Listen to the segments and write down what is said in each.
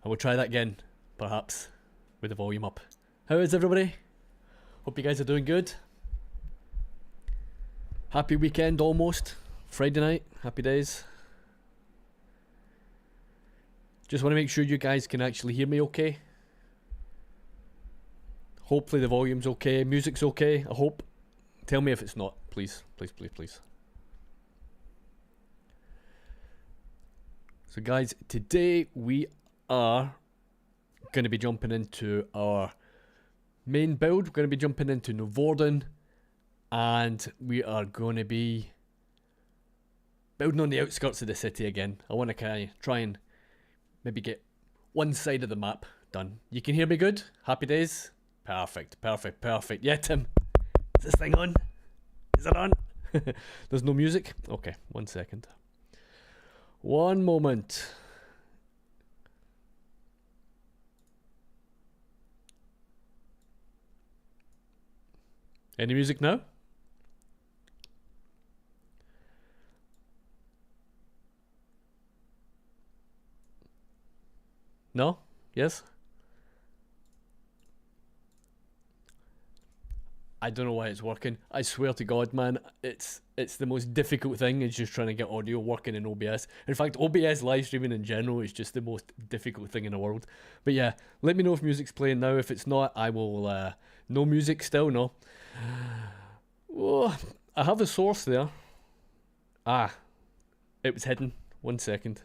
And we'll try that again, perhaps, with the volume up. How is everybody? Hope you guys are doing good. Happy weekend almost. Friday night, happy days. Just want to make sure you guys can actually hear me okay. Hopefully the volume's okay, music's okay, I hope. Tell me if it's not, please, please, please, please. So guys, today we are going to be jumping into our main build. We're going to be jumping into Noevorden, and we are going to be building on the outskirts of the city again. I want to kind of try and maybe get one side of the map done. You can hear me good? Happy days? Perfect, perfect, perfect. Yeah, Tim, is this thing on? Is it on? There's no music? Okay, 1 second. One moment. Any music now? No? Yes? I don't know why it's working. I swear to God, man, it's the most difficult thing is just trying to get audio working in OBS. In fact, OBS live streaming in general is just the most difficult thing in the world. But yeah, let me know if music's playing now. If it's not, I will, no music still, no. Oh, I have the source there. Ah, it was hidden. 1 second.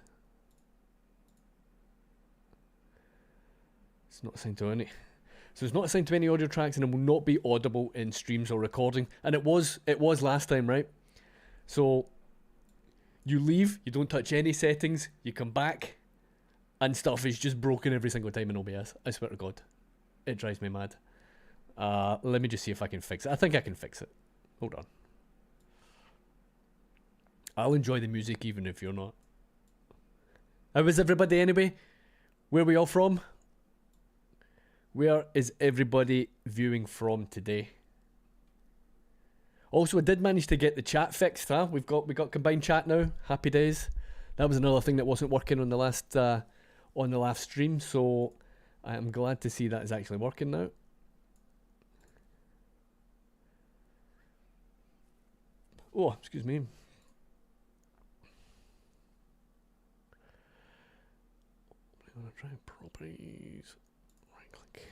It's not assigned to any. So it's not assigned to any audio tracks, and it will not be audible in streams or recording. And it was last time, right? So you leave, you don't touch any settings, you come back, and stuff is just broken every single time in OBS. I swear to God, it drives me mad. Let me just see if I can fix it. I think I can fix it. Hold on. I'll enjoy the music even if you're not. How is everybody anyway? Where are we all from? Where is everybody viewing from today? Also, I did manage to get the chat fixed, huh? We got combined chat now. Happy days. That was another thing that wasn't working on the last stream, so I am glad to see that is actually working now. Oh, excuse me. I'm gonna try properties. Right click.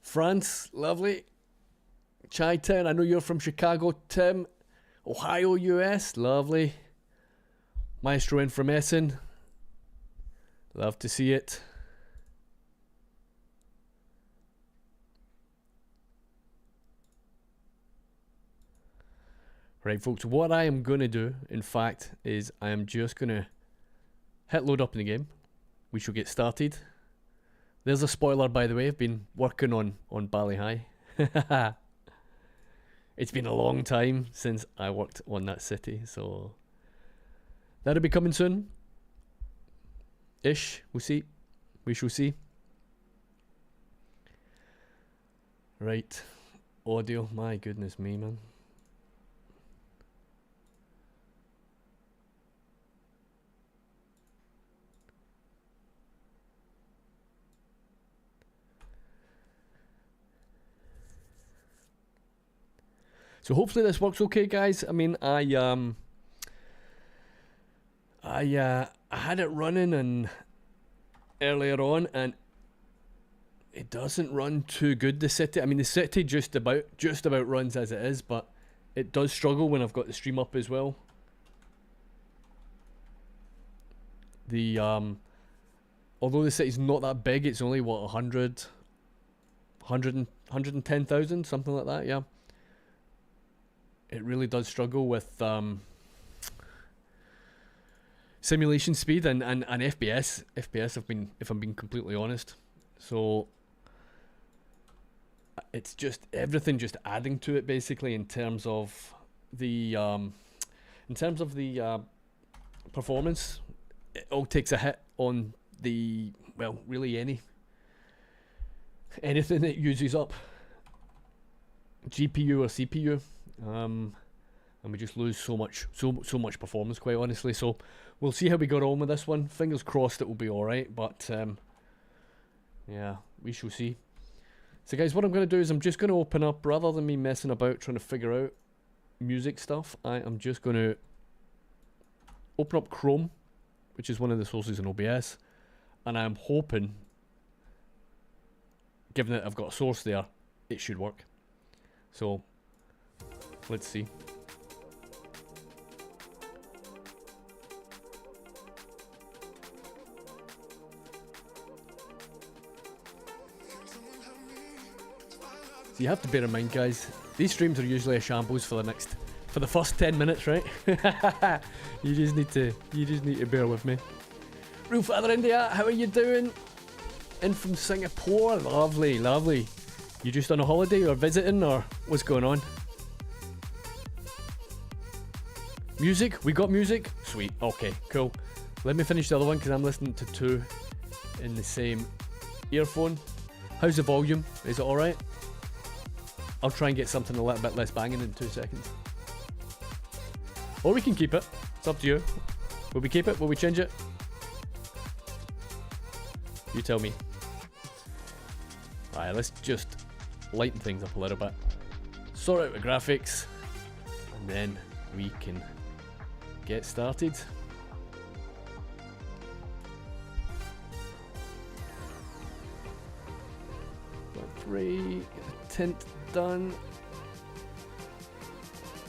France, lovely. Chi-Town, I know you're from Chicago, Tim. Ohio, US, lovely. Maestro in from Essen. Love to see it. Right, folks, what I am going to do, in fact, is I am just going to hit load up in the game. We shall get started. There's a spoiler, by the way. I've been working on Ballyhigh. It's been a long time since I worked on that city, so that'll be coming soon. Ish, we'll see. We shall see. Right, audio. My goodness me, man. So hopefully this works okay, guys. I mean, I had it running and earlier on, and it doesn't run too good. The city, I mean, the city just about runs as it is, but it does struggle when I've got the stream up as well. The although the city's not that big, it's only what 110,000, something like that. Yeah. It really does struggle with simulation speed and FPS. If I'm being completely honest. So it's just everything just adding to it basically in terms of the performance. It all takes a hit on the, well, really anything that uses up GPU or CPU, and we just lose so much performance, quite honestly. So we'll see how we got on with this one. Fingers crossed it will be alright, but yeah, we shall see. So guys, what I'm going to do is I'm just going to open up, rather than me messing about trying to figure out music stuff, I am just going to open up Chrome, which is one of the sources in OBS, and I'm hoping, given that I've got a source there, it should work. So let's see. So you have to bear in mind, guys, these streams are usually a shambles for the first 10 minutes, right? you just need to bear with me. Real Father India, how are you doing? In from Singapore, lovely, lovely. You just on a holiday or visiting, or what's going on? Music? We got music? Sweet, okay, cool. Let me finish the other one because I'm listening to two in the same earphone. How's the volume? Is it alright? I'll try and get something a little bit less banging in 2 seconds. Or we can keep it. It's up to you. Will we keep it? Will we change it? You tell me. Alright, let's just lighten things up a little bit. Sort out the graphics. And then we can get started. Get the tint done.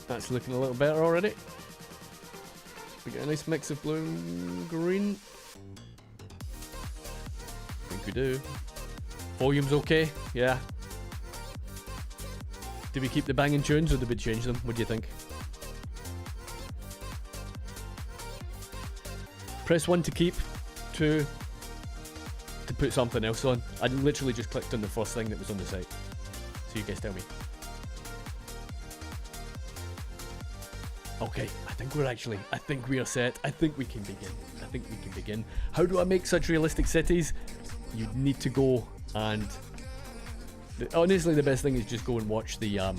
That's looking a little better already. We get a nice mix of blue and green. I think we do. Volume's okay, yeah. Do we keep the banging tunes or do we change them? What do you think? Press 1 to keep, 2 to put something else on. I literally just clicked on the first thing that was on the site. So you guys tell me. Okay, I think we are set. I think we can begin. How do I make such realistic cities? You need to go and... honestly, the best thing is just go and watch the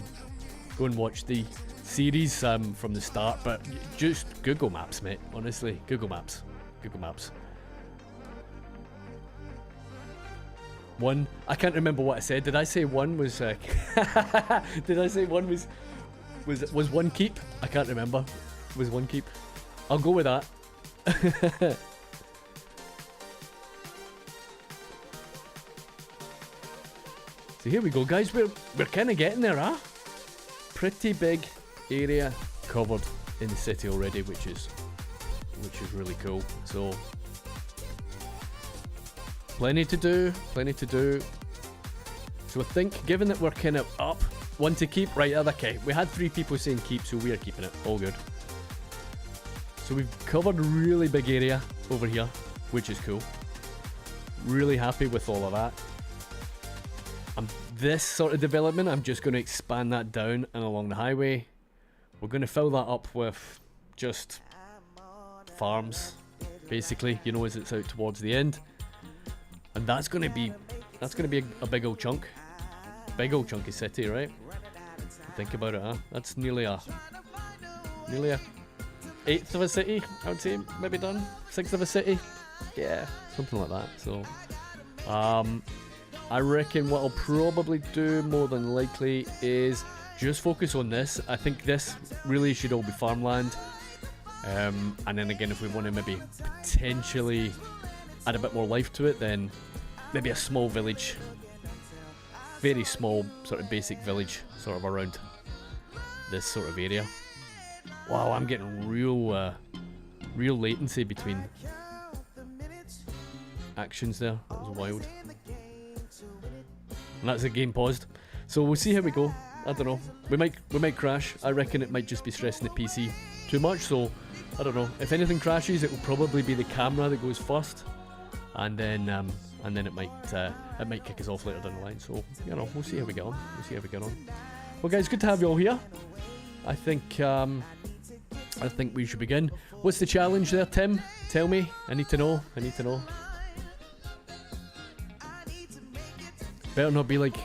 series from the start, but just Google Maps, mate. Honestly, Google Maps. One, I can't remember what I said. Did I say one was did I say one was one keep? I can't remember. Was one keep? I'll go with that. So here we go, guys. We're kind of getting there, huh? Pretty big area covered in the city already, which is really cool. So plenty to do. So I think, given that we're kind of up, one to keep, right? Okay, we had 3 people saying keep, so we are keeping it. All good. So we've covered a really big area over here, which is cool. Really happy with all of that. This sort of development, I'm just going to expand that down and along the highway. We're going to fill that up with just farms, basically, you know, as it's out towards the end. And that's going to be a big old chunk. Big old chunky city, right? Think about it, huh? That's nearly a 1/8 of a city, I would say, maybe done. 1/6 of a city. Yeah, something like that. So I reckon what I'll probably do more than likely is just focus on this. I think this really should all be farmland. And then again, if we want to maybe potentially add a bit more life to it, then maybe a small village. Very small, sort of basic village, sort of around this sort of area. Wow, I'm getting real latency between actions there. That was wild. And that's the game paused. So we'll see how we go. I don't know. We might crash. I reckon it might just be stressing the PC too much. So I don't know. If anything crashes, it will probably be the camera that goes first, and then it might kick us off later down the line. So you know, we'll see how we get on. Well, guys, good to have you all here. I think we should begin. What's the challenge there, Tim? Tell me. I need to know. Better not be like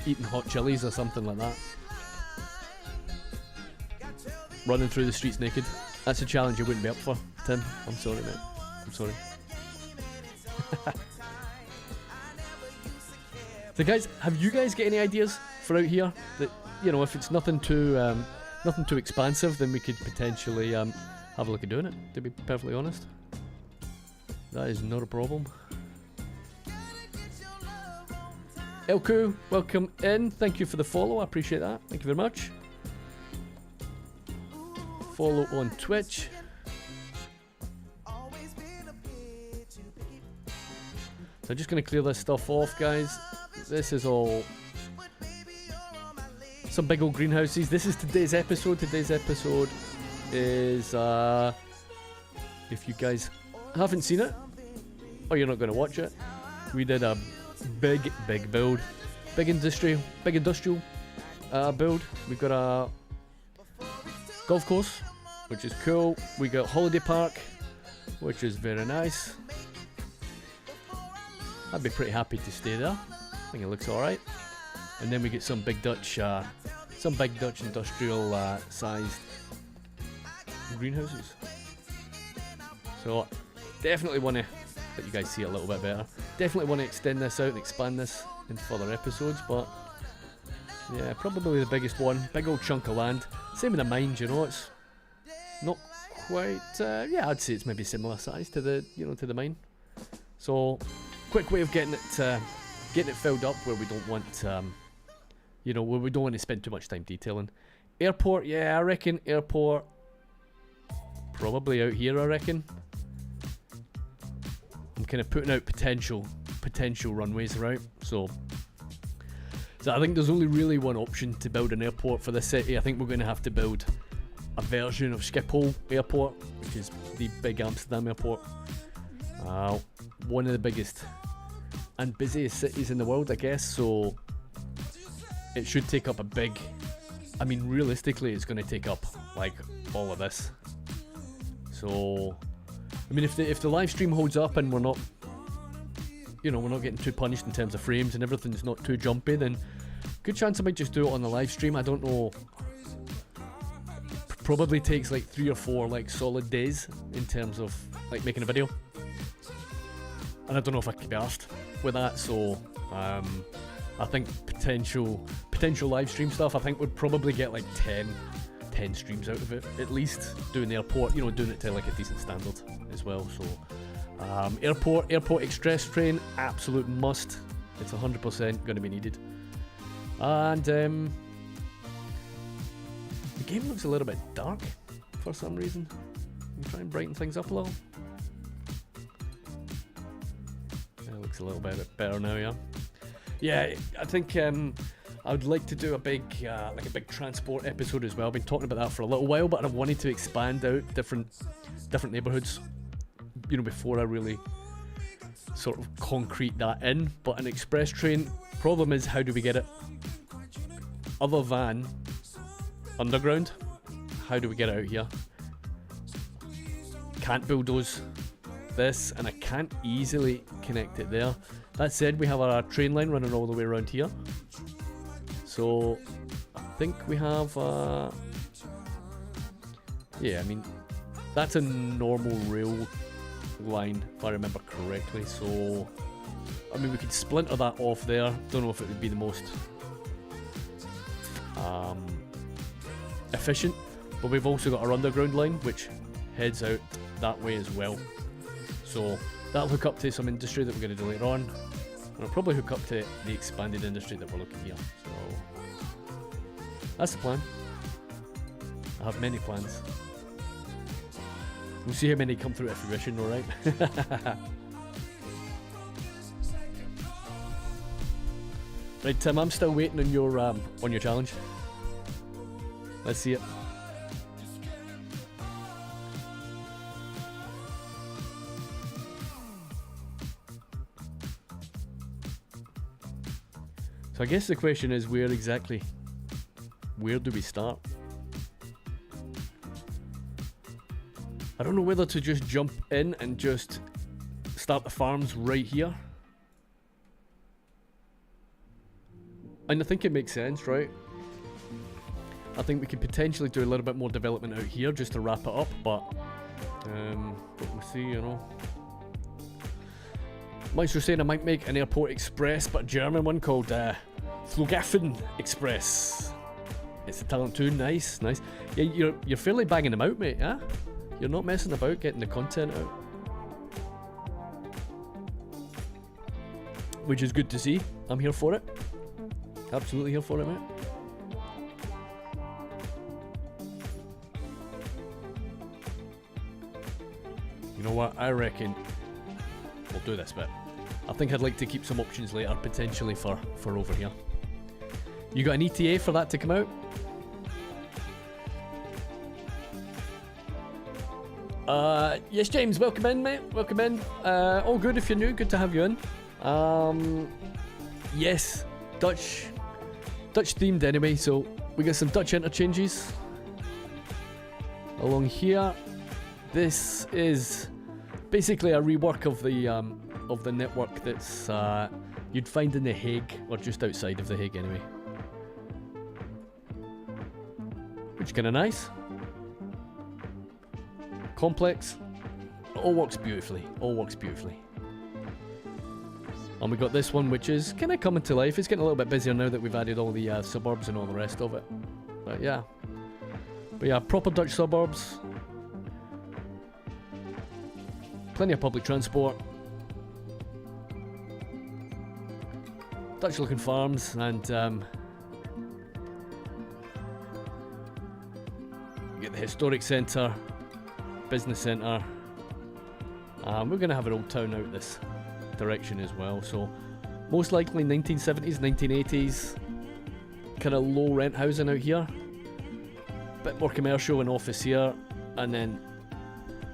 eating hot chilies or something like that. Running through the streets naked. That's a challenge you wouldn't be up for, Tim. I'm sorry, mate. I'm sorry. So guys, have you guys got any ideas for out here? That, you know, if it's nothing too expansive, then we could potentially have a look at doing it, to be perfectly honest. That is not a problem. Elku, welcome in. Thank you for the follow. I appreciate that. Thank you very much. Follow on Twitch. So I'm just going to clear this stuff off, guys. This is all some big old greenhouses. This is today's episode. Today's episode is, if you guys haven't seen it, or you're not going to watch it, we did a big build. Big industrial build. We've got a golf course, which is cool. We got holiday park, which is very nice. I'd be pretty happy to stay there. I think it looks alright. And then we get some big Dutch industrial sized greenhouses. So definitely want to let you guys see it a little bit better. Definitely want to extend this out and expand this into further episodes, but yeah, probably the biggest one. Big old chunk of land. Same with the mines, you know, it's not quite, yeah, I'd say it's maybe similar size to the, you know, to the mine. So, quick way of getting it filled up where we don't want, you know, where we don't want to spend too much time detailing. Airport, yeah, I reckon airport, probably out here, I reckon. I'm kind of putting out potential runways, right? So I think there's only really one option to build an airport for this city. I think we're going to have to build a version of Schiphol Airport, which is the big Amsterdam airport. One of the biggest and busiest cities in the world, I guess, so it should take up a big, I mean, realistically it's going to take up like all of this. So I mean, if the live stream holds up and we're not, you know, we're not getting too punished in terms of frames and everything's not too jumpy, then good chance I might just do it on the live stream. I don't know. Probably takes like 3 or 4 like solid days in terms of like making a video, and I don't know if I could be arsed with that. So I think potential live stream stuff, I think would probably get like 10 streams out of it at least, doing the airport, you know, doing it to like a decent standard as well. So airport express train, absolute must. It's 100% going to be needed. And the game looks a little bit dark for some reason. I'm trying to brighten things up a little. It looks a little bit better now, yeah. Yeah, I think I would like to do a big transport episode as well. I've been talking about that for a little while, but I wanted to expand out different neighbourhoods, you know, before I really sort of concrete that in. But an express train, problem is, how do we get it other than underground? How do we get it out here? Can't bulldoze this, and I can't easily connect it there. That said, we have our train line running all the way around here. So I think we have, yeah, I mean, that's a normal rail line if I remember correctly. So, I mean, we could splinter that off there. Don't know if it would be the most efficient, but we've also got our underground line which heads out that way as well. So that'll hook up to some industry that we're going to do later on. And I'll probably hook up to the expanded industry that we're looking here. So that's the plan. I have many plans. We'll see how many come through to fruition, alright? Right, Tim, I'm still waiting on your challenge. Let's see it. So I guess the question is, where do we start? I don't know whether to just jump in and just start the farms right here, And I think it makes sense, right? I think we could potentially do a little bit more development out here just to wrap it up, but we'll see, you know. Mike's saying I might make an airport express, but a German one called Flughafen Express. It's a talent too. Nice, nice. Yeah, you're fairly banging them out, mate, huh? You're not messing about getting the content out. Which is good to see. I'm here for it. Absolutely here for it, mate. You know what? I reckon we'll do this bit. I think I'd like to keep some options later, potentially for over here. You got an ETA for that to come out? Yes, James, welcome in, mate. Welcome in. All good if you're new. Good to have you in. Yes, Dutch themed anyway. So we got some Dutch interchanges along here. This is basically a rework of the network that's you'd find in The Hague, or just outside of The Hague anyway. Which is kind of nice. Complex. All works beautifully. All works beautifully. And we got this one, which is kind of coming to life. It's getting a little bit busier now that we've added all the suburbs and all the rest of it. But yeah, proper Dutch suburbs. Plenty of public transport. Dutch looking farms, and you get the historic centre, business centre. We're going to have an old town out this direction as well, so most likely 1970s, 1980s, kind of low rent housing out here. Bit more commercial and office here, and then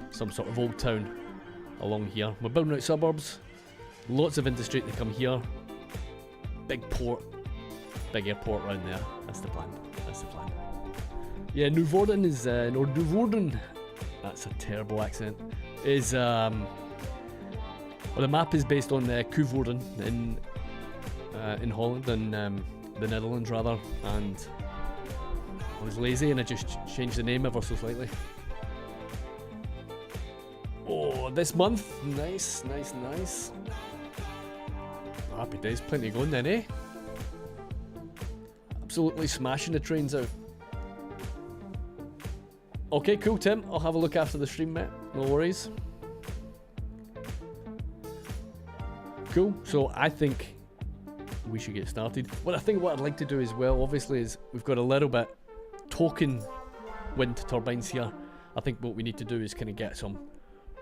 some sort of old town along here. We're building out suburbs, lots of industry to come here, big port, big airport around there. That's the plan. That's the plan. Yeah, Noevorden is or Noevorden. That's a terrible accent. Is well, the map is based on Coevorden in Holland and the Netherlands rather, and I was lazy and I just changed the name ever so slightly. Oh, this month, nice, nice, nice. Happy days, plenty going then, eh? Absolutely smashing the trains out. Okay, cool, Tim. I'll have a look after the stream, mate. No worries. Cool. So I think we should get started. Well, I think what I'd like to do as well, obviously, is we've got a little bit token wind turbines here. I think what we need to do is kind of get some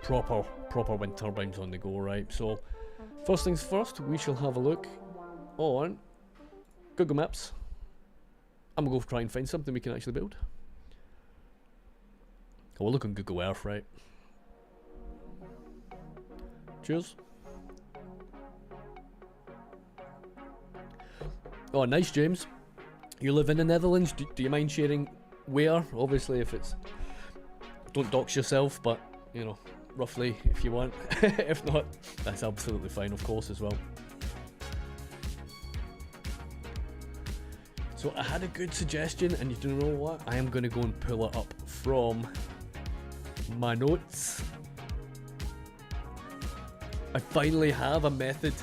proper wind turbines on the go, right? So first things first, we shall have a look on Google Maps. I'm gonna go try and find something we can actually build. Oh, we'll look on Google Earth, right? Cheers. Oh, nice, James. You live in the Netherlands. Do you mind sharing where? Obviously, if it's... Don't dox yourself, but, you know, roughly if you want. If not, that's absolutely fine, of course, as well. So I had a good suggestion, and you know what? I am going to go and pull it up from my notes. I finally have a method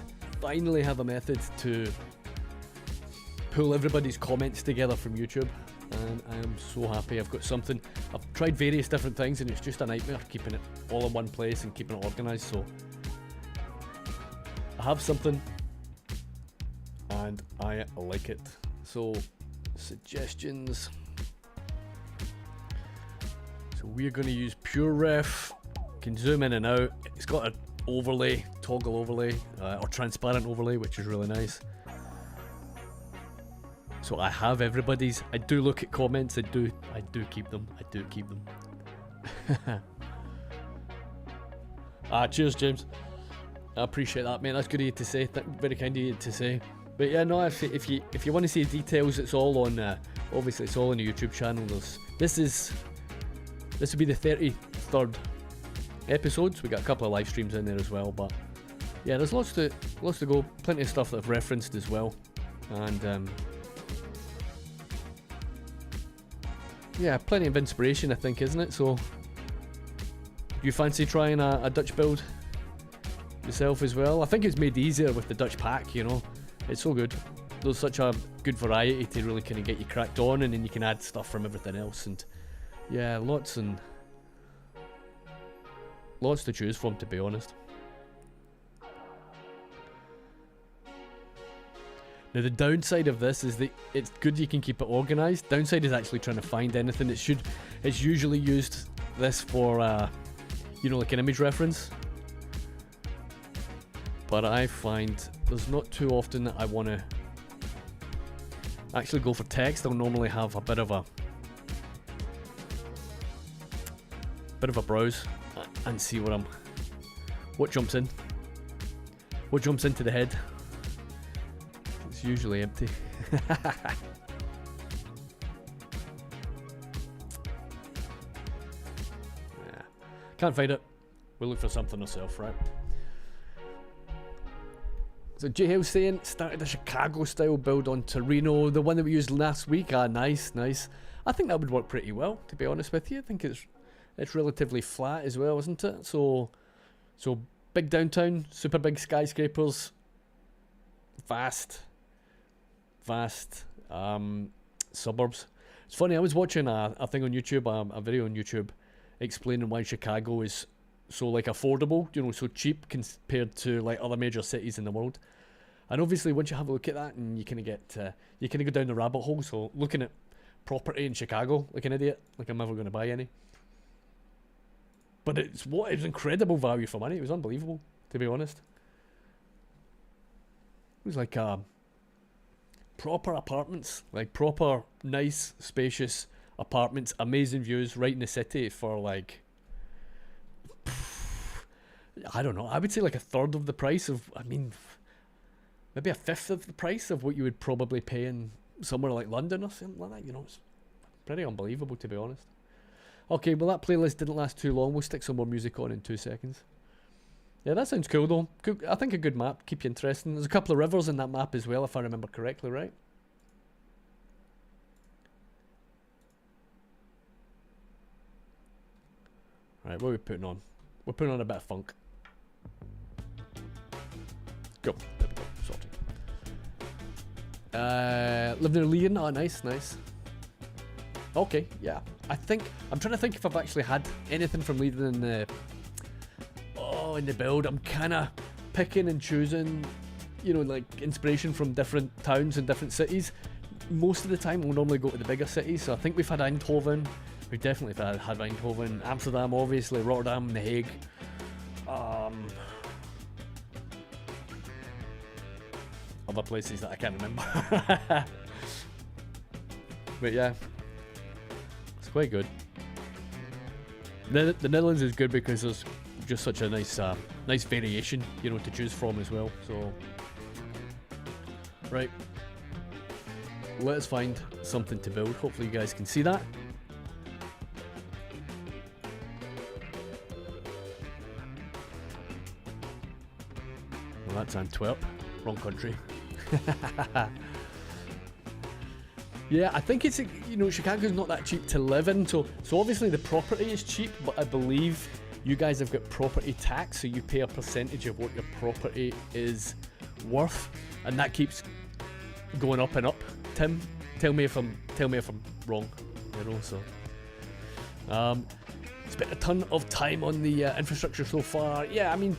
to pull everybody's comments together from YouTube, and I am so happy. I've got something. I've tried various different things and it's just a nightmare keeping it all in one place and keeping it organised, so I have something and I like it. So suggestions. So we're going to use PureRef. Can zoom in and out. It's got an overlay, toggle overlay, or transparent overlay, which is really nice. So I have everybody's. I do look at comments. I do keep them. Cheers, James. I appreciate that, mate. That's good of you to say. Very kind of you to say. But yeah, no. If you want to see the details, it's all on. Obviously, it's all on the YouTube channel. This will be the 33rd episodes. We got a couple of live streams in there as well. But yeah, there's lots to go. Plenty of stuff that I've referenced as well. And yeah, plenty of inspiration, I think, isn't it? So, you fancy trying a Dutch build yourself as well? I think it's made easier with the Dutch pack, you know. It's so good. There's such a good variety to really kind of get you cracked on, and then you can add stuff from everything else. And yeah, lots to choose from, to be honest. Now the downside of this is that it's good you can keep it organised. Downside is actually trying to find anything. It's usually used this for you know, like an image reference. But I find there's not too often that I want to actually go for text. I'll normally have a bit of a browse and see what jumps in. What jumps into the head. It's usually empty. Yeah. Can't find it. We'll look for something ourselves, right? So J-Hale's saying, started a Chicago style build on Torino, the one that we used last week. Ah, nice. I think that would work pretty well, to be honest with you. I think it's relatively flat as well, isn't it? So big downtown, super big skyscrapers, vast suburbs. It's funny, I was watching a thing on YouTube, a video on YouTube, explaining why Chicago is so like affordable, you know, so cheap compared to like other major cities in the world. And obviously once you have a look at that, and you kind of go down the rabbit hole. So looking at property in Chicago like an idiot, like I'm never going to buy any. But it was incredible value for money. It was unbelievable, to be honest. It was like proper apartments, like proper nice spacious apartments, amazing views right in the city for like, I don't know, I would say like a third of the price of, I mean, maybe a fifth of the price of what you would probably pay in somewhere like London or something like that. You know, it's pretty unbelievable, to be honest. Okay, well that playlist didn't last too long. We'll stick some more music on in 2 seconds. Yeah, that sounds cool though. I think a good map, keep you interested. There's a couple of rivers in that map as well, if I remember correctly, right? Right, what are we putting on? We're putting on a bit of funk. Go. There we go. Sorted. Live near Leon. Oh, nice. Okay, yeah. I'm trying to think if I've actually had anything from Leiden in the build. I'm kind of picking and choosing, you know, like inspiration from different towns and different cities. Most of the time, we'll normally go to the bigger cities. So I think we've had Eindhoven. We've definitely had Eindhoven, Amsterdam, obviously, Rotterdam, The Hague. Other places that I can't remember. But yeah, it's quite good. The Netherlands is good because there's just such a nice variation, you know, to choose from as well. So, right, let us find something to build. Hopefully you guys can see that. Well, that's Antwerp, wrong country. Yeah, I think it's, you know, Chicago's not that cheap to live in, so obviously the property is cheap, but I believe you guys have got property tax, so you pay a percentage of what your property is worth, and that keeps going up and up. Tim, tell me if I'm wrong, you know. So spent a ton of time on the infrastructure so far. Yeah, I mean,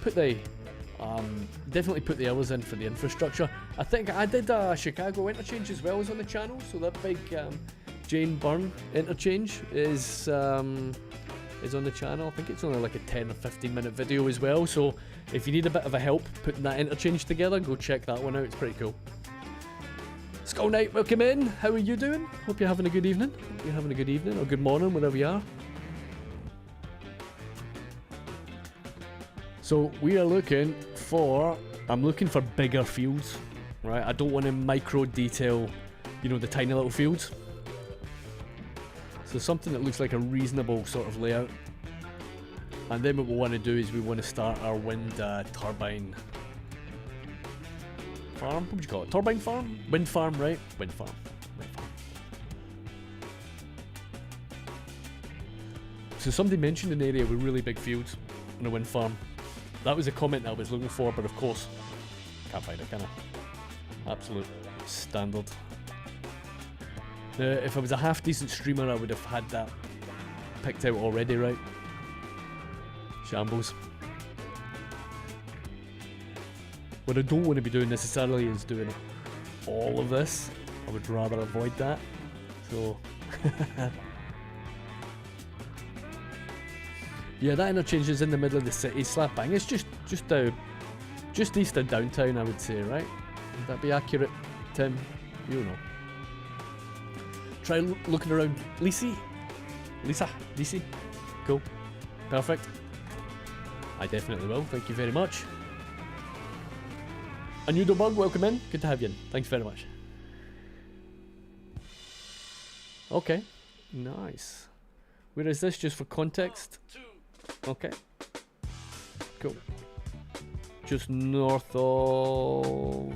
definitely put the hours in for the infrastructure. I think I did Chicago interchange as well as on the channel, so that big Jane Byrne interchange is on the channel. I think it's only like a 10 or 15 minute video as well, so if you need a bit of a help putting that interchange together, go check that one out. It's pretty cool. Skull Knight, welcome in. How are you doing? Hope you're having a good evening. Hope you're having a good evening or good morning, wherever you are. So we are looking for, I'm looking for bigger fields, right? I don't want to micro detail, you know, the tiny little fields. So something that looks like a reasonable sort of layout. And then what we want to do is we want to start our wind turbine farm? What would you call it? Turbine farm? Wind farm, right? Wind farm. Wind farm. So somebody mentioned an area with really big fields and a wind farm. That was a comment that I was looking for, but of course, can't find it, can I? Absolute standard. Now, if I was a half decent streamer, I would have had that picked out already, right? Shambles. What I don't want to be doing necessarily is doing all of this. I would rather avoid that. So, yeah, that interchange is in the middle of the city, slap bang. It's just east of downtown, I would say, right? Would that be accurate, Tim? You know. Try looking around. Lisa? Cool. Perfect. I definitely will. Thank you very much. A new debug, welcome in. Good to have you in. Thanks very much. Okay. Nice. Where is this, just for context? Okay. Cool. Just north of...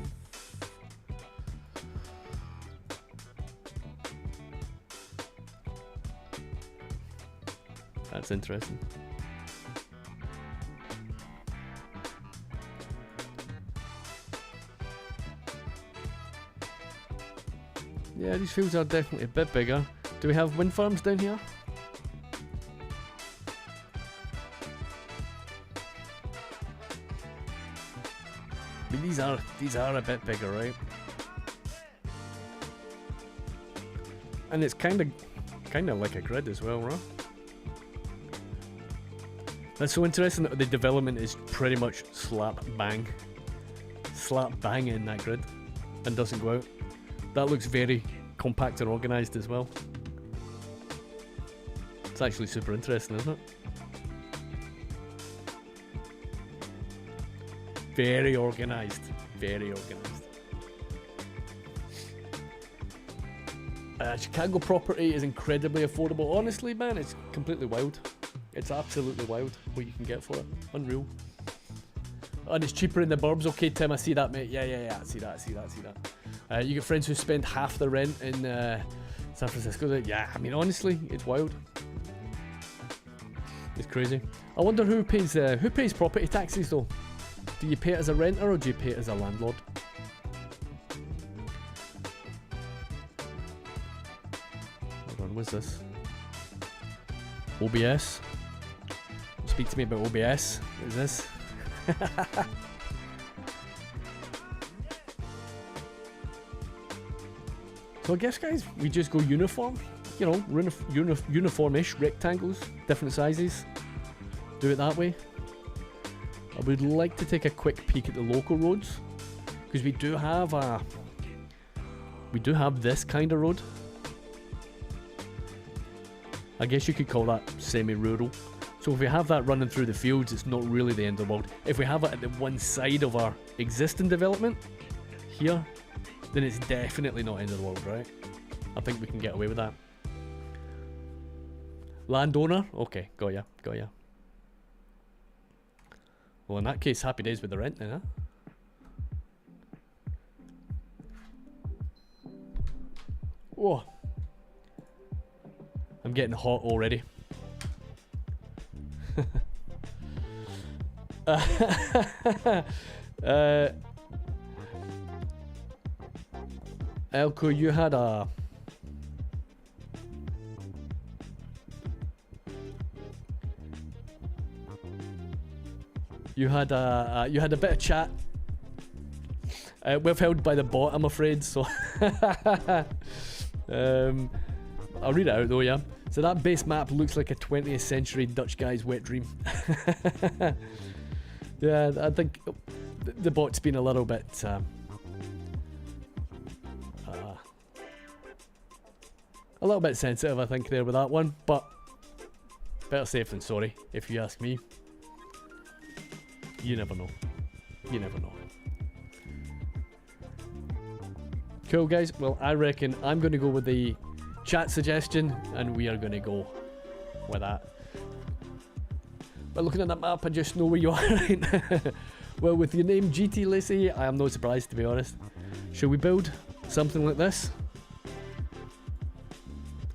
That's interesting. Yeah, these fields are definitely a bit bigger. Do we have wind farms down here? I mean, these are a bit bigger, right? And it's kind of like a grid as well, right? That's so interesting that the development is pretty much slap bang in that grid and doesn't go out. That looks very compact and organised as well. It's actually super interesting, isn't it? Very organised. Very organised. Chicago property is incredibly affordable. Honestly, man, it's completely wild. It's absolutely wild what you can get for it. Unreal. And it's cheaper in the burbs. Okay, Tim, I see that, mate. Yeah. I see that. You get friends who spend half the rent in San Francisco. Yeah, I mean, honestly, it's wild. It's crazy. I wonder who pays property taxes though. Do you pay it as a renter or do you pay it as a landlord? Hold on, what's this? OBS. Speak to me about OBS. What is this? So I guess, guys, we just go uniform. You know, uniform-ish rectangles, different sizes. Do it that way. I would like to take a quick peek at the local roads because we do have this kind of road. I guess you could call that semi-rural. So if we have that running through the fields, it's not really the end of the world. If we have it at the one side of our existing development here, then it's definitely not end of the world, right? I think we can get away with that. Landowner? Okay, got ya. Well, in that case, happy days with the rent then, huh? Whoa. I'm getting hot already. Elko, you had a... You had a bit of chat. Withheld by the bot, I'm afraid, so... I'll read it out though, yeah. So that base map looks like a 20th century Dutch guy's wet dream. Yeah, I think the bot's been a little bit... a little bit sensitive, I think, there with that one, but better safe than sorry, if you ask me. You never know. You never know. Cool, guys. Well, I reckon I'm going to go with the chat suggestion, and we are going to go with that. But looking at that map, I just know where you are right now. Well, with your name GT Lacey, I am not surprised, to be honest. Should we build something like this?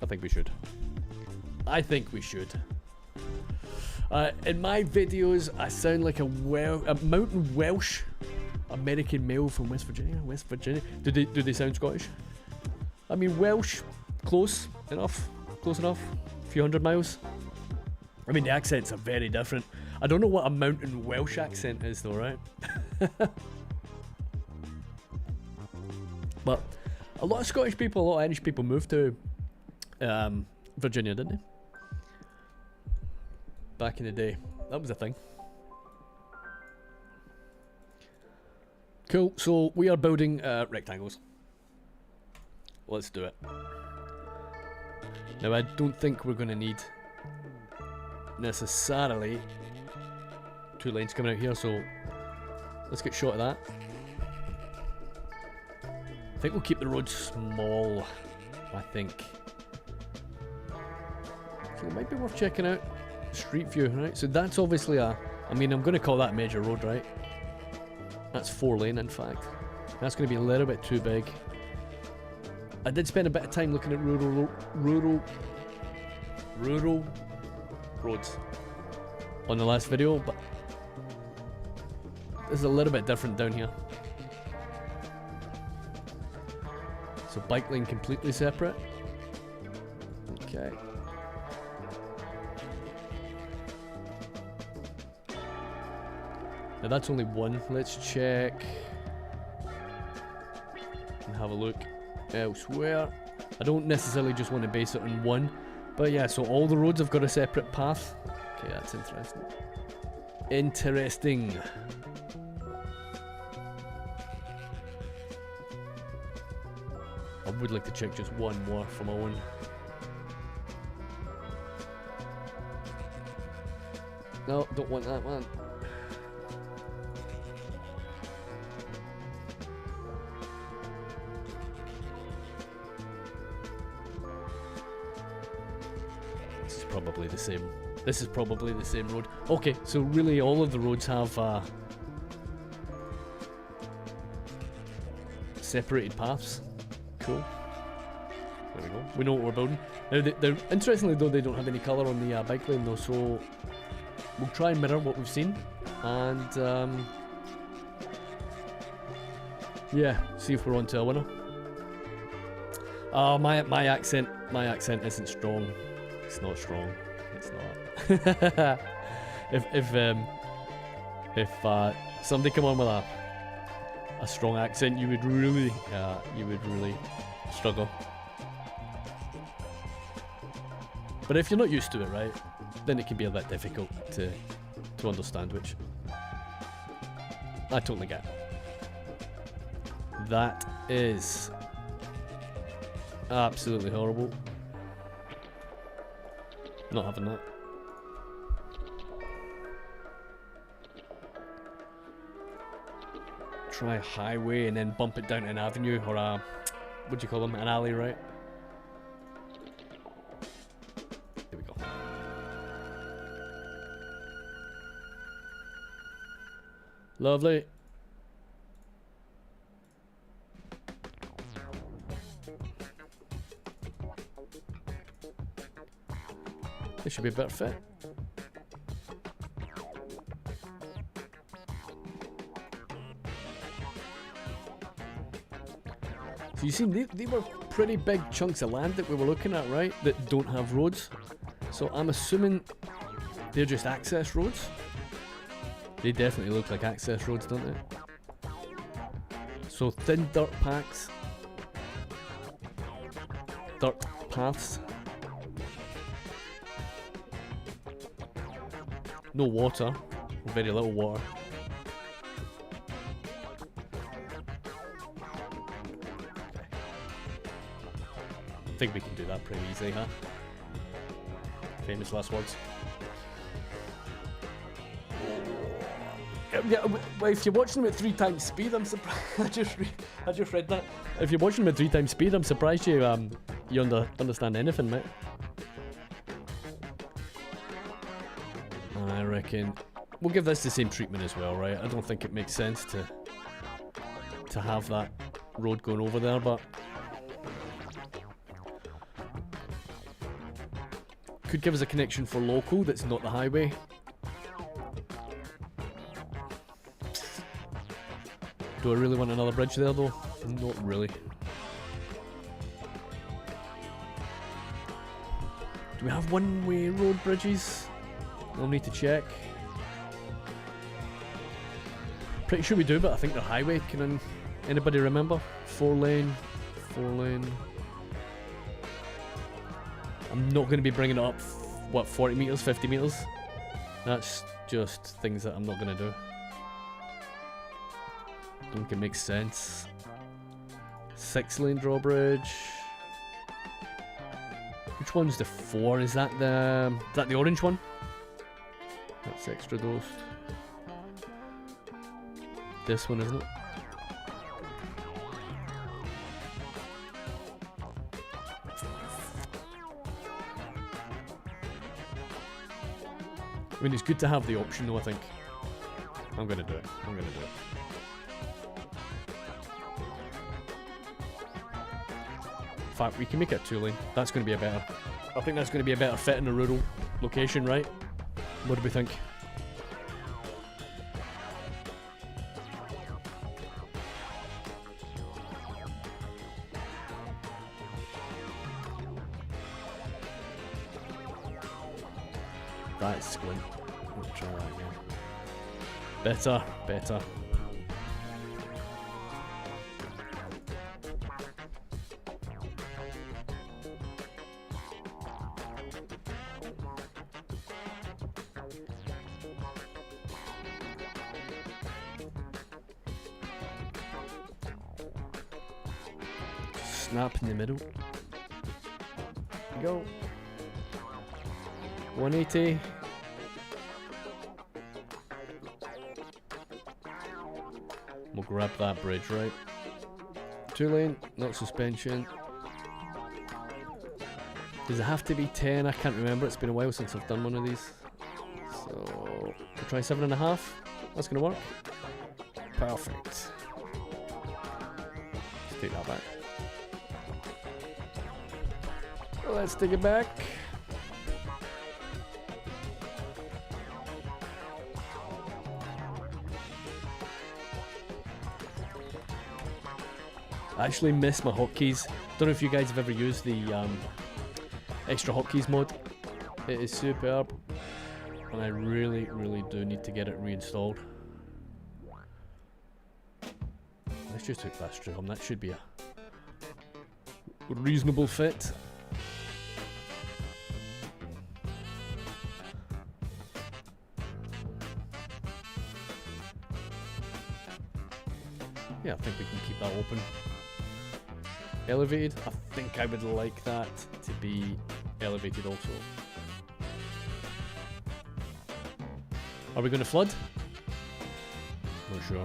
I think we should. I think we should. In my videos, I sound like a mountain Welsh American male from West Virginia. West Virginia. Do they sound Scottish? I mean, Welsh, close enough. Close enough. A few hundred miles. I mean, the accents are very different. I don't know what a mountain Welsh accent is, though, right? But a lot of Scottish people, a lot of Irish people moved to Virginia, didn't they? Back in the day. That was a thing. Cool, so we are building rectangles. Let's do it. Now, I don't think we're going to need necessarily 2 lanes coming out here, so let's get shot of that. I think we'll keep the road small, I think. So it might be worth checking out Street View, right? So that's obviously I mean, I'm going to call that a major road, right? That's 4 lane, in fact. That's going to be a little bit too big. I did spend a bit of time looking at rural roads on the last video, but this is a little bit different down here. So bike lane completely separate. Okay. Now that's only one. Let's check and have a look elsewhere. I don't necessarily just want to base it on one, but yeah, so all the roads have got a separate path. Okay, that's interesting. Interesting. I would like to check just one more for my own. No, don't want that one. This is probably the same. This is probably the same road. Okay, so really all of the roads have separated paths. Cool. There we go. We know what we're building. Now, they're interestingly though, they don't have any colour on the bike lane though, so we'll try and mirror what we've seen, and yeah, see if we're on to a winner. Oh, my accent isn't strong. It's not strong. It's not. if somebody come on with a strong accent, you would really struggle. But if you're not used to it, right, then it can be a bit difficult to understand, which I totally get. That is absolutely horrible. Not having that. Try a highway and then bump it down to an avenue, or a, what do you call them, an alley, right? There we go. Lovely. This should be a better fit. So you see, they were pretty big chunks of land that we were looking at, right? That don't have roads. So I'm assuming they're just access roads. They definitely look like access roads, don't they? So thin dirt paths. No water, or very little water. I think we can do that pretty easily, huh? Famous last words. Yeah, well, if you're watching them at 3 times speed, I'm surprised. I just read that. If you're watching them at 3 times speed, I'm surprised you understand anything, mate. I reckon we'll give this the same treatment as well, right? I don't think it makes sense to have that road going over there, but could give us a connection for local that's not the highway. Do I really want another bridge there though? Not really. Do we have one-way road bridges? I'll need to check. Pretty sure we do, but I think they're highway. Can anybody remember? 4-lane, 4-lane. I'm not going to be bringing it up, what, 40 meters, 50 meters? That's just things that I'm not going to do. I don't think it makes sense. 6-lane drawbridge. Which one's the 4? Is that the orange one? That's extra dosed. This one, isn't it? I mean, it's good to have the option though, I think. I'm gonna do it. I'm gonna do it. In fact, we can make it 2-lane. That's gonna be a better... I think that's gonna be a better fit in a rural location, right? What do we think? That's squint. We'll try that again. Better, better. Snap in the middle. Go. 180. We'll grab that bridge, right? 2-lane, not suspension. Does it have to be 10? I can't remember. It's been a while since I've done one of these. So we'll try 7.5. That's gonna work. Perfect. Let's take that back. Let's take it back. I actually miss my hotkeys. Don't know if you guys have ever used the extra hotkeys mod. It is superb, and I really, really do need to get it reinstalled. Let's just hook that straight on. That should be a reasonable fit. Yeah, I think we can keep that open. Elevated, I think I would like that to be elevated also. Are we going to flood? Not sure.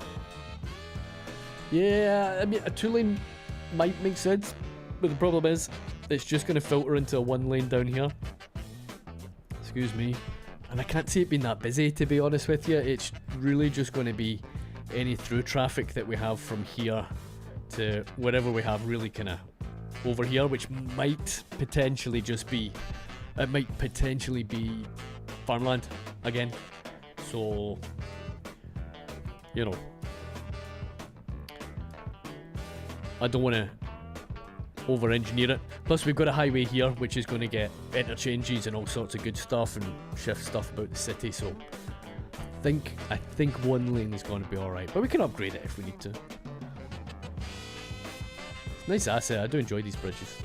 Yeah, I mean, a 2-lane might make sense, but the problem is, it's just going to filter into a 1-lane down here. Excuse me. And I can't see it being that busy, to be honest with you. It's really just going to be any through traffic that we have from here to wherever we have really kind of over here, which might potentially just be, it might potentially be farmland again. So, you know, I don't want to over engineer it. Plus we've got a highway here which is going to get interchanges and all sorts of good stuff and shift stuff about the city, so I think 1 lane is going to be alright, but we can upgrade it if we need to. Nice asset, I do enjoy these bridges.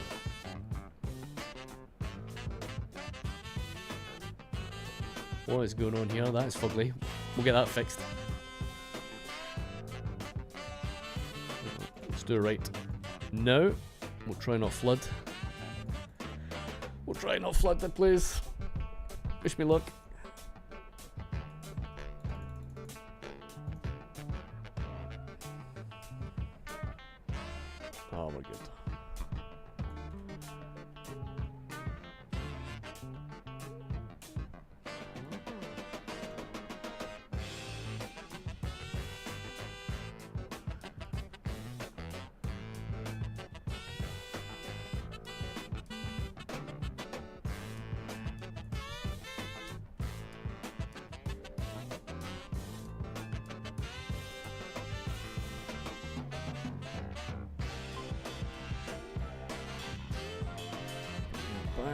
What is going on here? That is fugly. We'll get that fixed. Let's do it right. No, we'll try not flood. We'll try not flood the place. Wish me luck. Oh, we're good.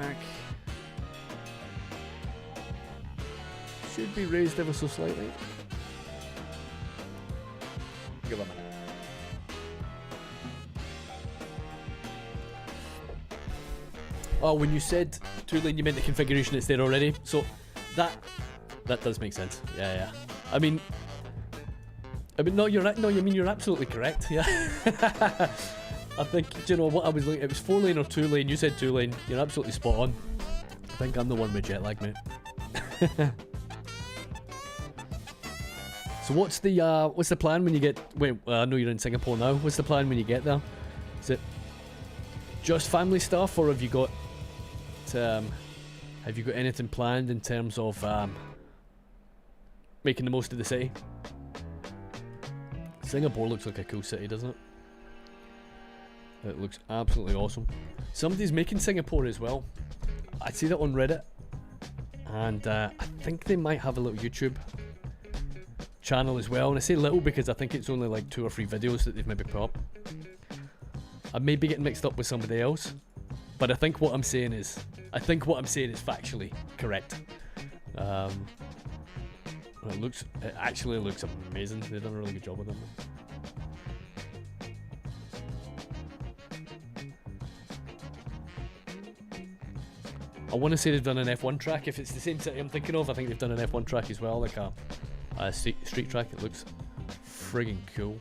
back. Should be raised ever so slightly. Give it a minute. Oh, when you said 2-lane, you meant the configuration that's there already. So that does make sense. Yeah. I mean, no, you're right. No, you mean you're absolutely correct. Yeah. I think, do you know what I was looking? It was 4-lane or 2-lane. You said 2-lane. You're absolutely spot on. I think I'm the one with jet lag, mate. So what's the plan when you get? Wait, I know you're in Singapore now. What's the plan when you get there? Is it just family stuff, or have you got anything planned in terms of making the most of the city? Singapore looks like a cool city, doesn't it? It looks absolutely awesome. Somebody's making Singapore as well. I see that on Reddit, and I think they might have a little YouTube channel as well. And I say little because I think it's only like 2 or 3 videos that they've maybe put up. I may be getting mixed up with somebody else, but I think what I'm saying is factually correct. It actually looks amazing. They've done a really good job with them. I want to say they've done an F1 track. If it's the same city I'm thinking of, I think they've done an F1 track as well, like a street track. It looks friggin' cool.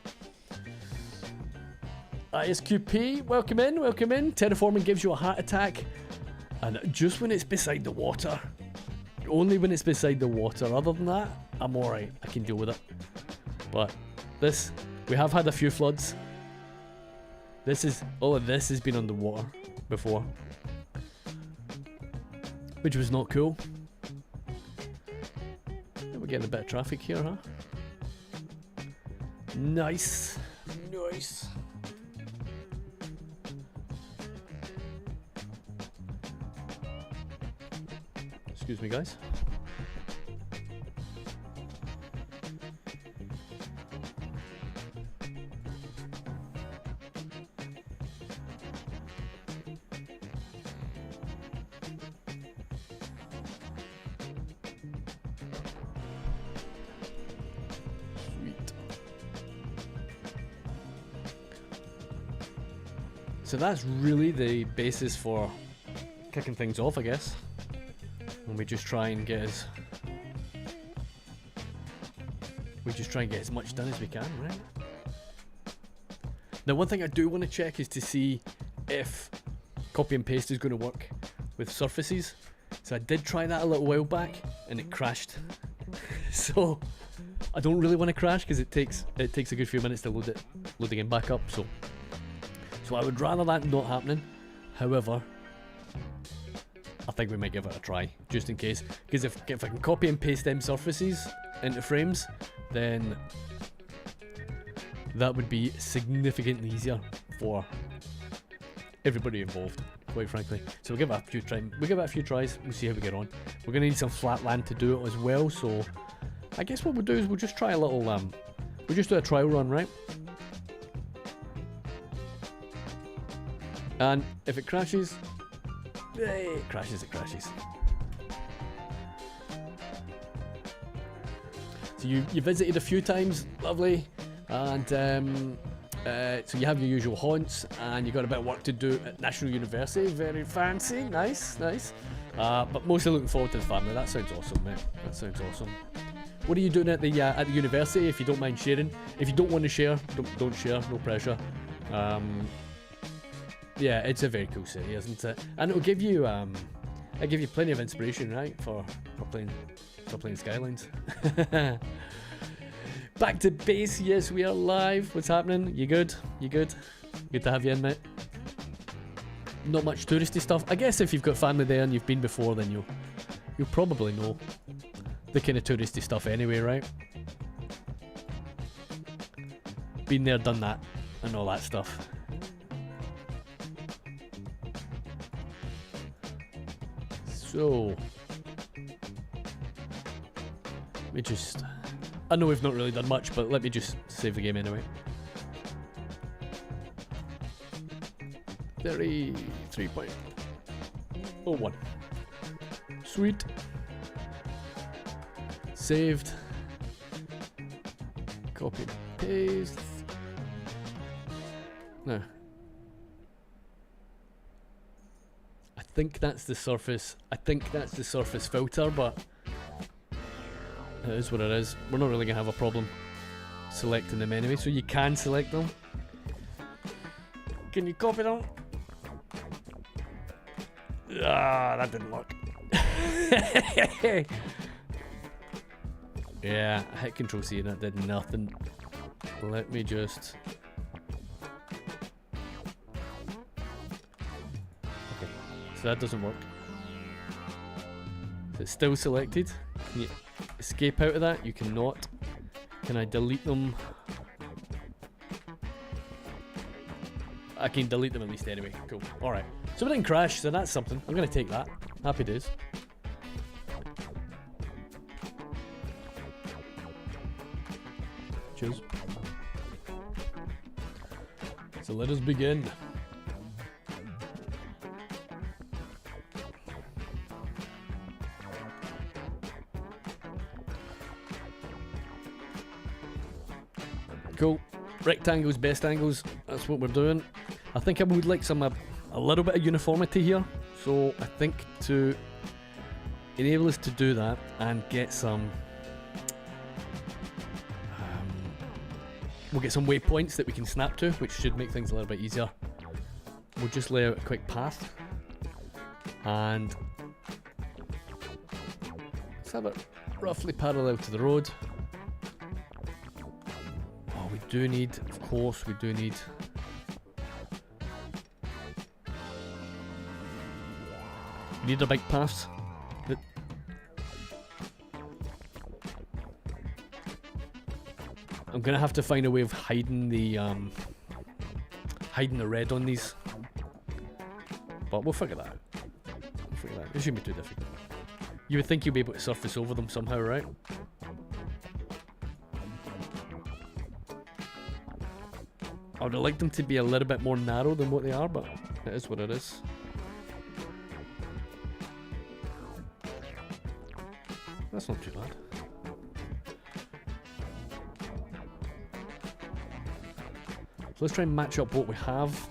ISQP, welcome in. Terraforming gives you a heart attack, and just when it's beside the water. Only when it's beside the water. Other than that, I'm alright. I can deal with it. But we have had a few floods. All of this has been underwater before, which was not cool. We're getting a bit of traffic here, huh? Nice. Excuse me, guys. So that's really the basis for kicking things off, I guess. And we just try and get as much done as we can, right? Now, one thing I do want to check is to see if copy and paste is going to work with surfaces. So I did try that a little while back, and it crashed. So I don't really want to crash because it takes a good few minutes to load the game back up. So I would rather that not happening. However, I think we might give it a try, just in case. Because if I can copy and paste them surfaces into frames, then that would be significantly easier for everybody involved, quite frankly. So we'll give it a few tries. We'll see how we get on. We're gonna need some flat land to do it as well. So I guess what we'll do is we'll just try a little. We'll just do a trial run, right? And if it crashes, it crashes. So you visited a few times, lovely, and so you have your usual haunts, and you got a bit of work to do at National University. Very fancy, nice. But mostly looking forward to the family. That sounds awesome, mate. That sounds awesome. What are you doing at the university? If you don't mind sharing. If you don't want to share, don't share. No pressure. Yeah, it's a very cool city, isn't it? And it'll give you plenty of inspiration, right, for playing Skylines. Back to base. Yes, we are live. What's happening? You good? Good to have you in, mate. Not much touristy stuff. I guess if you've got family there and you've been before, then you'll probably know the kind of touristy stuff anyway, right? Been there, done that, and all that stuff. So, let me just... I know we've not really done much, but let me just save the game anyway. 33 point. 01. Sweet. Saved. Copy, paste. No. I think that's the surface. I think that's the surface filter, but it is what it is. We're not really gonna have a problem selecting them anyway, so you can select them. Can you copy them? Ah, that didn't work. Yeah, I hit Control C and that did nothing. Let me just... Okay, so that doesn't work. So it's still selected. Can you escape out of that? You cannot. Can I delete them? I can delete them at least anyway. Cool. Alright. So we didn't crash, so that's something. I'm going to take that. Happy days. Cheers. So let us begin. Cool. Rectangles, best angles. That's what we're doing. I think I would like some a little bit of uniformity here. So I think to enable us to do that and get some we'll get some waypoints that we can snap to, which should make things a little bit easier. We'll just lay out a quick path and let's have it roughly parallel to the road. Oh, we do need, of course, we do need a bike path. I'm gonna have to find a way of hiding the red on these, but we'll figure that out. It shouldn't be too difficult. You would think you'd be able to surface over them somehow, right? I would have liked them to be a little bit more narrow than what they are, but it is what it is. That's not too bad. So let's try and match up what we have.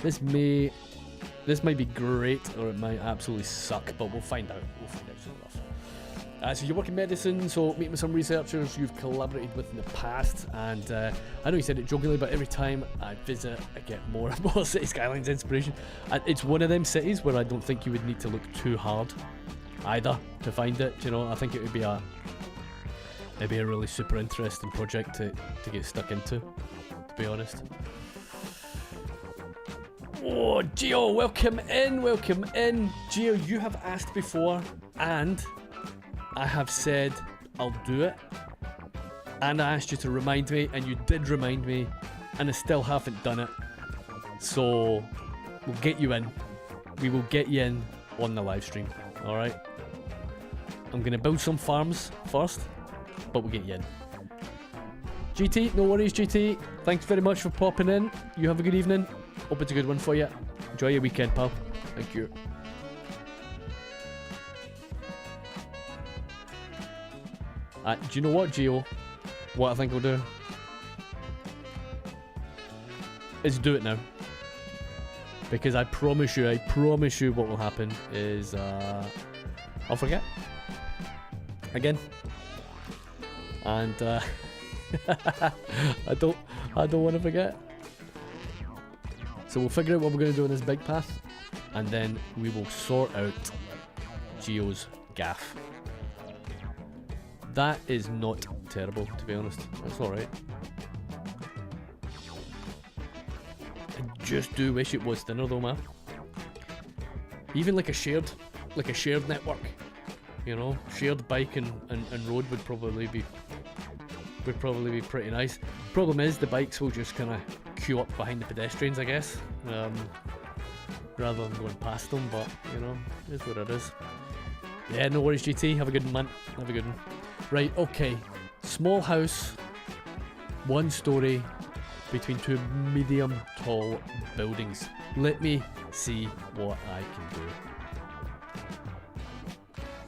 This might be great, or it might absolutely suck, but we'll find out. We'll find out soon enough. So you work in medicine, so meeting with some researchers you've collaborated with in the past, and I know you said it jokingly, but every time I visit, I get more and more City Skylines inspiration. It's one of them cities where I don't think you would need to look too hard either to find it. You know, I think it would be maybe a really super interesting project to get stuck into, to be honest. Oh, Gio, welcome in. Gio, you have asked before, and I have said I'll do it. And I asked you to remind me, and you did remind me, and I still haven't done it. So, we'll get you in. We will get you in on the live stream, alright? I'm going to build some farms first, but we'll get you in. GT, no worries, GT. Thanks very much for popping in. You have a good evening. Hope it's a good one for you. Enjoy your weekend, pal. Thank you. Do you know what, Gio? What I think we'll do is do it now. Because I promise you what will happen is I'll forget. Again. And I don't want to forget. So we'll figure out what we're going to do on this big path, and then we will sort out Gio's gaff. That is not terrible, to be honest. That's alright. I just do wish it was thinner though, man. Even like a shared network, you know, shared bike and road would probably be pretty nice. Problem is the bikes will just kind of queue up behind the pedestrians, I guess, rather than going past them, but you know, it is what it is. Yeah, no worries, GT. Have a good one, man. Have a good one. Right, okay. Small house, 1 story, between 2 medium tall buildings. Let me see what I can do.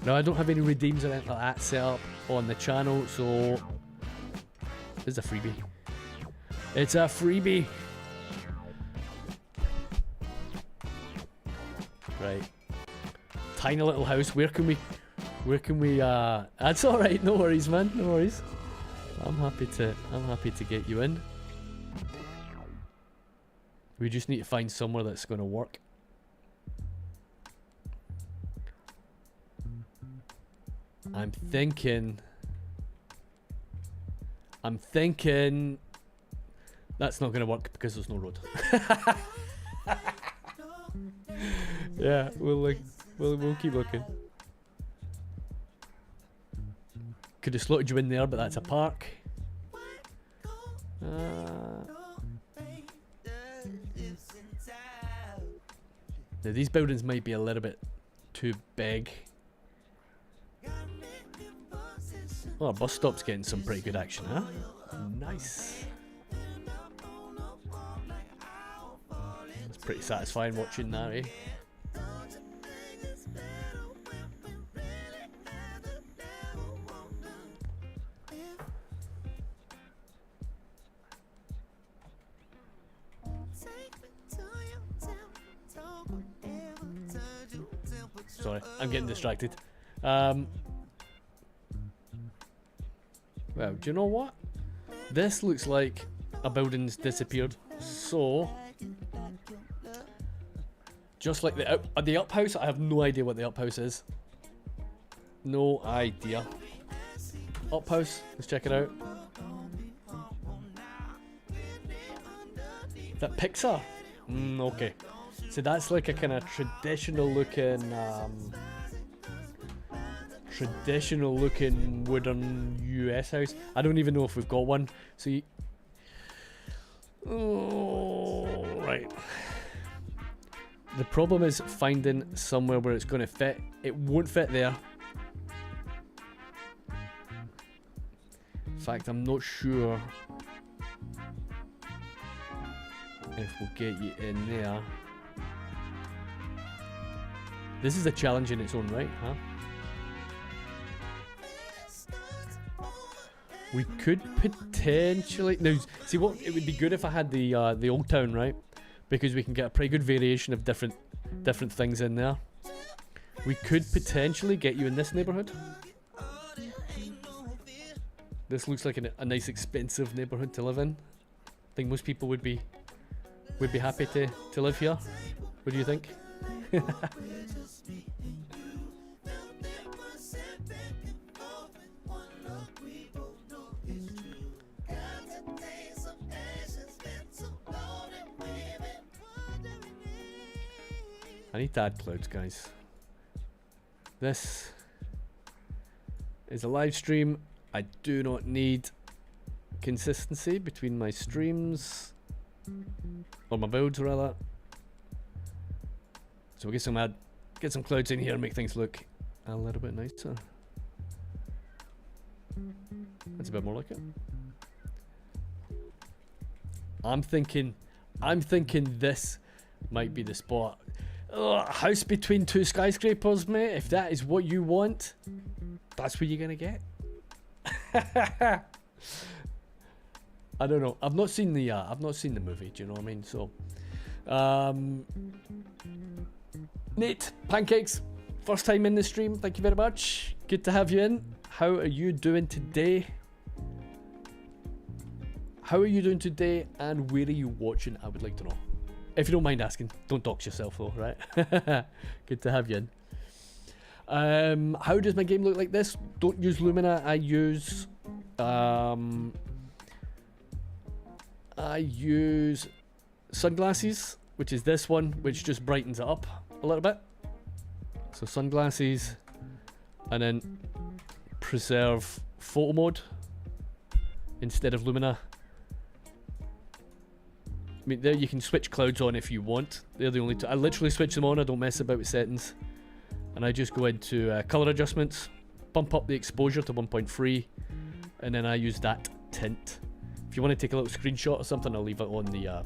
Now, I don't have any redeems or anything like that set up on the channel, so it's a freebie. It's a freebie. Right. Tiny little house. Where can we that's alright, no worries, man, no worries. I'm happy to get you in. We just need to find somewhere that's gonna work. I'm thinking that's not gonna work because there's no road. Yeah, we'll keep looking. Could have slotted you in there, but that's a park. Now these buildings might be a little bit too big. Oh, our bus stop's getting some pretty good action, huh? Nice. It's pretty satisfying watching that, eh? Sorry, I'm getting distracted. Well, do you know what? This looks like a building's disappeared. So, just like the up house, I have no idea what the up house is. No idea. Up house, let's check it out. Is that Pixar? Okay. So that's like a kind of traditional looking wooden US house. I don't even know if we've got one. So oh, right. The problem is finding somewhere where it's going to fit. It won't fit there. In fact, I'm not sure if we'll get you in there. This is a challenge in its own right, huh? We could potentially now see what it would be good if I had the old town, right? Because we can get a pretty good variation of different things in there. We could potentially get you in this neighbourhood. This looks like a nice expensive neighbourhood to live in. I think most people would be happy to live here. What do you think? I need to add clouds, guys. This is a live stream. I do not need consistency between my streams, or my builds rather. So we'll get some clouds in here and make things look a little bit nicer. That's a bit more like it. I'm thinking this might be the spot. A house between two skyscrapers, mate. If that is what you want, that's what you're gonna get. I don't know. I've not seen the movie. Do you know what I mean? So, Nate, pancakes, first time in the stream. Thank you very much. Good to have you in. How are you doing today? How are you doing today? And where are you watching? I would like to know. If you don't mind asking, don't dox yourself though, right? Good to have you in. How does my game look like this? Don't use Lumina. I use sunglasses, which is this one, which just brightens it up a little bit. So sunglasses, and then preserve photo mode instead of Lumina. I mean, there you can switch clouds on if you want. They're the only two. I literally switch them on. I don't mess about with settings. And I just go into color adjustments, bump up the exposure to 1.3, and then I use that tint. If you want to take a little screenshot or something, I'll leave it on the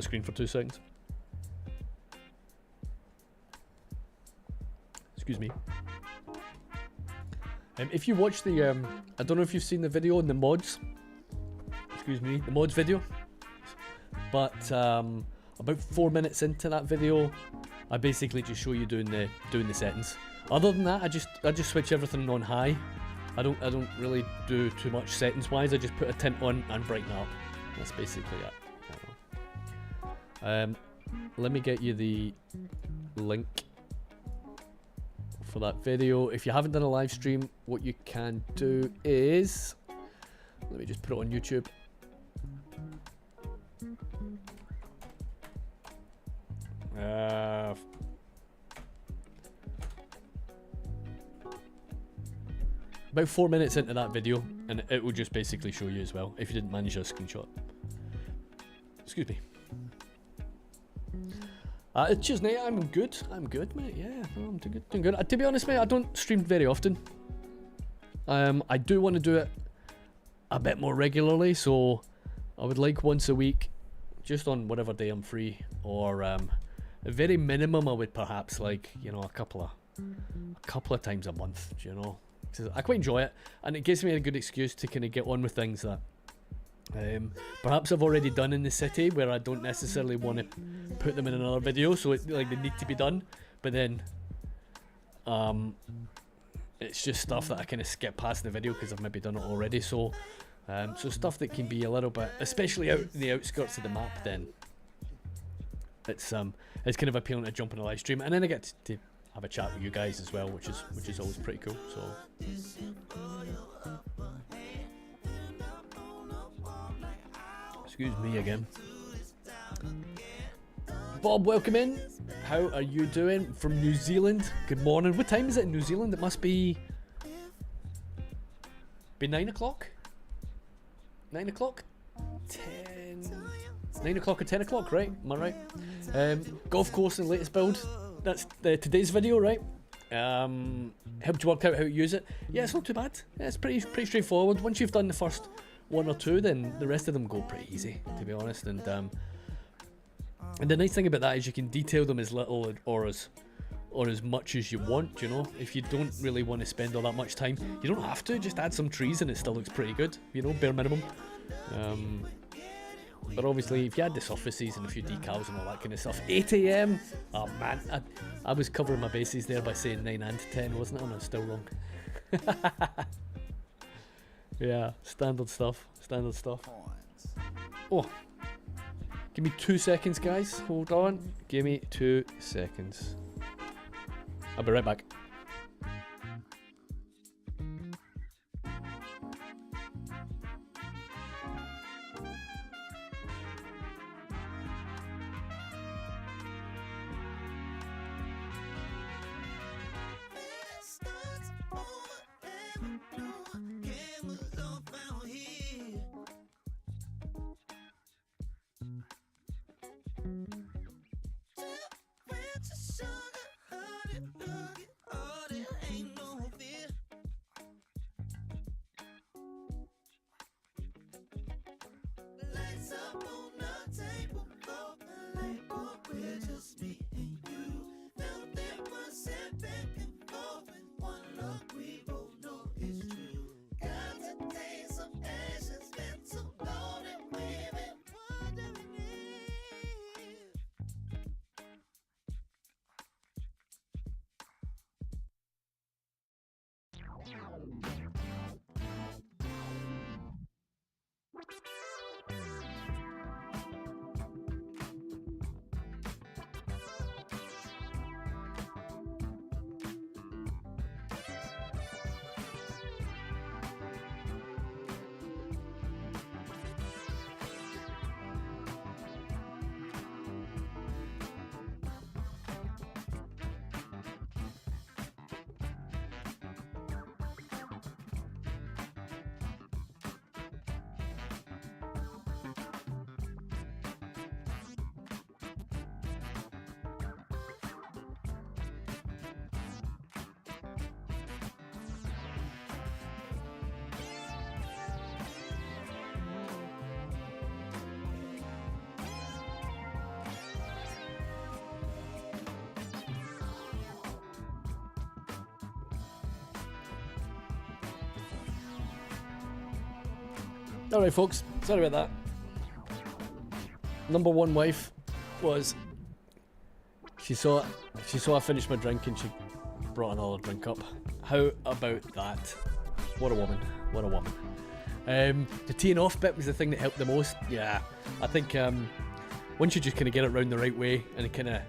screen for 2 seconds. Just Excuse me. If you watch the, I don't know if you've seen the video on the mods. Excuse me, the mods video. But about 4 minutes into that video, I basically just show you doing the settings. Other than that, I just switch everything on high. I don't really do too much settings wise. I just put a tint on and brighten up. That's basically it. Let me get you the link for that video. If you haven't done a live stream, what you can do is, let me just put it on YouTube. About 4 minutes into that video, and it will just basically show you as well, if you didn't manage a screenshot. Excuse me. Cheers, mate. I'm good, mate. Yeah, I'm doing good. To be honest, mate, I don't stream very often. I do want to do it a bit more regularly, so I would like once a week, just on whatever day I'm free, or a very minimum I would perhaps like, you know, a couple of times a month, you know. I quite enjoy it, and it gives me a good excuse to kind of get on with things that perhaps I've already done in the city, where I don't necessarily want to put them in another video, so it's like they need to be done, but then it's just stuff that I kind of skip past the video because I've maybe done it already. So so stuff that can be a little bit, especially out in the outskirts of the map, then it's kind of appealing to jump on a live stream, and then I get to have a chat with you guys as well, which is always pretty cool. So excuse me again. Bob, welcome in. How are you doing from New Zealand? Good morning. What time is it in New Zealand? It must be 9 o'clock? 9 o'clock? 9 o'clock or 10 o'clock, right? Am I right? Golf course and latest build. That's today's video, right? Helped you work out how to use it. Yeah, it's not too bad. Yeah, it's pretty straightforward. Once you've done the first one or two, then the rest of them go pretty easy, to be honest. And the nice thing about that is you can detail them as little or as much as you want, you know. If you don't really want to spend all that much time, you don't have to. Just add some trees and it still looks pretty good, you know, bare minimum. But obviously, if you add the surfaces and a few decals and all that kind of stuff, 8 AM, oh man, I was covering my bases there by saying 9 and 10, wasn't I? And I was still wrong. Yeah, standard stuff. Oh, give me 2 seconds, guys. Hold on. Give me 2 seconds. I'll be right back. Alright folks, sorry about that. Number one wife was, she saw I finished my drink and she brought another drink up. How about that? What a woman, what a woman. The teeing off bit was the thing that helped the most. Yeah, I think once you just kind of get it round the right way and kind of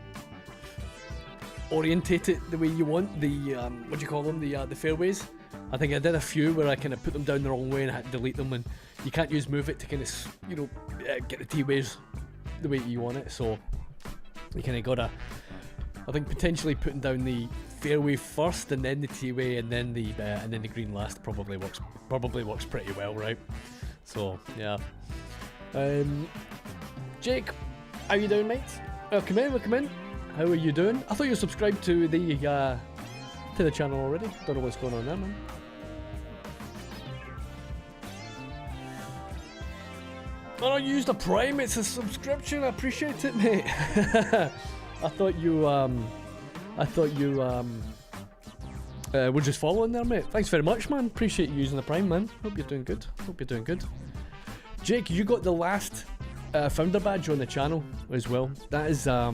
orientate it the way you want, the what do you call them, the fairways. I think I did a few where I kind of put them down the wrong way and I had to delete them, and you can't use move it to kind of, you know, get the tee ways the way you want it. So you kind of gotta, I think potentially putting down the fairway first and then the tee way and then the green last probably works pretty well, right? So yeah. Jake, how you doing, mate? Welcome in. How are you doing? I thought you were subscribed to the channel already. Don't know what's going on there, man. I don't use the Prime, it's a subscription. I appreciate it, mate. I thought you were just following there, mate. Thanks very much, man. Appreciate you using the Prime, man. Hope you're doing good. Jake, you got the last founder badge on the channel as well. That is, I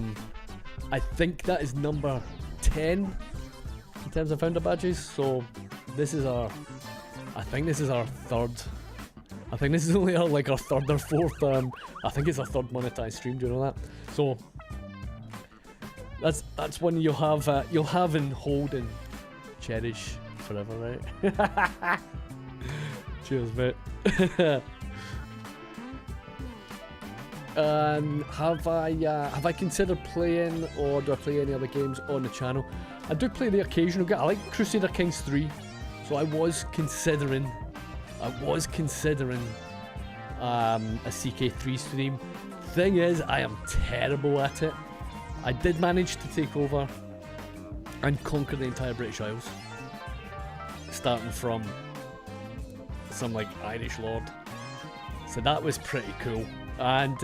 think that is number 10 in terms of founder badges. So this is our, I think this is our third. I think this is only our third or fourth. I think it's our third monetized stream. Do you know that? So that's one you'll have and hold and cherish forever, right? Cheers, mate. Have I considered playing, or do I play any other games on the channel? I do play the occasional game. I like Crusader Kings 3, so I was considering a CK3 stream. Thing is, I am terrible at it. I did manage to take over and conquer the entire British Isles, starting from some like Irish lord. So that was pretty cool. And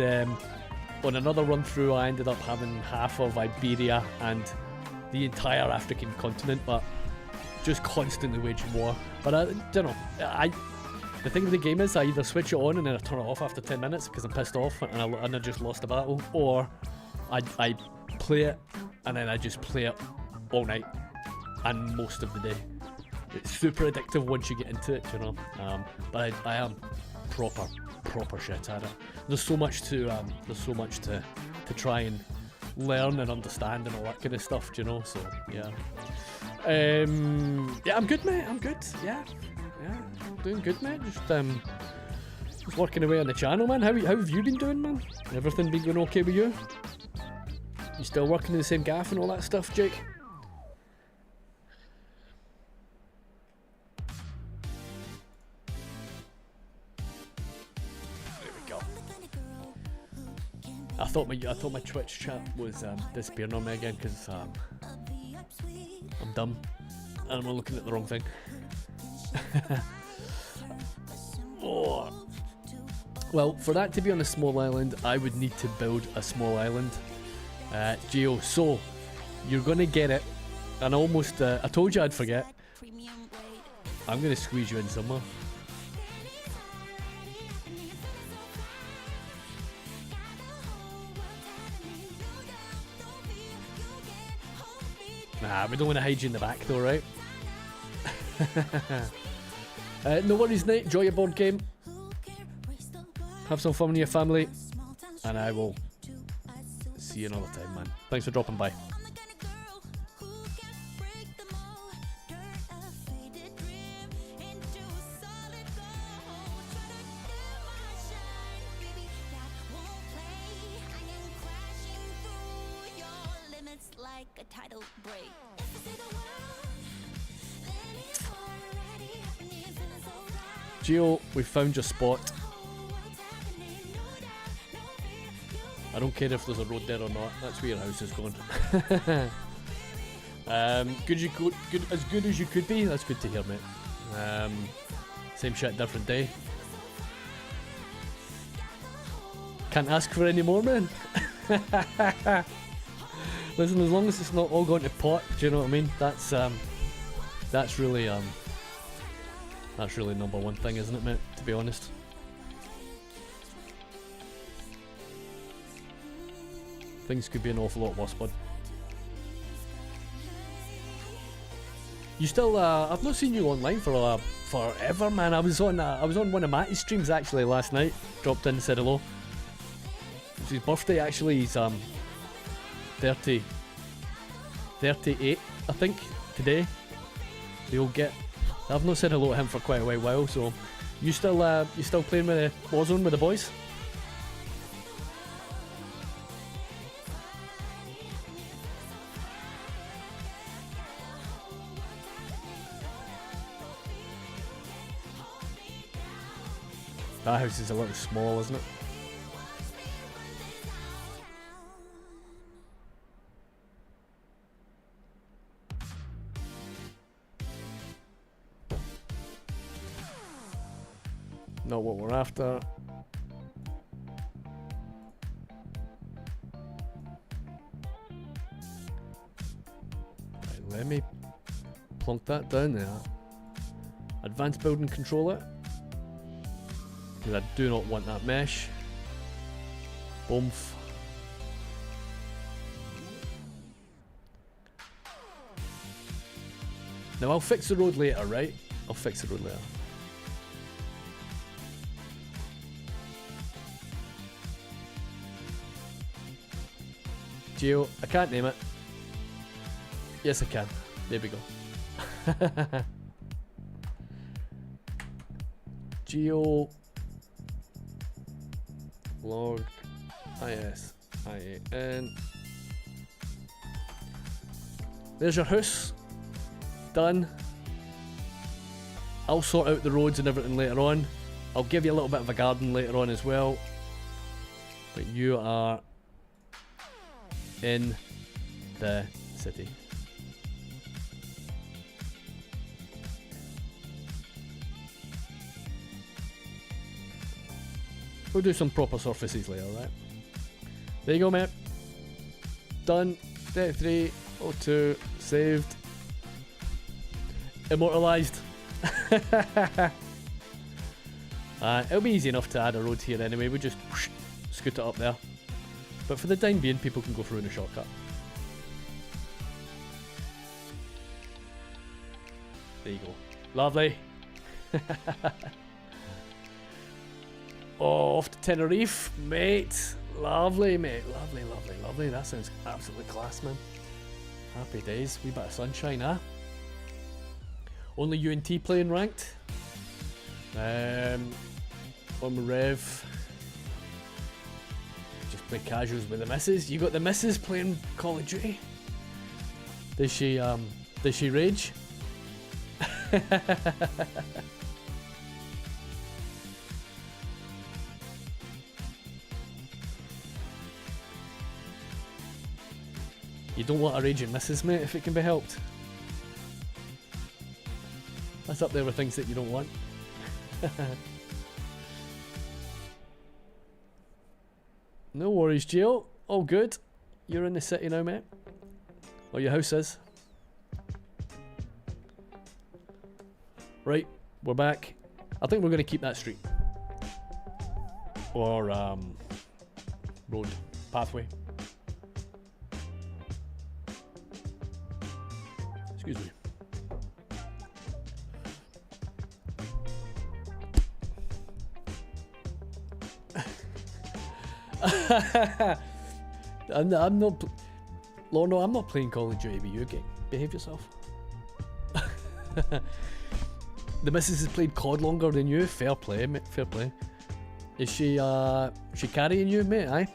on another run through, I ended up having half of Iberia and the entire African continent, but just constantly waging war. But I don't know. The thing with the game is I either switch it on and then I turn it off after 10 minutes because I'm pissed off and I just lost the battle, or I play it and then I just play it all night and most of the day. It's super addictive once you get into it, you know. But I am proper shit at it. There's so much to try and learn and understand and all that kind of stuff, you know. So yeah. Yeah, I'm good, mate. I'm good. Yeah, I'm doing good, mate. Just working away on the channel, man. How have you been doing, man? Everything been going okay with you? You still working in the same gaff and all that stuff, Jake? There we go. I thought my Twitch chat was disappearing on me again because I'm dumb and I'm looking at the wrong thing. Oh. Well, for that to be on a small island, I would need to build a small island. Geo, so you're gonna get it. And almost, I told you I'd forget. I'm gonna squeeze you in somewhere. Nah, we don't want to hide you in the back though, right? No worries, Nate. Enjoy your board game. Have some fun with your family. And I will see you another time, man. Thanks for dropping by. Geo, we found your spot. I don't care if there's a road there or not. That's where your house is going. As good as you could be. That's good to hear, mate. Same shit, different day. Can't ask for any more, man. Listen, as long as it's not all going to pot, do you know what I mean? That's really number one thing, isn't it, mate? To be honest. Things could be an awful lot worse, bud. You still, I've not seen you online for forever, man. I was on one of Matty's streams actually last night. Dropped in, said hello. It's his birthday actually. He's 38, I think, today. You'll get. I've not said hello to him for quite a while, so you still playing with the Warzone with the boys? That house is a little small, isn't it? Not what we're after. Right, let me plonk that down there. Advanced building controller. Because I do not want that mesh. Boomf. Now I'll fix the road later, right? I'll fix the road later. Geo, I can't name it. Yes I can. There we go. Geo log ISIAN. There's your house. Done. I'll sort out the roads and everything later on. I'll give you a little bit of a garden later on as well. But you are in the city. We'll do some proper surfaces later, right? There you go, mate. Done. 3302 saved. Immortalised. It'll be easy enough to add a road here anyway. We just scoot it up there. But for the time being, people can go through in a shortcut. There you go. Lovely. Oh, off to Tenerife, mate. Lovely, mate. Lovely, lovely, lovely. That sounds absolutely class, man. Happy days. Wee bit of sunshine, huh? Only UNT playing ranked. On my rev. Just play casuals with the missus. You got the missus playing Call of Duty? Does she rage? You don't want a raging missus, mate, if it can be helped. That's up there with things that you don't want. No worries, Gio. All good. You're in the city now, mate. Or your house is. Right, we're back. I think we're going to keep that street. Or, road. Pathway. Excuse me. I'm not Lorno, I'm not playing Call of Duty with you, gang. Behave yourself. The missus has played COD longer than you. Fair play, mate. Fair play. Is she carrying you, mate? Aye?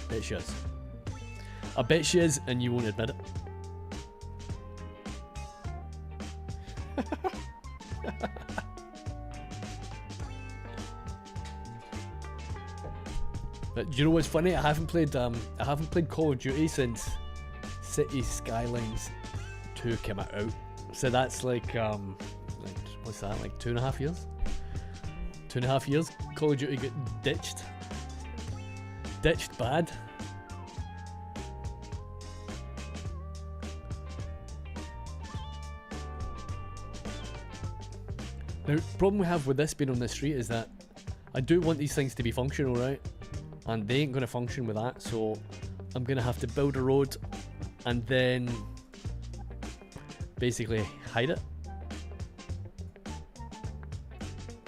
Bet she is. I bet she is, and you won't admit it. But do you know what's funny? I haven't played Call of Duty since Skylines 2 came out. So that's like what's that? Like 2.5 years? 2.5 years. Call of Duty got ditched. Ditched bad. Now, the problem we have with this being on the street is that I do want these things to be functional, right? and they ain't going to function with that, so I'm going to have to build a road and then basically hide it,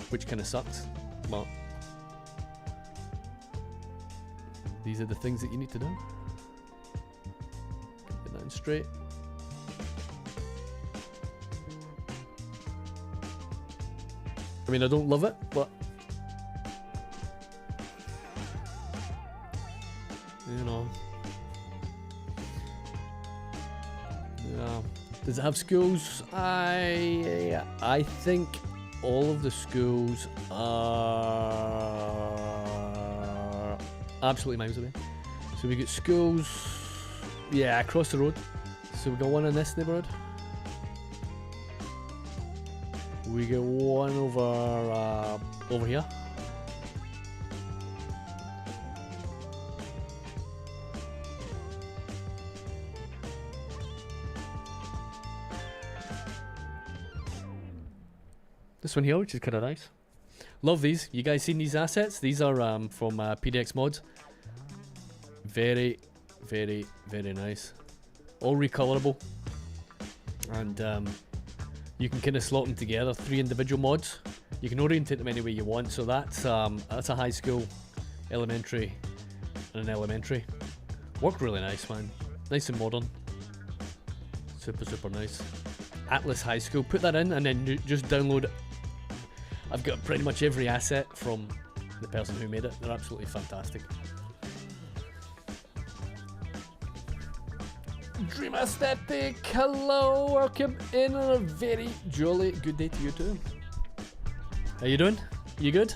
which kind of sucks, but these are the things that you need to do. Get that in straight. I mean, I don't love it, but you know. Yeah. Does it have schools? I think all of the schools are absolutely miles away. So we get schools, yeah, across the road. So we got one in this neighbourhood. We get one over here. This one here, which is kind of nice. Love these. You guys seen these assets? These are from PDX Mods. Very, very, very nice. All recolorable. And you can kind of slot them together. 3 individual mods. You can orientate them any way you want. So that's a high school, elementary, and an elementary. Worked really nice, man. Nice and modern. Super, super nice. Atlas High School. Put that in and then you just download it. I've got pretty much every asset from the person who made it. They're absolutely fantastic. Dream Aesthetic, hello, welcome in on a very jolly good day to you too. How you doing? You good?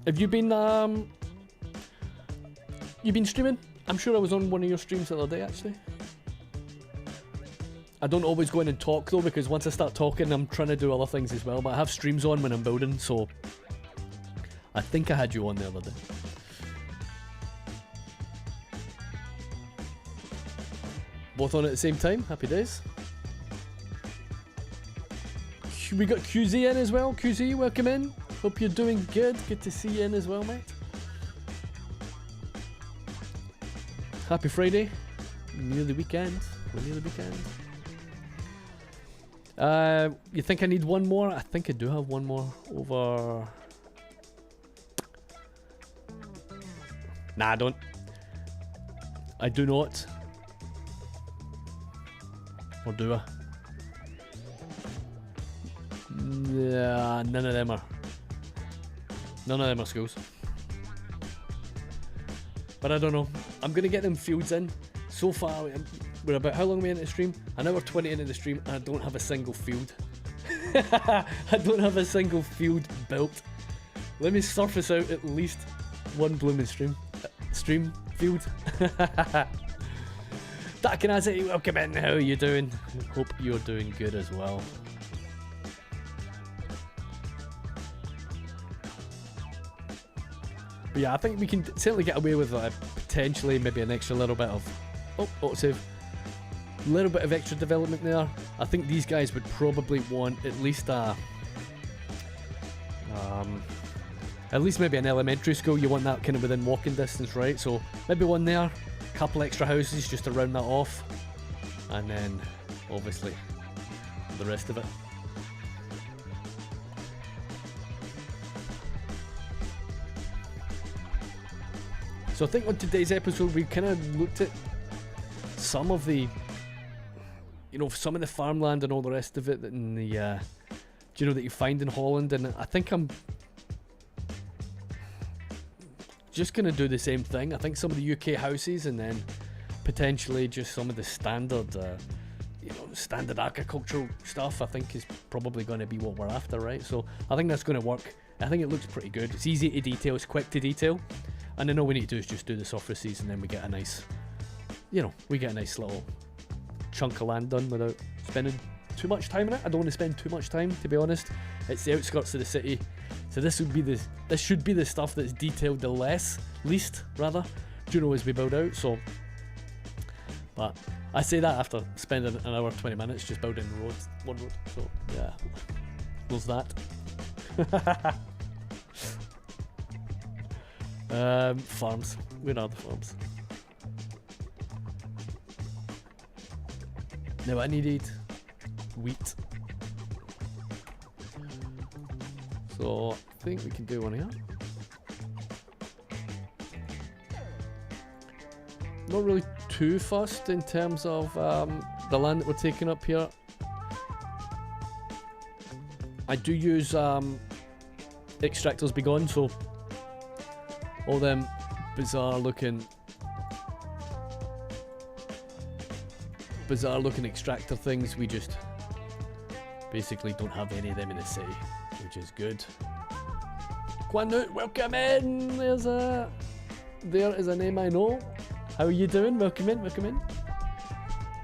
Have you been streaming? I'm sure I was on one of your streams the other day actually. I don't always go in and talk though, because once I start talking I'm trying to do other things as well, but I have streams on when I'm building, so I think I had you on the other day. Both on at the same time, happy days. We got QZ in as well. QZ, welcome in. Hope you're doing good. Good to see you in as well, mate. Happy Friday. Near the weekend. We're near the weekend. You think I need one more? I think I do have one more over. Nah, I don't. I do not. Or do I? Yeah, none of them are. None of them are schools. But I don't know. I'm gonna get them fields in. So far, we're about how long are we into the stream? An hour 20 into the stream, and I don't have a single field. I don't have a single field built. Let me surface out at least one blooming stream field. Dakanazi, welcome in. How are you doing? Hope you're doing good as well. But yeah, I think we can certainly get away with potentially maybe an extra little bit of autosave. Little bit of extra development there. I think these guys would probably want at least maybe an elementary school. You want that kind of within walking distance, right? So maybe one there, couple extra houses just to round that off, and then obviously the rest of it. So I think on today's episode we kind of looked at some of the, some of the farmland and all the rest of it in the, that you find in Holland, and I think I'm just going to do the same thing. I think some of the UK houses, and then potentially just some of the standard, standard agricultural stuff, I think is probably going to be what we're after, right? So I think that's going to work. I think it looks pretty good. It's easy to detail, it's quick to detail, and then all we need to do is just do the surfaces, and then we get a nice, we get a nice little chunk of land done without spending too much time in it. I don't want to spend too much time, to be honest. It's the outskirts of the city, so this should be the stuff that's detailed the least rather, as we build out. So, but I say that after spending an hour 20 minutes just building one road. So yeah, there's that. Farms. Where are the farms? Now I needed wheat. So I think we can do one here. Not really too fussed in terms of the land that we're taking up here. I do use extractors be gone, so all them bizarre looking extractor things, we just basically don't have any of them in the city, which is good. Quanut, welcome in. There is a name I know. How are you doing? Welcome in, welcome in.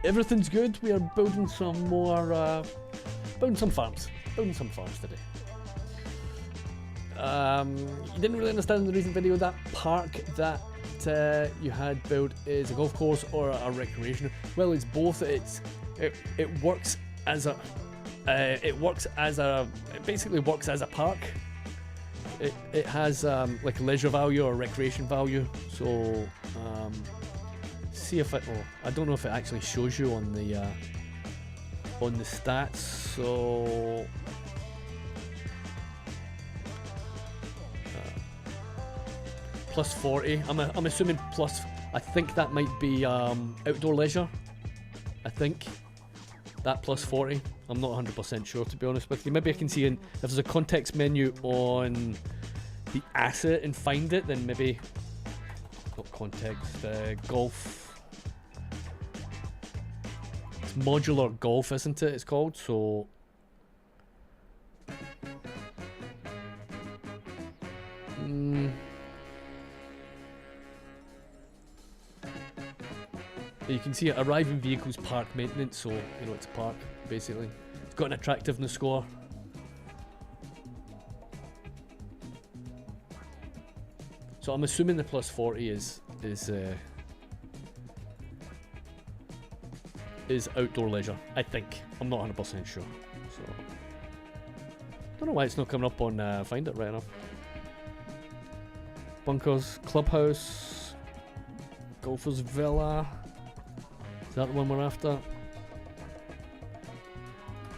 Everything's good. We are building some more, building some farms today. You didn't really understand in the recent video that park that you had built is a golf course or a recreation. Well, it's both. It works as a it basically works as a park. It has like a leisure value or recreation value. So see if it. Oh, I don't know if it actually shows you on the stats. So. Plus 40. I'm assuming plus. I think that might be outdoor leisure. I think that plus 40. I'm not 100% sure, to be honest with you. Maybe I can see if there's a context menu on the asset and find it, then maybe. Not context. Golf. It's modular golf, isn't it? It's called. So. You can see it, arriving vehicles, park maintenance, so you know it's a park basically. It's got an attractiveness score. So I'm assuming the plus 40 is outdoor leisure. I think. I'm not 100% sure. So don't know why it's not coming up on Find It right enough. Bunkers, clubhouse, golfer's villa. Is that the one we're after?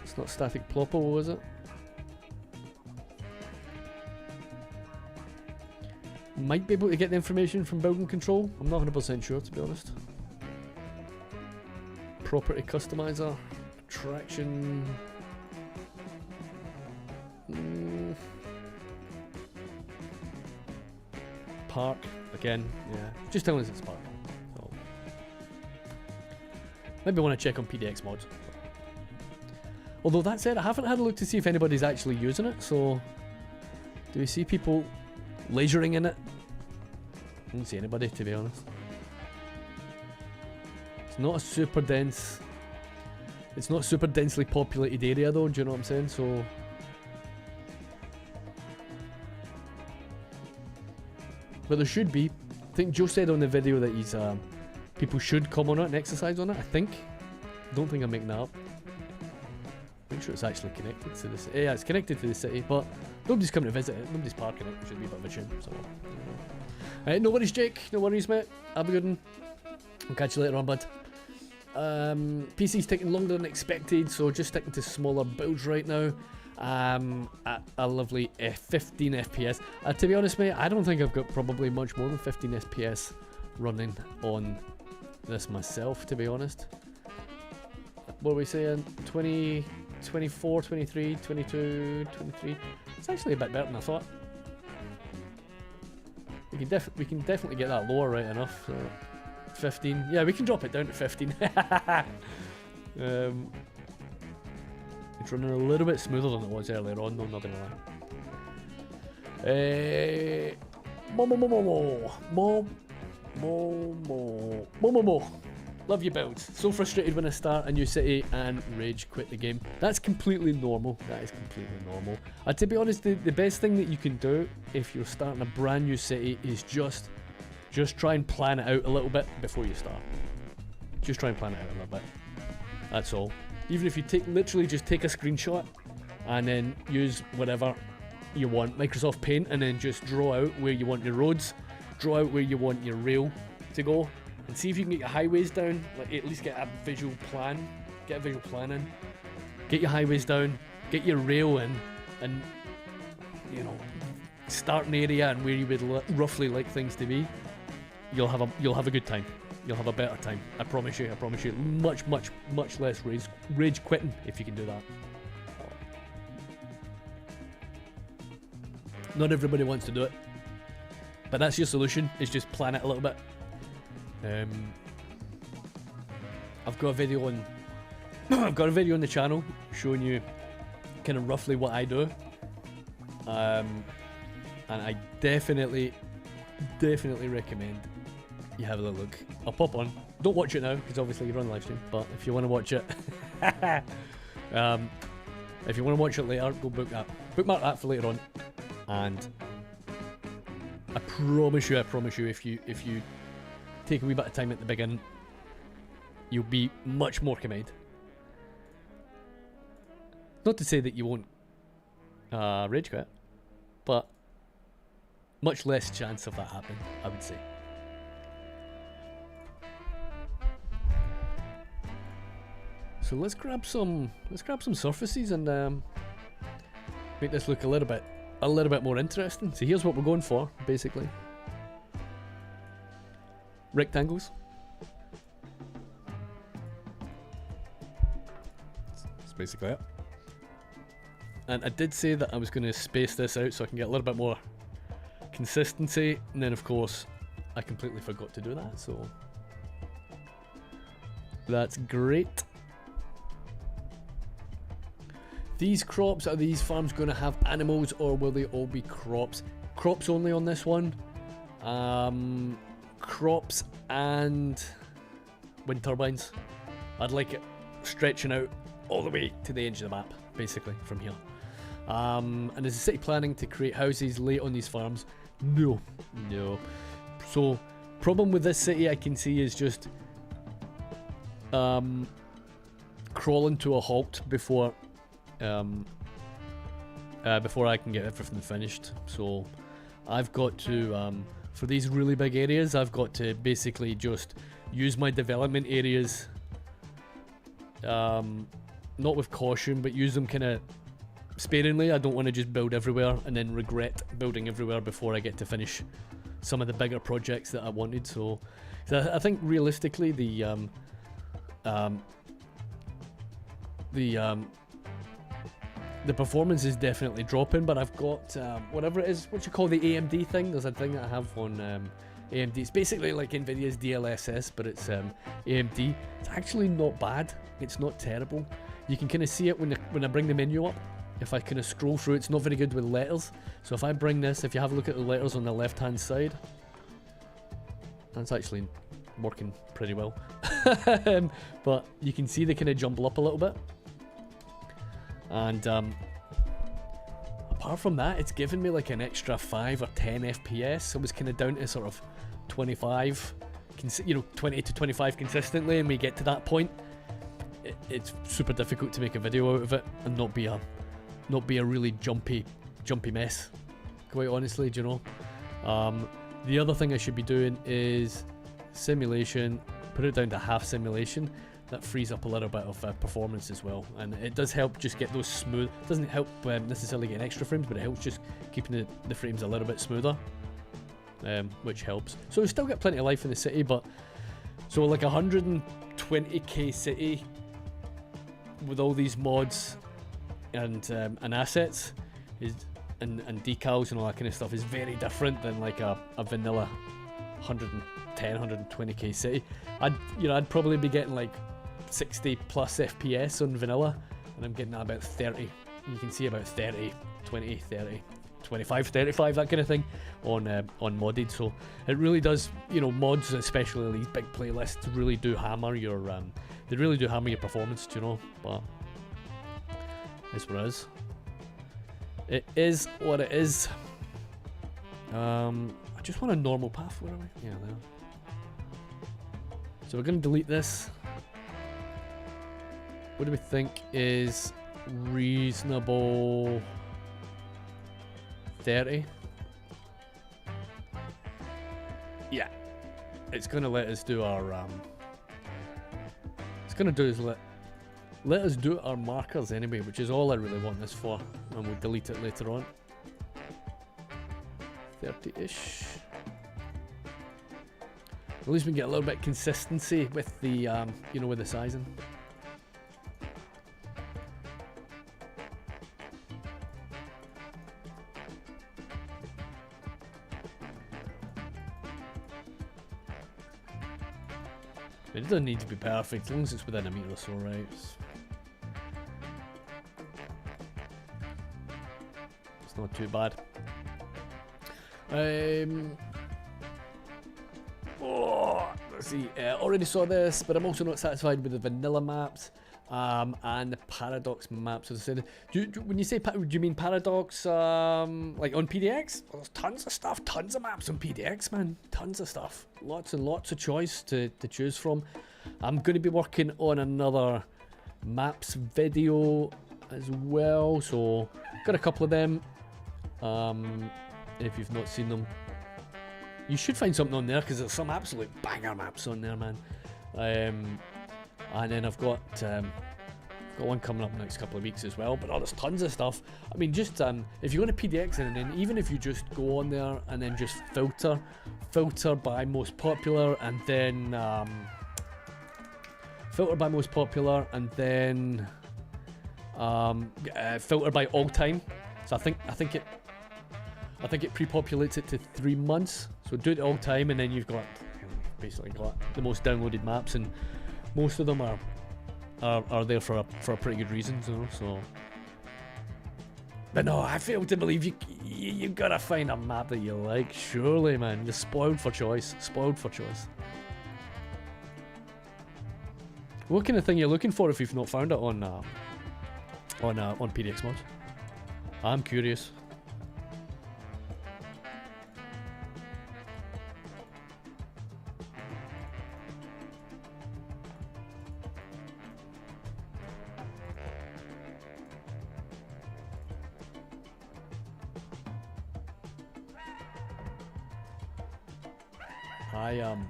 It's not static plopo, is it? Might be able to get the information from building control. I'm not 100% sure, to be honest. Property customizer, attraction. Park again. Yeah, just telling us it's a park. Maybe I want to check on PDX mods. Although that said, I haven't had a look to see if anybody's actually using it, so do we see people leisuring in it? I don't see anybody, to be honest. It's not a super dense... It's not a super densely populated area though, do you know what I'm saying? So... But there should be. I think Joe said on the video that he's... people should come on it and exercise on it, I think. Don't think I'm making that up. Make sure it's actually connected to the city. Yeah, it's connected to the city, but nobody's coming to visit it. Nobody's parking it. Should be a bit of a tune. So, no worries, Jake. No worries, mate. Have a good one. I'll catch you later on, bud. PC's taking longer than expected, so just sticking to smaller builds right now. At a lovely 15 FPS. To be honest, mate, I don't think I've got probably much more than 15 FPS running on this myself, to be honest. What are we saying? 20, 24, 23, 22, 23. It's actually a bit better than I thought. We can definitely get that lower right enough. So 15. Yeah, we can drop it down to 15. It's running a little bit smoother than it was earlier on, though, not gonna lie. Mo. Love your builds. So frustrated when I start a new city and rage quit the game. That's completely normal. That is completely normal. To be honest, the best thing that you can do if you're starting a brand new city is just try and plan it out a little bit before you start. Just try and plan it out a little bit. That's all. Even if you literally just take a screenshot and then use whatever you want, Microsoft Paint, and then just draw out where you want your roads. draw out where you want your rail to go, and see if you can get your highways down. Like at least get a visual plan. Get a visual plan in. Get your highways down. Get your rail in, and you know, starting area and where you would roughly like things to be. You'll have a good time. You'll have a better time. I promise you. I promise you. Much less rage quitting if you can do that. Not everybody wants to do it, but that's your solution. Is just plan it a little bit. I've got a video on. I've got a video on the channel showing you kind of roughly what I do. And I definitely recommend you have a little look. I'll pop on. Don't watch it now because obviously you're on live stream. But if you want to watch it, if you want to watch it later, go bookmark that for later on. And I promise you, if you take a wee bit of time at the beginning, you'll be much more committed. Not to say that you won't rage quit, but much less chance of that happening, I would say. So let's grab some surfaces and make this look a little bit more interesting. So here's what we're going for, basically. Rectangles. That's basically it. And I did say that I was going to space this out so I can get a little bit more consistency, and then of course I completely forgot to do that, so that's great. These crops, are these farms going to have animals or will they all be crops? Crops only on this one. Crops and wind turbines. I'd like it stretching out all the way to the edge of the map, basically, from here. And is the city planning to create houses late on these farms? No. So, problem with this city I can see is just crawling to a halt before I can get everything finished. So I've got to, for these really big areas, I've got to basically just use my development areas, not with caution, but use them kind of sparingly. I don't want to just build everywhere and then regret building everywhere before I get to finish some of the bigger projects that I wanted. So I think realistically the performance is definitely dropping, but I've got whatever it is, what you call the AMD thing. There's a thing that I have on AMD. It's basically like Nvidia's DLSS, but it's AMD. It's actually not bad. It's not terrible. You can kind of see it when I bring the menu up. If I kind of scroll through, it's not very good with letters. So if I bring this, if you have a look at the letters on the left-hand side, that's actually working pretty well. But you can see they kind of jumble up a little bit. And apart from that, it's given me like an extra 5 or 10 FPS. So I was kind of down to sort of 25, 20 to 25 consistently, and we get to that point, it's super difficult to make a video out of it and not be a really jumpy mess, quite honestly. Do you know? The other thing I should be doing is simulation, put it down to half simulation. That frees up a little bit of performance as well, and it does help just get those smooth. It doesn't help necessarily getting extra frames, but it helps just keeping the frames a little bit smoother, which helps. So we still get plenty of life in the city, but so like 120k city with all these mods and assets is and decals and all that kind of stuff is very different than like a vanilla 110, 120k city. I'd probably be getting like 60 plus FPS on vanilla, and I'm getting at about 30. You can see about 30, 20, 30, 25, 35, that kind of thing on modded. So it really does, mods, especially these big playlists, really do hammer your performance, but it's what it is. It is what it is. I just want a normal path. Where are we? Yeah, there. So we're going to delete this. What do we think is reasonable? 30. yeah, it's gonna let us do our it's gonna do is let us do our markers anyway, which is all I really want this for, and we'll delete it later on. 30-ish. At least we can get a little bit of consistency with the you know, with the sizing. It doesn't need to be perfect, as long as it's within a metre or so, right? It's not too bad. Oh, let's see. Already saw this, but I'm also not satisfied with the vanilla maps and the paradox maps. As I said, when you say do you mean paradox like on PDX? Well, there's tons of stuff, tons of maps on PDX, man. Tons of stuff, lots and lots of choice to choose from. I'm going to be working on another maps video as well, so got a couple of them. If you've not seen them, you should find something on there, because there's some absolute banger maps on there, man. And then I've got one coming up in the next couple of weeks as well. But there's tons of stuff. I mean, just if you go to PDX, and then even if you just go on there and then just filter by most popular, and then filter by most popular, and then filter by all time. So I think it pre-populates it to 3 months. So do it all time, and then you've got basically got the most downloaded maps, and most of them are there for a pretty good reason, you know. So, but no, I fail to believe you gotta find a map that you like. Surely, man, you're spoiled for choice. Spoiled for choice. What kind of thing you're looking for if you've not found it on PDX mods? I'm curious. I am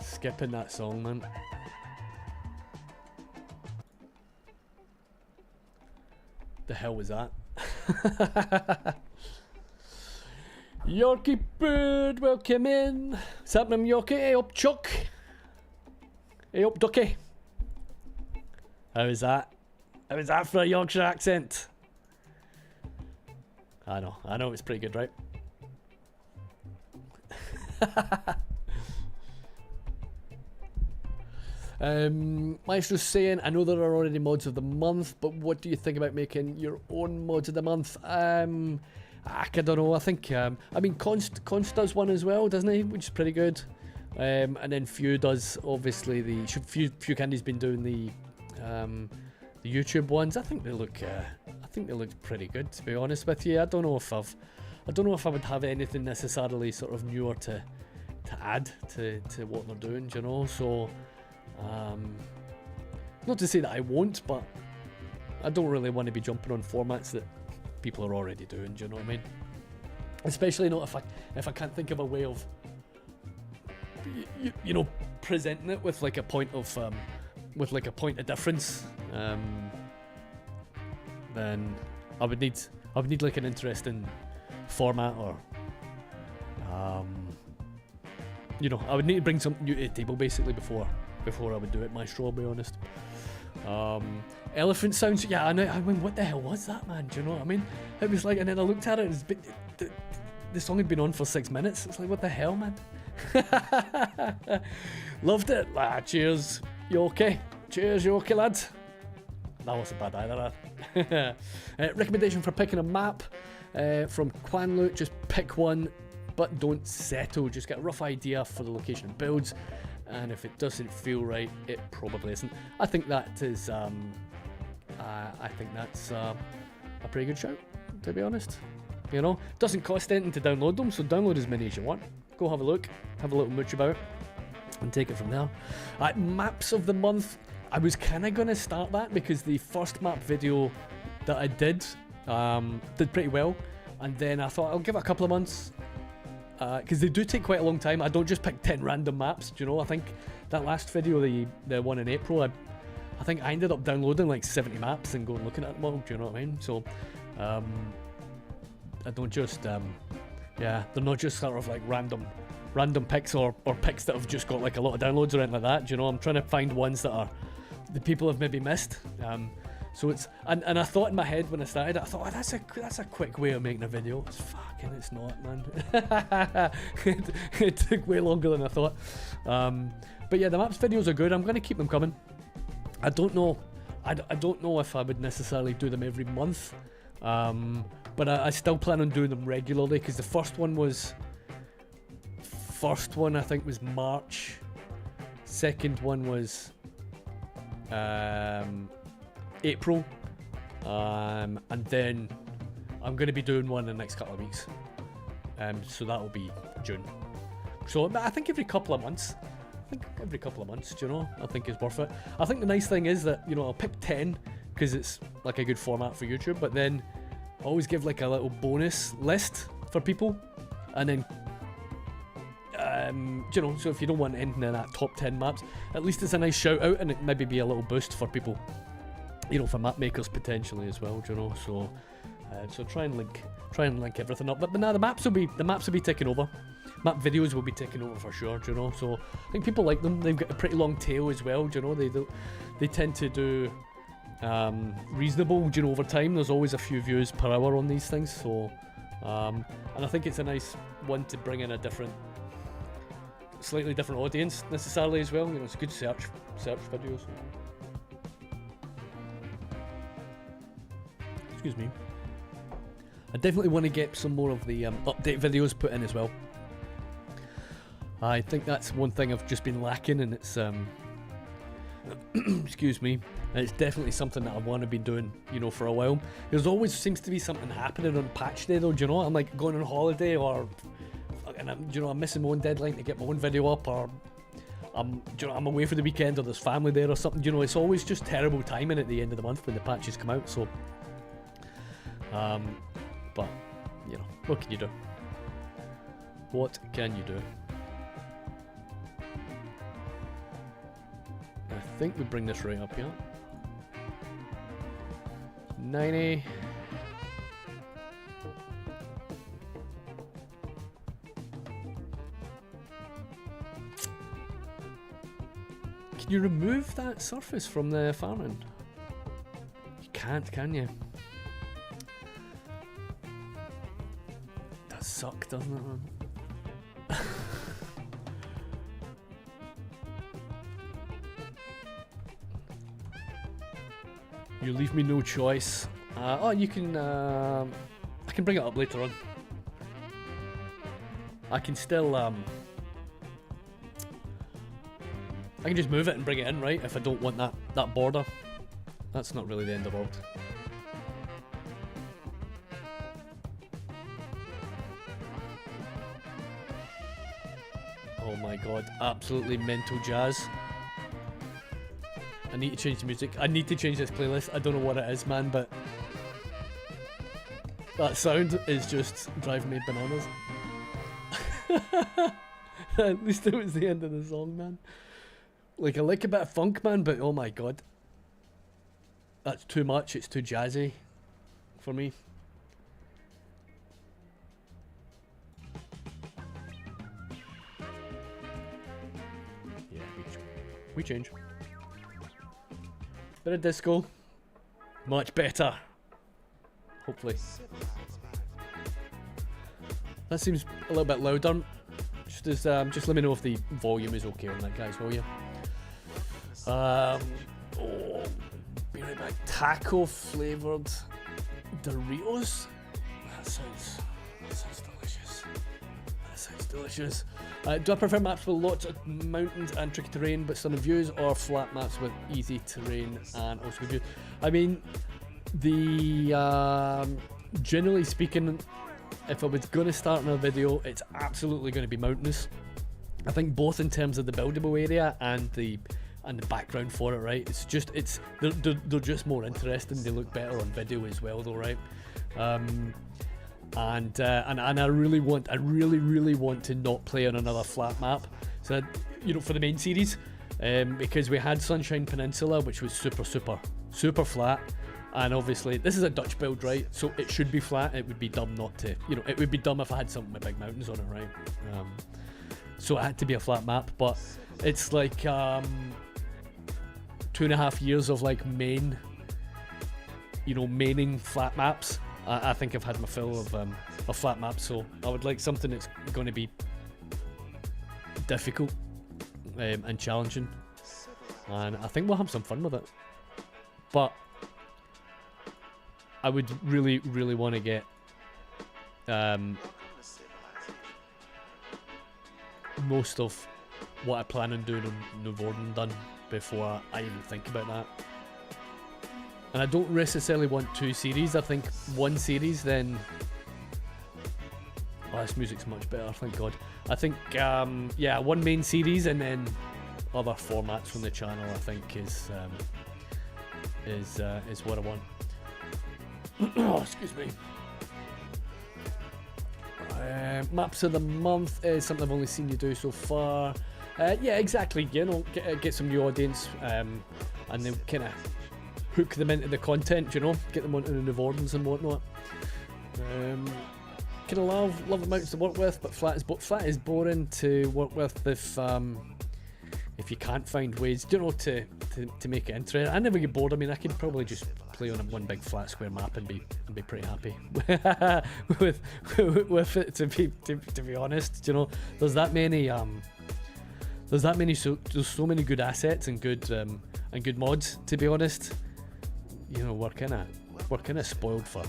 skipping that song, man. The hell was that? Yorkie bird, welcome in. What's happening, Yorkie? Hey up, Chuck. Hey up, Ducky. How was that? How was that for a Yorkshire accent? I know, it's pretty good, right? Maestro's saying, I know there are already mods of the month, but what do you think about making your own mods of the month? I don't know. I think I mean Const does one as well, doesn't he? Which is pretty good. And then Few does obviously the Few Candy's been doing the YouTube ones. I think they look pretty good, to be honest with you. I don't know if I would have anything necessarily sort of newer to add to what they're doing, you know. So not to say that I won't, but I don't really want to be jumping on formats that people are already doing, do you know what I mean? Especially not if I can't think of a way of you know, presenting it with like a point of difference. Then I would need like an interesting format, or you know, I would need to bring something new to the table basically before I would do it, Maestro, I'll be honest. Elephant sounds, yeah, I mean, what the hell was that, man? Do you know what I mean? It was like, and then I looked at it, the song had been on for 6 minutes. It's like, what the hell, man? Loved it. Cheers. You okay? Cheers, you okay, lad? That wasn't bad either. Recommendation for picking a map from Quanloot. Just pick one, but don't settle. Just get a rough idea for the location of builds, and if it doesn't feel right, it probably isn't. I think that is I think that's a pretty good shout, to be honest. You know, doesn't cost anything to download them, so download as many as you want. Go have a look, have a little mooch about, and take it from there. Maps of the month, I was kind of going to start that because the first map video that I did pretty well, and then I thought I'll give it a couple of months, because they do take quite a long time. I don't just pick 10 random maps, do you know? I think that last video, the one in April, I think I ended up downloading like 70 maps and going looking at them all, do you know what I mean? So, I don't just, yeah, they're not just sort of like random picks or picks that have just got like a lot of downloads or anything like that, do you know? I'm trying to find ones that are, the people have maybe missed. So it's, and I thought in my head when I started, I thought, oh, that's a quick way of making a video. It's fucking, it's not, man. it took way longer than I thought. But yeah, the maps videos are good. I'm going to keep them coming. I don't know if I would necessarily do them every month. But I still plan on doing them regularly, because the first one I think was March. Second one was April, and then I'm going to be doing one in the next couple of weeks, so that'll be June. So I think every couple of months, do you know, I think is worth it. I think the nice thing is that, you know, I'll pick 10 because it's like a good format for YouTube, but then I always give like a little bonus list for people, and then you know, so if you don't want anything in that top 10 maps, at least it's a nice shout out, and it maybe be a little boost for people, you know, for map makers potentially as well, you know. So so try and link everything up. But now the maps will be taking over. Map videos will be taking over for sure, you know. So I think people like them. They've got a pretty long tail as well, you know. They tend to do reasonable, you know, over time. There's always a few views per hour on these things. So and I think it's a nice one to bring in a slightly different audience necessarily as well. You know, it's a good search videos. Excuse me. I definitely want to get some more of the update videos put in as well. I think that's one thing I've just been lacking, and it's excuse me, and it's definitely something that I want to be doing, you know, for a while. There's always seems to be something happening on patch day though, do you know? I'm like going on holiday, or and I'm missing my own deadline to get my own video up, or I'm away for the weekend, or there's family there or something, you know. It's always just terrible timing at the end of the month when the patches come out. So but you know, what can you do? What can you do? I think we bring this right up here. 90. Can you remove that surface from the farming? You can't, can you? That sucks, doesn't it, man? You leave me no choice. Oh, you can. I can bring it up later on. I can still. I can just move it and bring it in, right? If I don't want that border, that's not really the end of the world. Oh my god! Absolutely mental jazz. I need to change the music. I need to change this playlist. I don't know what it is, man, but that sound is just driving me bananas. At least it was the end of the song, man. Like, I like a bit of funk, man, but oh my god. That's too much. It's too jazzy for me. Yeah, we change. Bit of disco, much better. Hopefully. That seems a little bit louder. Just let me know if the volume is okay on that, guys, will you? Oh, be right back. Taco flavored Doritos. That sounds delicious. That sounds delicious. Do I prefer maps with lots of mountains and tricky terrain but stunning views, or flat maps with easy terrain and also good views? I mean, generally speaking, if I was going to start in a video, it's absolutely going to be mountainous. I think both in terms of the buildable area and the background for it, right? They're just more interesting. They look better on video as well, though, right? and I really want to not play on another flat map. So for the main series, because we had Sunshine Peninsula, which was super flat, and obviously this is a Dutch build, right? So it should be flat. It would be dumb not to, it would be dumb if I had something with big mountains on it, right? So it had to be a flat map, but it's like 2.5 years of like maining flat maps. I think I've had my fill of flat maps, so I would like something that's going to be difficult and challenging, and I think we'll have some fun with it. But I would really want to get most of what I plan on doing in Noevorden done before I even think about that. And I don't necessarily want 2 series. I think 1 series, then... Oh, this music's much better, thank God. I think, 1 main series and then other formats from the channel, I think, is what I want. Oh, excuse me. Maps of the month is something I've only seen you do so far. Yeah, exactly. Get some new audience, and then kind of hook them into the content. Get them onto the Noevordens and whatnot. Kind of love the mountains to work with, but flat is boring to work with if you can't find ways, to make it interesting. I never get bored. I mean, I could probably just play on one big flat square map and be pretty happy with it. To be honest, there's that many there's so many good assets and good mods. To be honest, we're kind of spoiled for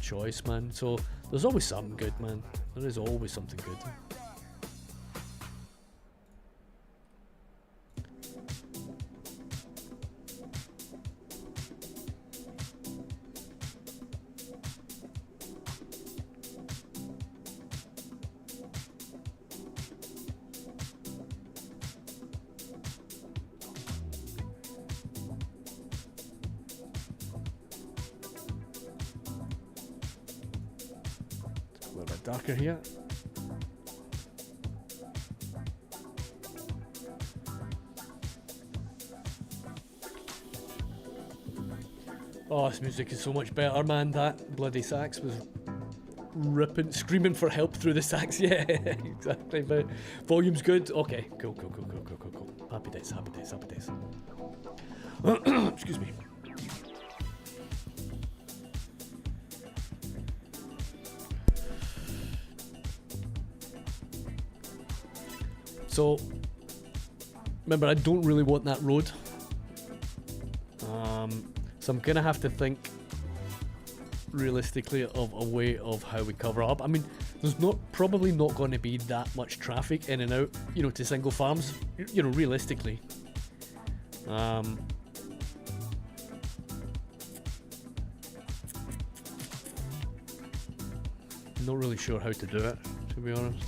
choice, man. So there's always something good, man. There is always something good. A little bit darker here. Oh, this music is so much better, man. That bloody sax was ripping, screaming for help through the sax. Yeah, exactly. But volume's good. Okay, cool. Happy days. Excuse me. So, remember, I don't really want that road. So I'm gonna have to think realistically of a way of how we cover up. I mean, there's probably not going to be that much traffic in and out, to single farms, realistically. Not really sure how to do it, to be honest.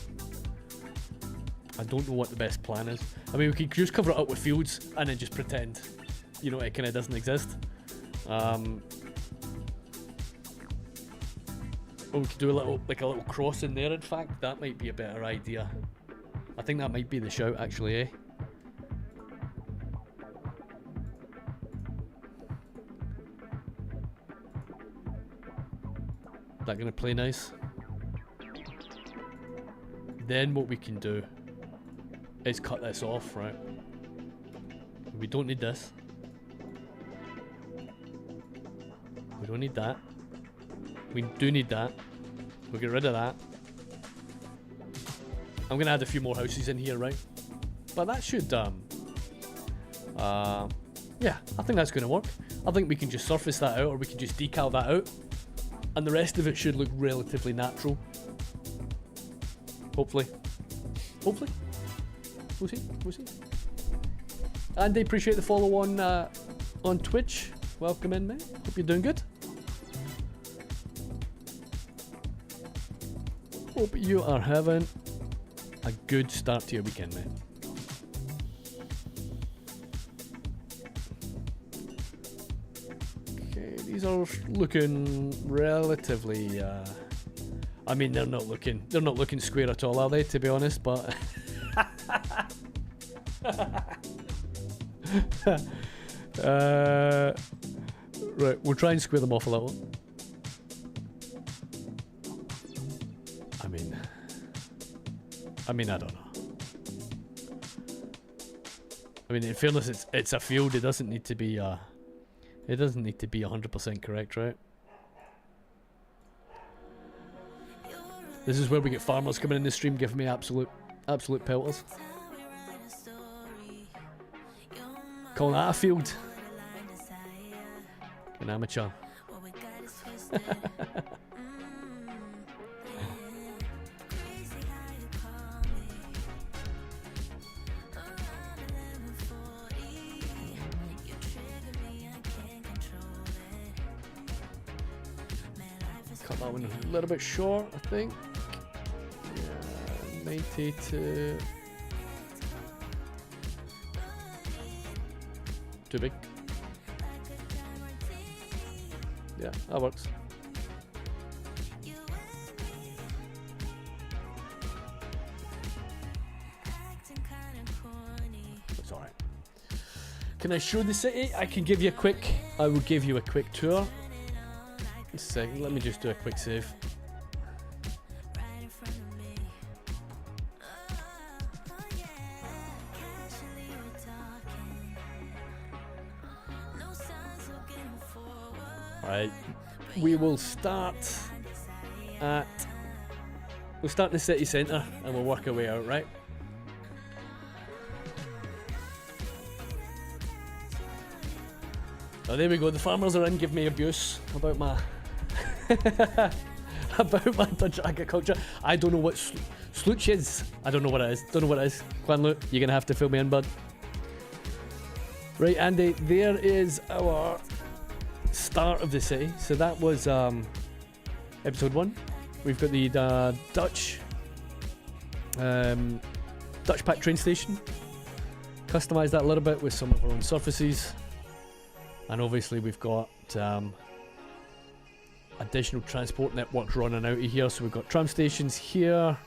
I don't know what the best plan is. I mean, we could just cover it up with fields and then just pretend, it kind of doesn't exist. Or we could do a little cross in there. In fact, that might be a better idea. I think that might be the shout, actually, eh? That gonna play nice? Then what we can do is cut this off, right? We don't need this. We don't need that. We do need that. We'll get rid of that. I'm gonna add a few more houses in here, right? But that should, yeah, I think that's gonna work. I think we can just surface that out, or we can just decal that out, and the rest of it should look relatively natural. Hopefully. We'll see. And I appreciate the follow on Twitch. Welcome in, mate. Hope you're doing good. Hope you are having a good start to your weekend, mate. Okay, these are looking relatively I mean, they're not looking square at all, are they? To be honest, but right, we'll try and square them off a little. I mean, I don't know. I mean, in fairness, it's a field. It doesn't need to be 100% correct, right? This is where we get farmers coming in the stream giving me absolute pelters. Calling that a field. An amateur. Cut that one a little bit short, I think. Yeah, 90 to... Too big. Yeah, that works. That's alright. Can I show the city? I will give you a quick tour. A second, let me just do a quick save. Right, we will start in the city centre and we'll work our way out, right? Oh, there we go. The farmers are in, give me abuse about my about my Dutch agriculture. I don't know what slooch is. I don't know what it is. Quanlu, you're gonna have to fill me in, bud. Right, Andy, there is our start of the city. So that was episode 1. We've got the Dutch Pack train station. Customised that a little bit with some of our own surfaces. And obviously we've got additional transport networks running out of here. So we've got tram stations here.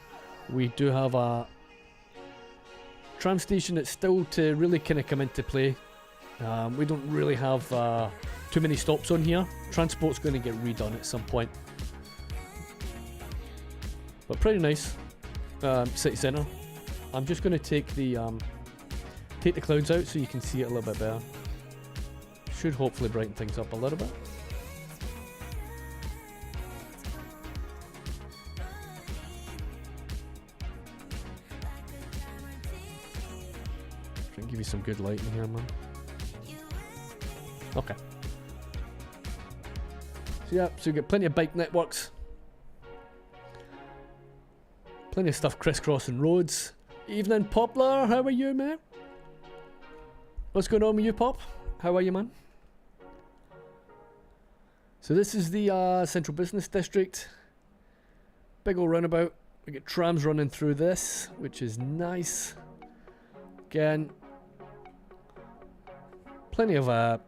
We do have a tram station that's still to really kind of come into play. We don't really have too many stops on here. Transport's going to get redone at some point. But pretty nice city centre. I'm just going to take the clouds out so you can see it a little bit better. Should hopefully brighten things up a little bit. Try and give you some good light in here, man. Okay. So yeah, so you get plenty of bike networks. Plenty of stuff crisscrossing roads. Evening, Poplar. How are you, mate? What's going on with you, Pop? How are you, man? So this is the central business district. Big old roundabout. We get trams running through this, which is nice. Again, plenty of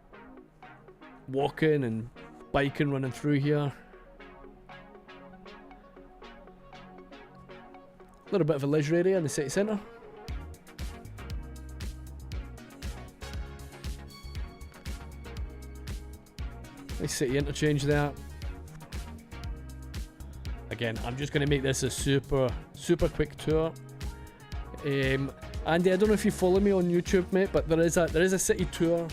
walking and biking running through here. A little bit of a leisure area in the city centre. Nice city interchange there. Again, I'm just going to make this a super quick tour. Andy, I don't know if you follow me on YouTube, mate, but there is a city tour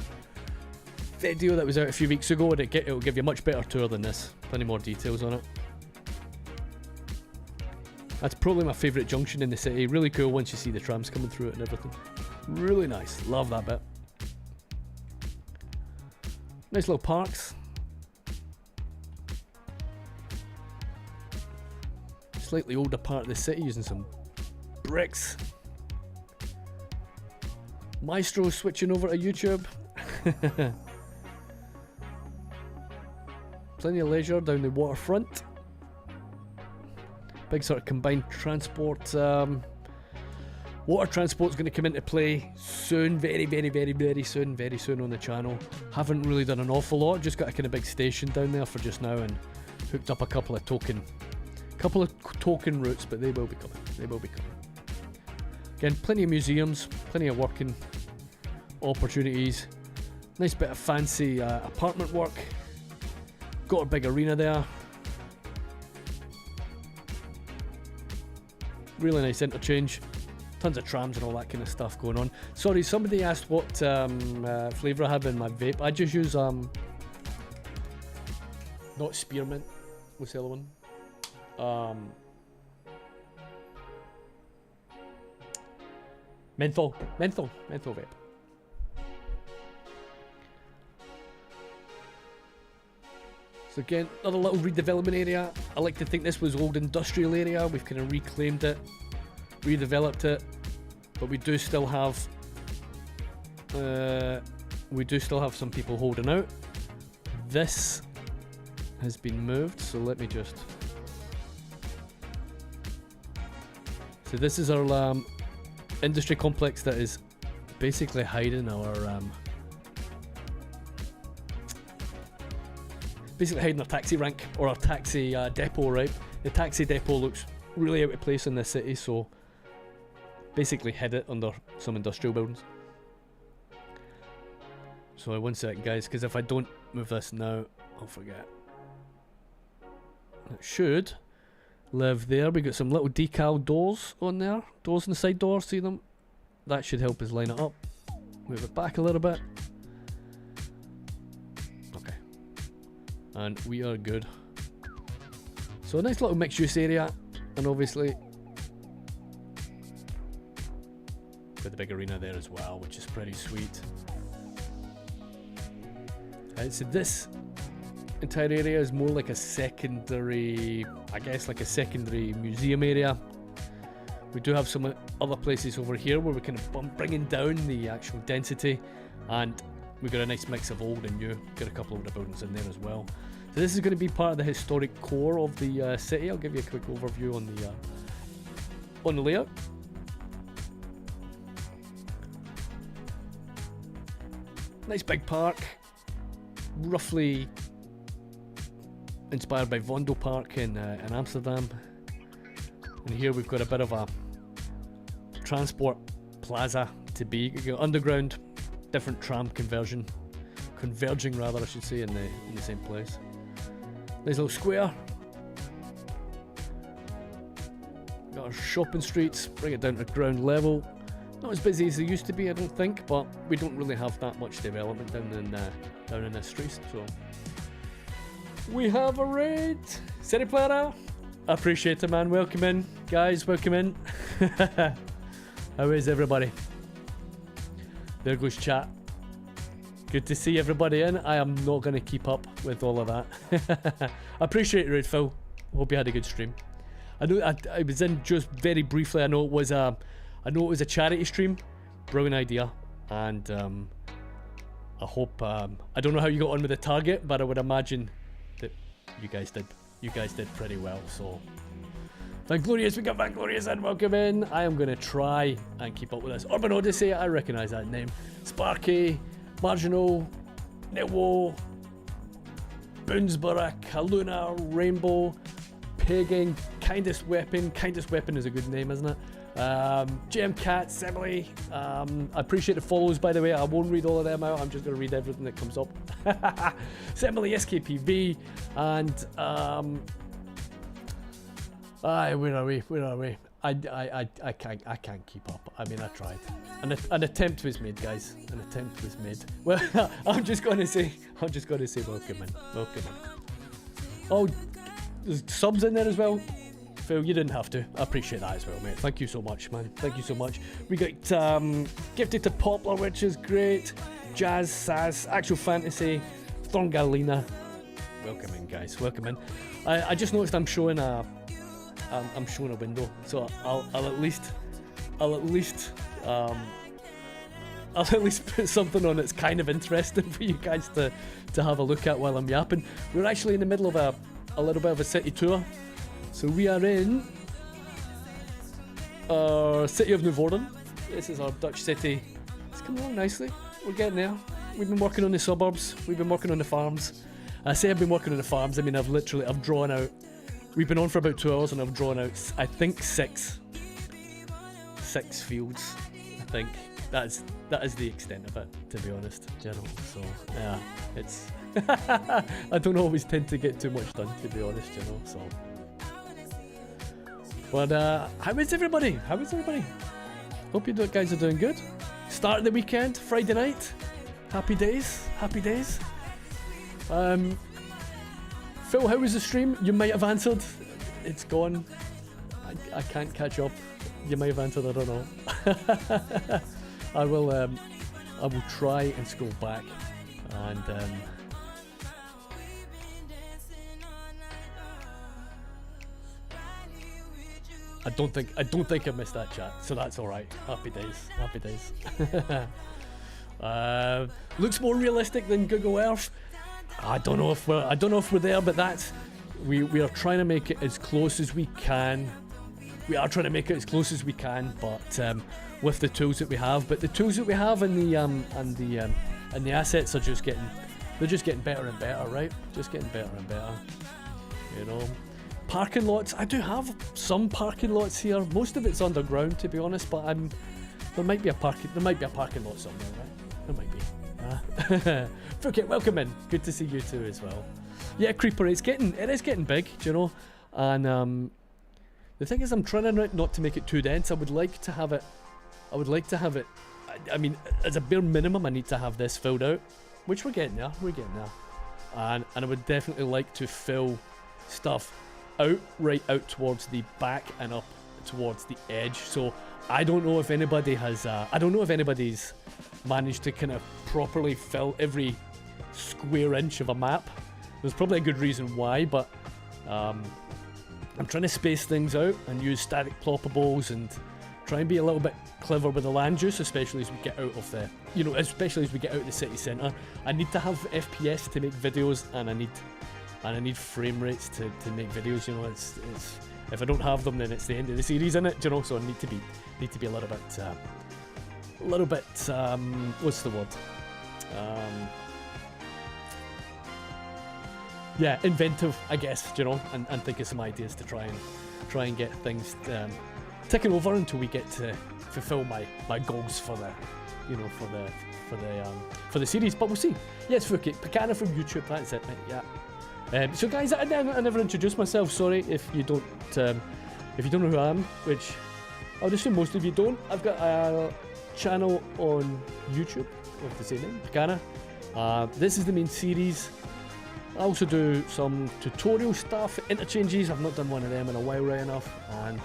video that was out a few weeks ago, and it'll give you a much better tour than this. Plenty more details on it. That's probably my favourite junction in the city. Really cool once you see the trams coming through it and everything. Really nice. Love that bit. Nice little parks. Slightly older part of the city using some bricks. Maestro switching over to YouTube. Plenty of leisure down the waterfront. Big sort of combined transport. Water transport's going to come into play soon, very soon on the channel. Haven't really done an awful lot, just got a kind of big station down there for just now and hooked up a couple of token Couple of token routes, but they will be coming. They will be coming. Again, plenty of museums, plenty of working opportunities. Nice bit of fancy apartment work. Got a big arena there. Really nice interchange. Tons of trams and all that kind of stuff going on. Sorry, somebody asked what flavour I have in my vape. I just use not spearmint. What's the other one? Menthol vape. So again, another little redevelopment area. I like to think this was old industrial area. We've kind of reclaimed it, redeveloped it, but we do still have some people holding out. This has been moved, so let me just. So this is our industry complex that is basically hiding our taxi rank, or our taxi depot, right? The taxi depot looks really out of place in this city, so basically hid it under some industrial buildings. So one second, guys, because if I don't move this now, I'll forget. It should live there. We got some little decal doors on there. Doors in the side door, see them? That should help us line it up. Move it back a little bit. Okay. And we are good. So a nice little mixed use area. And obviously got the big arena there as well, which is pretty sweet. So this entire area is more like a secondary, I guess like a secondary museum area. We do have some other places over here where we're kind of bringing down the actual density, and we've got a nice mix of old and new. Got a couple of older buildings in there as well. So this is going to be part of the historic core of the city. I'll give you a quick overview on the layout. Nice big park, roughly inspired by Vondo Park in Amsterdam. And here we've got a bit of a transport plaza to be underground, different tram converging rather I should say, in the same place. Nice little square. Got our shopping streets, bring it down to ground level. Not as busy as they used to be, I don't think, but we don't really have that much development down in this street, so. We have a raid! City player! I appreciate it, man. Welcome in. Guys, welcome in. How is everybody? There goes chat. Good to see everybody in. I am not going to keep up with all of that. I appreciate it, Raid Phil. Hope you had a good stream. I know I was in just very briefly. I know it was a charity stream. Brilliant idea. And I hope I don't know how you got on with the target, but I would imagine that you guys did pretty well. So Vanglorious, we got Vanglorious in, welcome in. I am going to try and keep up with this. Urban Odyssey, I recognise that name. Sparky, Marginal, Newo, Boonsborough, Kaluna, Rainbow, Pegging, Kindest Weapon. Kindest Weapon is a good name, isn't it? JM Cat, Semily. I appreciate the follows, by the way. I won't read all of them out. I'm just going to read everything that comes up. Semily, SKPV, and where are we? I can't keep up. I mean, I tried. An attempt was made, guys. An attempt was made. Well, I'm just going to say welcome in. Welcome in. Oh, there's subs in there as well. Phil, you didn't have to. I appreciate that as well, mate. Thank you so much, man. Thank you so much. We got Gifted to Poplar, which is great. Jazz, Sass, Actual Fantasy, Thorngalina. Welcome in, guys. Welcome in. I just noticed I'm showing a window, so I'll at least put something on that's kind of interesting for you guys to have a look at while I'm yapping. We're actually in the middle of a little bit of a city tour. So we are in our city of Noevorden. This is our Dutch city. It's coming along nicely. We're getting there. We've been working on the suburbs. We've been working on the farms. I say I've been working on the farms. I mean, I've drawn out We've been on for about 2 hours and I've drawn out, I think, six fields. I think that is the extent of it, to be honest, General. So yeah, it's I don't always tend to get too much done, to be honest, So, but how is everybody? Hope you guys are doing good. Start of the weekend, Friday night. Happy days. Phil, how was the stream? You might have answered. It's gone. I can't catch up. You might have answered. I don't know. I will try and scroll back and I don't think I missed that chat, so that's all right. Happy days. Looks more realistic than Google Earth. I don't know if we're there, but we are trying to make it as close as we can. But with the tools that we have. But the tools that we have and the assets are just getting better and better, right? Just getting better and better. Parking lots. I do have some parking lots here. Most of it's underground, to be honest. But there might be a parking lot somewhere, right? There might be. Okay, welcome in. Good to see you too as well. Yeah, Creeper. It is getting big, And the thing is, I'm trying not to make it too dense. I would like to have it. I mean, as a bare minimum, I need to have this filled out, which we're getting there. And I would definitely like to fill stuff right out towards the back and up towards the edge. So I don't know if anybody has. I don't know if anybody's managed to kind of properly fill every square inch of a map. There's probably a good reason why, but I'm trying to space things out and use static ploppables and try and be a little bit clever with the land use, especially as we get out of the, especially as we get out of the city centre. I need to have FPS to make videos, and I need frame rates to make videos. It's if I don't have them, then it's the end of the series, innit? So I need to be a little bit what's the word? Yeah, inventive, I guess, and think of some ideas to try and get things ticking over until we get to fulfill my goals for the series. But we'll see. Yes, Fuki, Picana from YouTube. That's it, mate. Yeah. So guys, I never introduced myself. Sorry if you don't know who I am, which I would assume most of you don't. I've got a channel on YouTube of the same name, Picana. This is the main series. I also do some tutorial stuff, interchanges. I've not done one of them in a while, right enough. And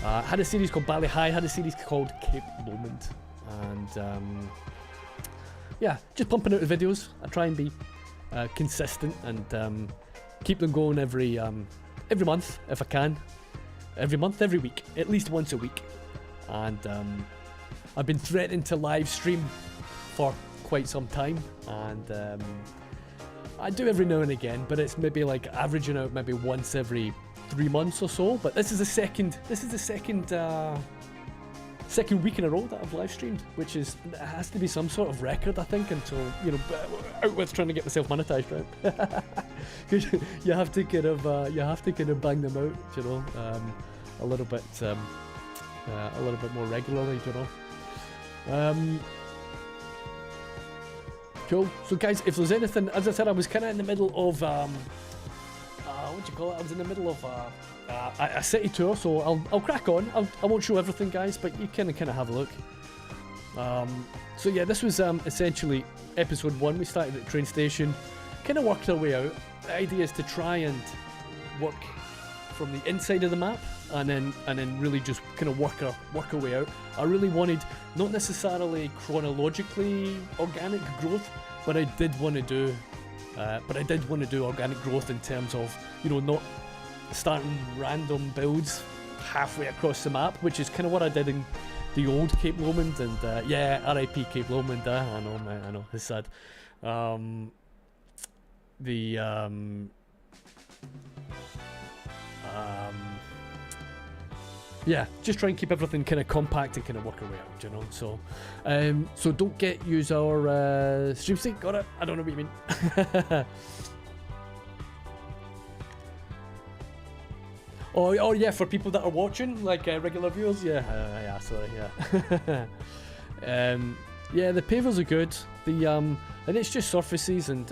had a series called Bally High, had a series called Cape Lomond. And yeah, just pumping out the videos. I try and be consistent and keep them going every month if I can. Every month, every week, at least once a week. And I've been threatening to live stream for quite some time, and I do every now and again, but it's maybe like averaging out maybe once every 3 months or so. But this is the second week in a row that I've live streamed, which is, it has to be some sort of record, I think, until out with trying to get myself monetized, right? Because you have to kind of bang them out, a little bit more regularly, Cool. So guys, if there's anything, as I said, I was kind of in the middle of what do you call it? I was in the middle of a city tour, so I'll crack on. I won't show everything, guys, but you can kind of have a look. So yeah, this was essentially episode 1. We started at the train station, kind of worked our way out. The idea is to try and work from the inside of the map, and then really just kind of work our way out. I really wanted not necessarily chronologically organic growth, but I did want to do organic growth in terms of not starting random builds halfway across the map, which is kind of what I did in the old Cape Lomond. And yeah, RIP Cape Lomond. I know, man. I know, it's sad. Yeah, just try and keep everything kind of compact and kind of work our way out, So, so don't use our stream sync. Got it? I don't know what you mean. Oh yeah, for people that are watching, like regular viewers, yeah, sorry, yeah. Yeah, the pavers are good. The and it's just surfaces and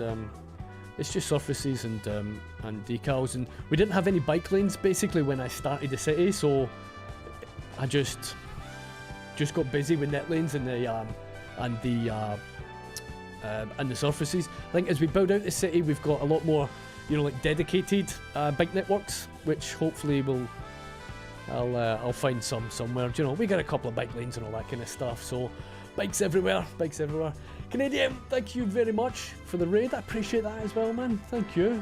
decals, and we didn't have any bike lanes basically when I started the city, so I just got busy with net lanes and the surfaces. I think as we build out the city, we've got a lot more, you know, like dedicated bike networks, which hopefully I'll find some somewhere. You know, we got a couple of bike lanes and all that kind of stuff. So bikes everywhere. Canadian, thank you very much for the raid. I appreciate that as well, man. Thank you.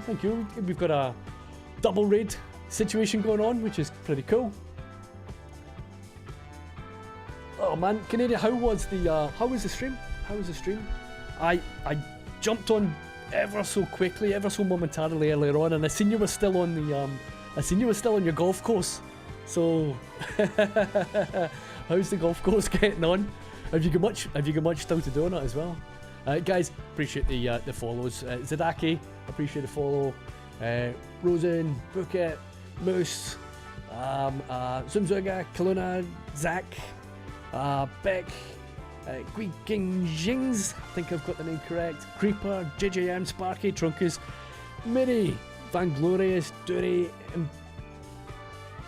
We've got a double raid situation going on, which is pretty cool. Oh man, Canadian, how was the stream? I jumped on ever so quickly, ever so momentarily earlier on, and I seen you were still on your golf course. So how's the golf course getting on? Have you got much still to do on it as well? Guys, appreciate the follows. Zadaki, appreciate the follow. Rosen, Bukit, Moose, Zumzuga, Kaluna, Zach, Beck, Gui King Jings, I think I've got the name correct. Creeper, JJM, Sparky, Trunkus, Mini, Vanglorious, Dury,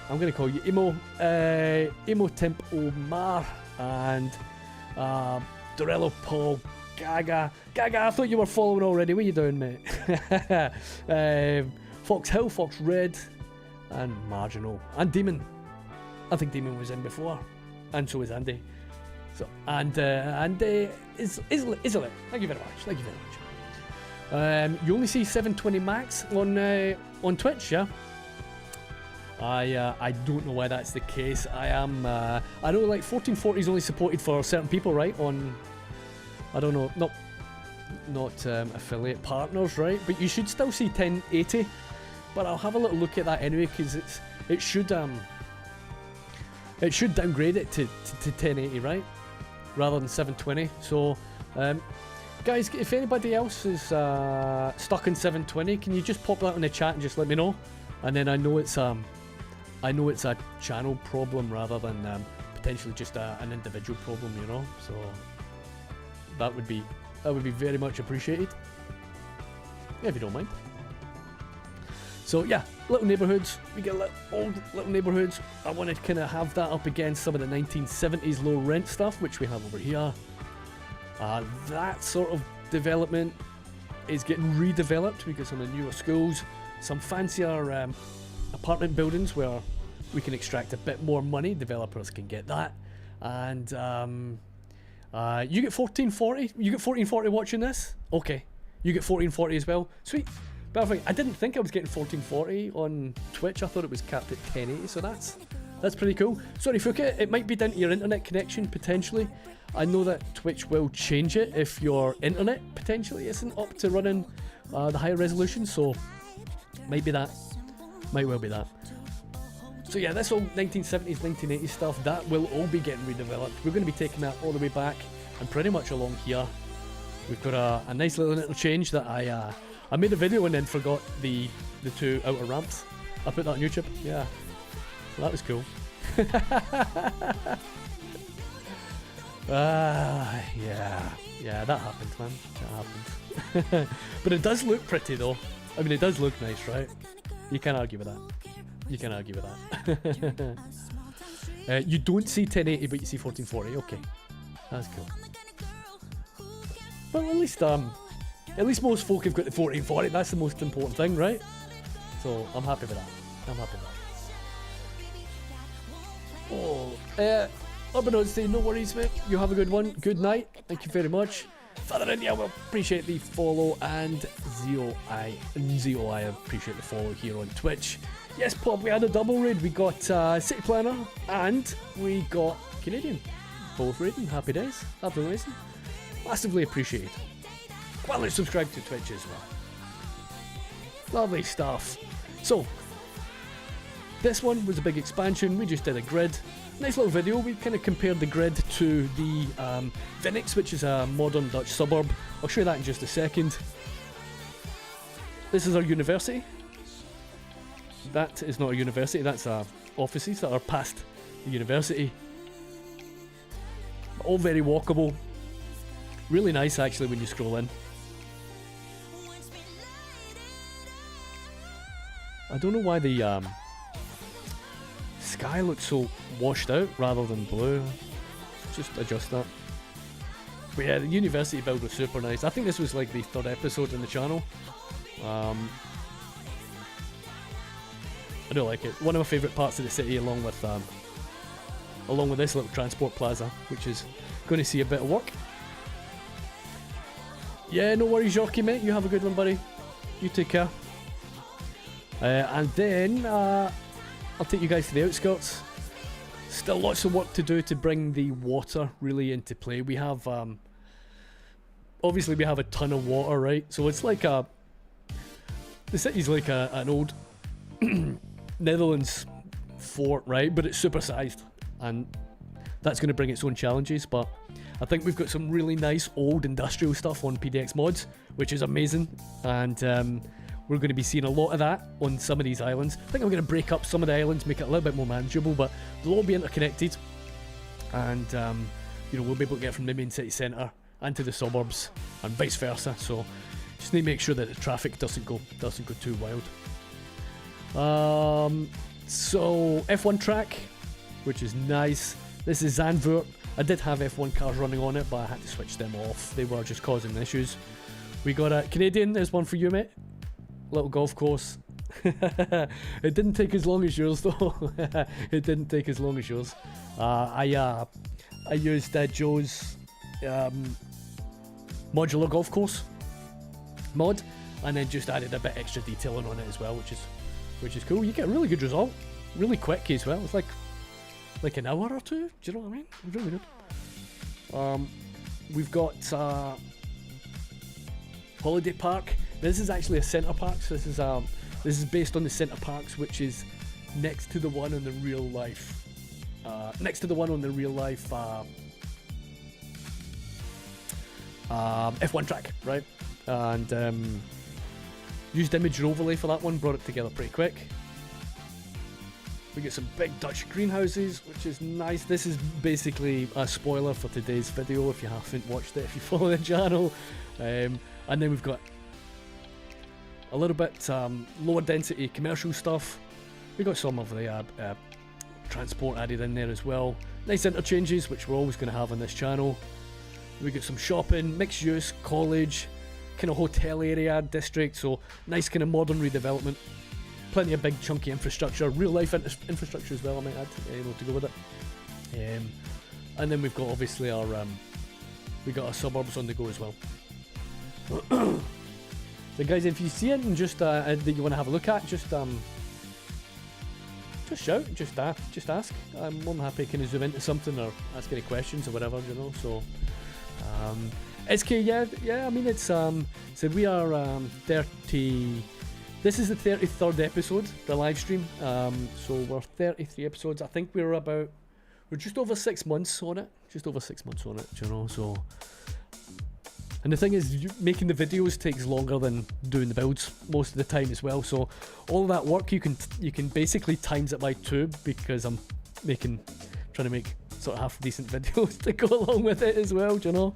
I'm gonna call you Emo Temp Omar, and Dorello Paul, Gaga, I thought you were following already. What are you doing, mate? Fox Hill, Fox Red, and Marginal, and Demon. I think Demon was in before, and so is Andy. So and Islet. Thank you very much. You only see 720 max on Twitch, yeah? I don't know why that's the case. I know like 1440 is only supported for certain people, right? On, I don't know, not affiliate partners, right? But you should still see 1080. But I'll have a little look at that anyway, because it should downgrade it to 1080, right? Rather than 720. So guys, if anybody else is stuck in 720, can you just pop that in the chat and just let me know, and then I know it's a channel problem rather than potentially just an individual problem, you know. So that would be very much appreciated, yeah, if you don't mind. So yeah, little neighbourhoods. We get old little neighbourhoods. I want to kind of have that up against some of the 1970s low rent stuff, which we have over here. That sort of development is getting redeveloped because some of the newer schools, some fancier apartment buildings where we can extract a bit more money. Developers can get that, and you get 1440. You get 1440 watching this. Okay, you get 1440 as well. Sweet. Perfect. I didn't think I was getting 1440 on Twitch. I thought it was capped at 1080, so that's pretty cool. Sorry, Fuka, it might be down to your internet connection, potentially. I know that Twitch will change it if your internet, potentially, isn't up to running the higher resolution, so might be that. Might well be that. So yeah, this old 1970s, 1980s stuff, that will all be getting redeveloped. We're going to be taking that all the way back, and pretty much along here. We've got a nice little interchange that I made a video and then forgot the two outer ramps. I put that on YouTube. Yeah, so that was cool. Yeah, that happened, man. That happened. But it does look pretty though. I mean, it does look nice, right? You can't argue with that. You can't argue with that. You don't see 1080, but you see 1440. Okay, that's cool. Well, at least most folk have got the 1440. That's the most important thing, right? So I'm happy with that. Oh, Urban Odyssey, no worries, mate. You have a good one. Good night. Thank you very much. Father India will appreciate the follow, and ZOI appreciate the follow here on Twitch. Yes, Pop, we had a double raid. We got City Planner and we got Canadian. Both raiding. Happy days. Happy amazing. Massively appreciated. Well, let's subscribe to Twitch as well. Lovely stuff. So, this one was a big expansion. We just did a grid. Nice little video. We kind of compared the grid to the Vinix, which is a modern Dutch suburb. I'll show you that in just a second. This is our university. that is not a university, that's offices that are past the university. All very walkable. Really nice actually when you scroll in. I don't know why the sky looks so washed out rather than blue. Just adjust that. But yeah, the university build was super nice. I think this was like the 3rd episode in the channel. I do like it. One of my favourite parts of the city, along with this little transport plaza, which is going to see a bit of work. Yeah, no worries, Yorkie, mate. You have a good one, buddy. You take care. And then I'll take you guys to the outskirts. Still lots of work to do to bring the water really into play. We have obviously we have a ton of water, right? So it's like the city's like an old Netherlands fort, right? But it's supersized, and that's going to bring its own challenges. But I think we've got some really nice old industrial stuff on PDX mods, which is amazing, and we're going to be seeing a lot of that on some of these islands. I think I'm going to break up some of the islands, make it a little bit more manageable, but they'll all be interconnected, and you know, we'll be able to get from the main city centre and to the suburbs and vice versa. So just need to make sure that the traffic doesn't go too wild. So F1 track, which is nice. This is Zandvoort. I did have F1 cars running on it, but I had to switch them off. They were just causing issues. We got a Canadian. There's one for you, mate. Little golf course. It didn't take as long as yours though. It didn't take as long as yours. I used Joe's modular golf course mod, and then just added a bit extra detailing on it as well, which is cool. You get a really good result, really quick as well. It's like an hour or two. Do you know what I mean? Really good. We've got holiday park. This is actually a centre park, so this is based on the centre parks, which is next to the one on the real life. F1 track, right? And used image and overlay for that one, brought it together pretty quick. We get some big Dutch greenhouses, which is nice. This is basically a spoiler for today's video if you haven't watched it, if you follow the channel. And then we've got a little bit lower density commercial stuff. We got some of the transport added in there as well. Nice interchanges, which we're always going to have on this channel. We got some shopping, mixed use, college, kind of hotel area, district, so nice kind of modern redevelopment. Plenty of big chunky infrastructure, real life infrastructure as well, I might add, to go with it. And then we've got obviously our suburbs on the go as well. So guys, if you see anything just that you want to have a look at, just shout, just ask. I'm more than happy to kind of zoom into something or ask any questions or whatever, you know. So SK, yeah. I mean, it's so we are 30. This is the 33rd episode, the live stream. So we're 33 episodes. I think we're just over 6 months on it. You know. So. And the thing is, making the videos takes longer than doing the builds most of the time as well. So all of that work you can basically times it by 2, because I'm trying to make sort of half decent videos to go along with it as well. Do you know?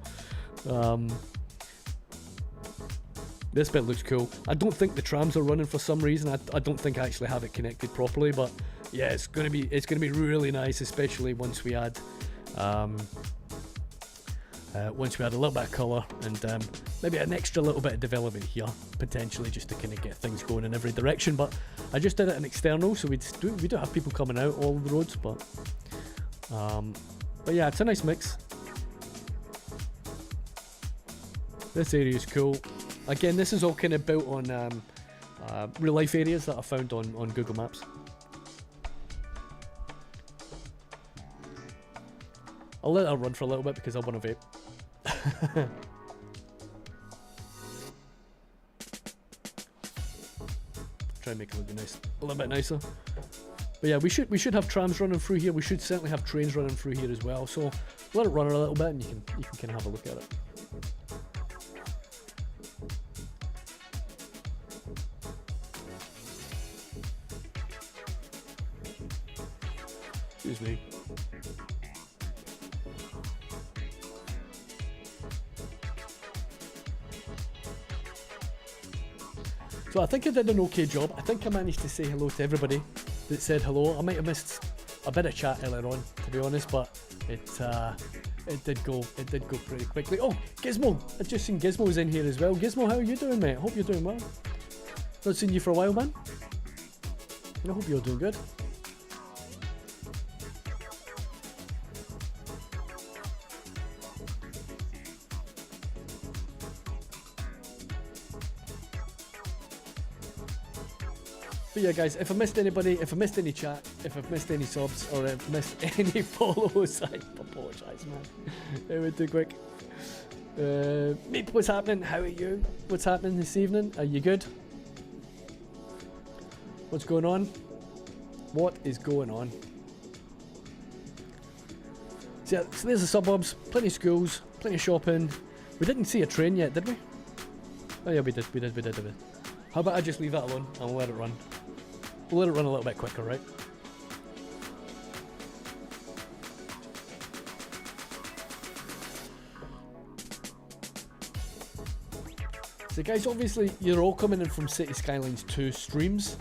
This bit looks cool. I don't think the trams are running for some reason. I don't think I actually have it connected properly, but yeah, it's gonna be really nice, especially once we add. Once we add a little bit of colour and maybe an extra little bit of development here, potentially, just to kind of get things going in every direction. But I just did it in external, so we do have people coming out all the roads, but yeah, it's a nice mix. This area is cool. Again, this is all kind of built on real life areas that I found on Google Maps. I'll let her run for a little bit because I want to vape. Try and make it look nice, a little bit nicer. But yeah, we should have trams running through here. We should certainly have trains running through here as well. So let it run a little bit, and you can kind of have a look at it. Excuse me. So I think I did an okay job. I think I managed to say hello to everybody that said hello. I might have missed a bit of chat earlier on, to be honest, but it did go pretty quickly. Oh, Gizmo! I've just seen Gizmo's in here as well. Gizmo, how are you doing, mate? I hope you're doing well. Not seen you for a while, man. I hope you're doing good. But yeah, guys, if I missed anybody, if I missed any chat, if I've missed any subs, or if I've missed any follows, I apologise, man. It went too quick. Meep, what's happening? How are you? What's happening this evening? Are you good? What's going on? What is going on? So, yeah, so there's the suburbs, plenty of schools, plenty of shopping. We didn't see a train yet, did we? Oh yeah, we did. How about I just leave that alone and we'll let it run? We'll let it run a little bit quicker, right? So guys, obviously you're all coming in from City Skylines 2 streams.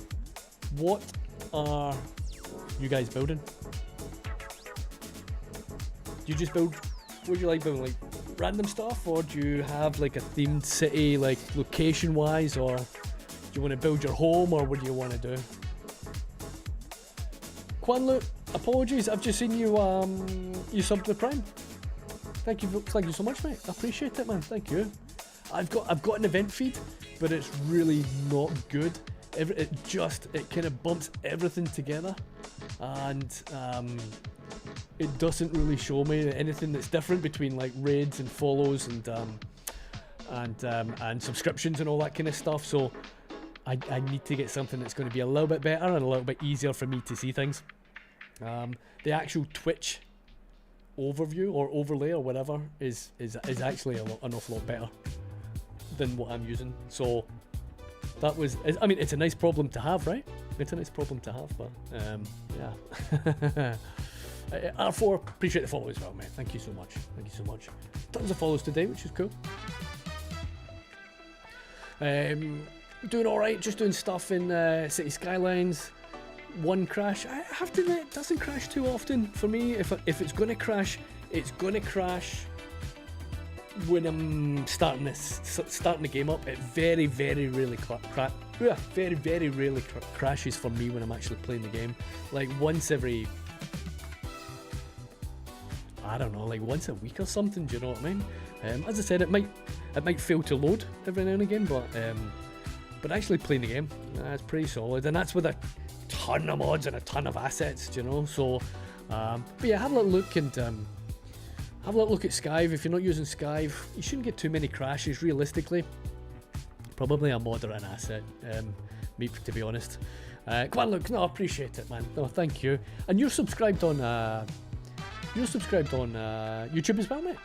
What are you guys building? Do you just build, what do you like building? Like random stuff, or do you have like a themed city, like location wise, or do you want to build your home, or what do you want to do? Quanlu, apologies, I've just seen you you subbed to the Prime. Thank you so much, mate. I appreciate it, man. Thank you. I've got an event feed, but it's really not good. It kind of bumps everything together, and it doesn't really show me anything that's different between like raids and follows and subscriptions and all that kind of stuff. So I need to get something that's going to be a little bit better and a little bit easier for me to see things. The actual Twitch overview or overlay or whatever is actually an awful lot better than what I'm using. So that was, I mean, it's a nice problem to have, right? It's a nice problem to have, but yeah. R4, appreciate the follow as well, mate. Thank you so much. Thank you so much. Tons of follows today, which is cool. Doing alright, just doing stuff in City Skylines. One crash. I have to admit, it doesn't crash too often for me. If it's going to crash, it's going to crash when I'm starting the game up. It very, very rarely crashes for me when I'm actually playing the game. Like once every, I don't know, like once a week or something. Do you know what I mean? As I said, it might fail to load every now and again, but actually playing the game, it's pretty solid, and that's with a ton of mods and a ton of assets, you know. So, but yeah, have a little look and have a little look at Skyve. If you're not using Skyve, you shouldn't get too many crashes. Realistically, probably a mod or an asset. Me, to be honest. Come on, look. No, I appreciate it, man. No, thank you. And you're subscribed on YouTube as well, mate.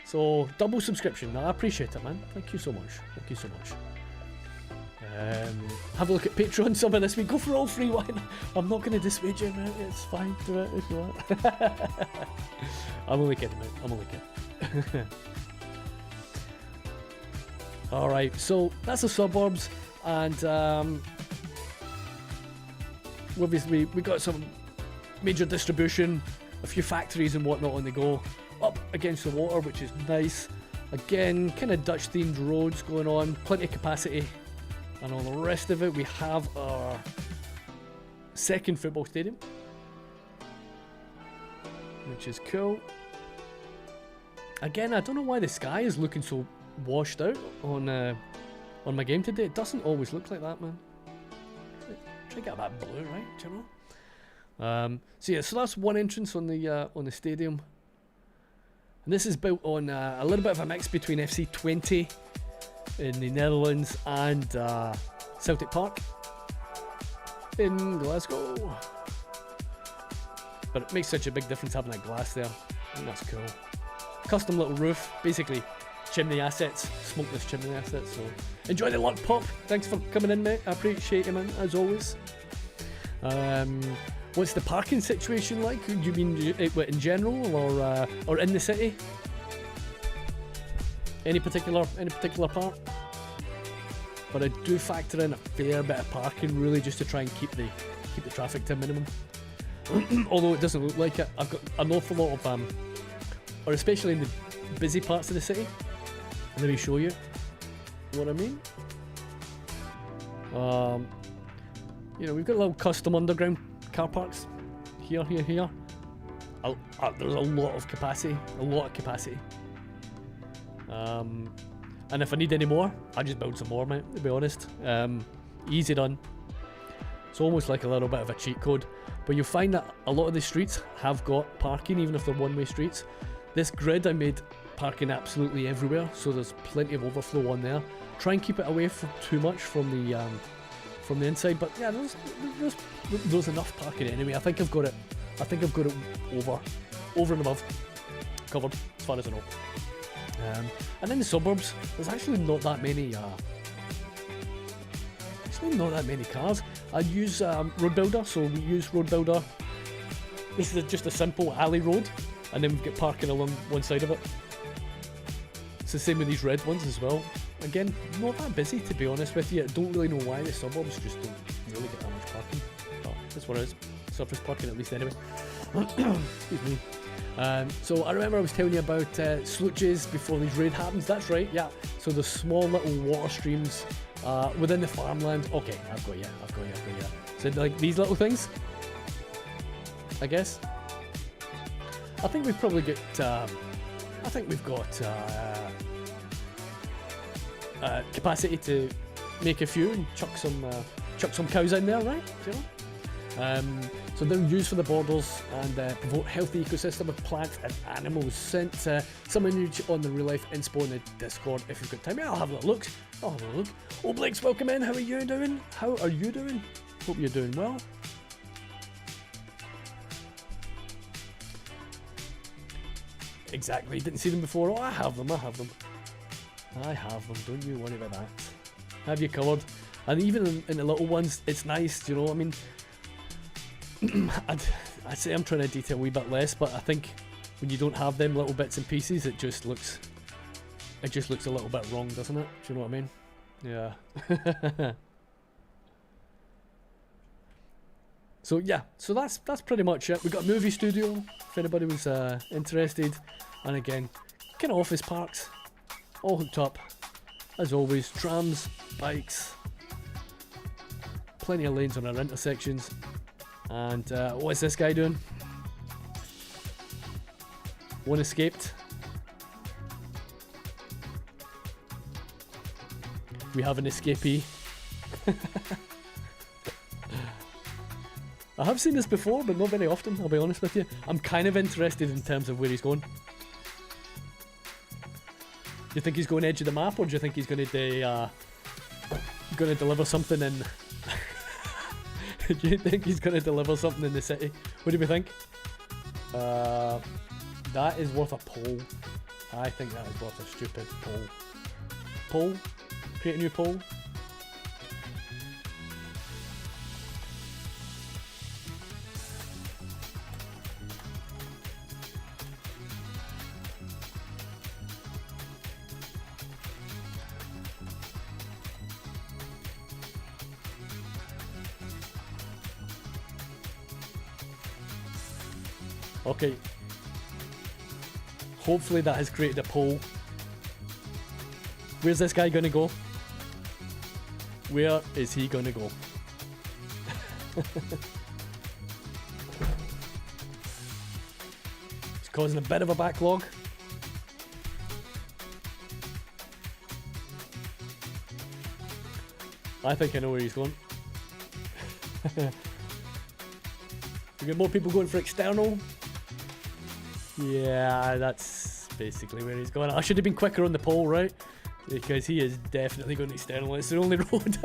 So double subscription. No, I appreciate it, man. Thank you so much. Thank you so much. Have a look at Patreon some of this week. Go for all free wine. I'm not going to dissuade you, mate. It's fine. Do it if you want. I'm only kidding, mate. I'm only kidding. Alright, so that's the suburbs, and obviously we got some major distribution, a few factories and whatnot on the go, up against the water, which is nice. Again, kind of Dutch themed roads going on, plenty of capacity. And all the rest of it, we have our second football stadium, which is cool. Again, I don't know why the sky is looking so washed out on my game today. It doesn't always look like that, man. Try to get that blue, right? Do you know? So yeah, so that's one entrance on the stadium, and this is built on a little bit of a mix between FC20 in the Netherlands and Celtic Park in Glasgow. But it makes such a big difference having that glass there. I think that's cool. Custom little roof, basically chimney assets, smokeless chimney assets. So enjoy the luck pop. Thanks for coming in, mate. I appreciate you, man, as always. What's the parking situation like? Do you mean in general or in the city? Any particular part? But I do factor in a fair bit of parking, really, just to try and keep the traffic to a minimum. Although it doesn't look like it, I've got an awful lot of or especially in the busy parts of the city. Let me show you what I mean. You know, we've got little custom underground car parks here. There's a lot of capacity, and if I need any more, I just build some more, mate, to be honest. Easy done. It's almost like a little bit of a cheat code, but you'll find that a lot of the streets have got parking, even if they're one-way streets. This grid I made parking absolutely everywhere, so there's plenty of overflow on there. Try and keep it away from too much from the inside, but yeah, there's enough parking anyway. I think I've got it over and above covered as far as I know. And in the suburbs, there's actually not that many cars. I use Road Builder, so we use Road Builder. This is just a simple alley road, and then we've got parking along one side of it. It's the same with these red ones as well. Again, not that busy, to be honest with you. I don't really know why the suburbs just don't really get that much parking. But that's what it is. Surface parking, at least, anyway. Excuse me. So I remember I was telling you about sluices before these raid happens. That's right, yeah. So the small little water streams within the farmland. Okay, I've got you. So like these little things, I guess. I think we've probably got. Capacity to make a few and chuck some cows in there, right? Do you know? So they're used for the borders and promote healthy ecosystem of plants and animals. Sent some image on the real life inspo in the Discord if you've got time. Yeah, I'll have a look. Oh, Blake's welcome in. How are you doing? Hope you're doing well. Exactly. Didn't see them before. Oh, I have them. Don't you worry about that. Have you covered? And even in the little ones, it's nice. You know, I mean, I'd say I'm trying to detail a wee bit less, but I think when you don't have them little bits and pieces, it just looks a little bit wrong, doesn't it? Do you know what I mean? Yeah. So yeah, so that's pretty much it. We've got a movie studio if anybody was interested, and again, kind of office parks, all hooked up. As always, trams, bikes, plenty of lanes on our intersections. And what's this guy doing? One escaped. We have an escapee. I have seen this before, but not very often, I'll be honest with you. I'm kind of interested in terms of where he's going. Do you think he's going edge of the map, or do you think he's going to deliver something in... Do you think he's going to deliver something in the city? What do we think? That is worth a poll. I think that is worth a stupid poll. Poll? Create a new poll? Okay. Hopefully that has created a poll. Where's this guy gonna go? Where is he gonna go? It's causing a bit of a backlog. I think I know where he's going. We got more people going for external. Yeah, that's basically where he's going. I should have been quicker on the poll, right? Because he is definitely going external. It's the only road.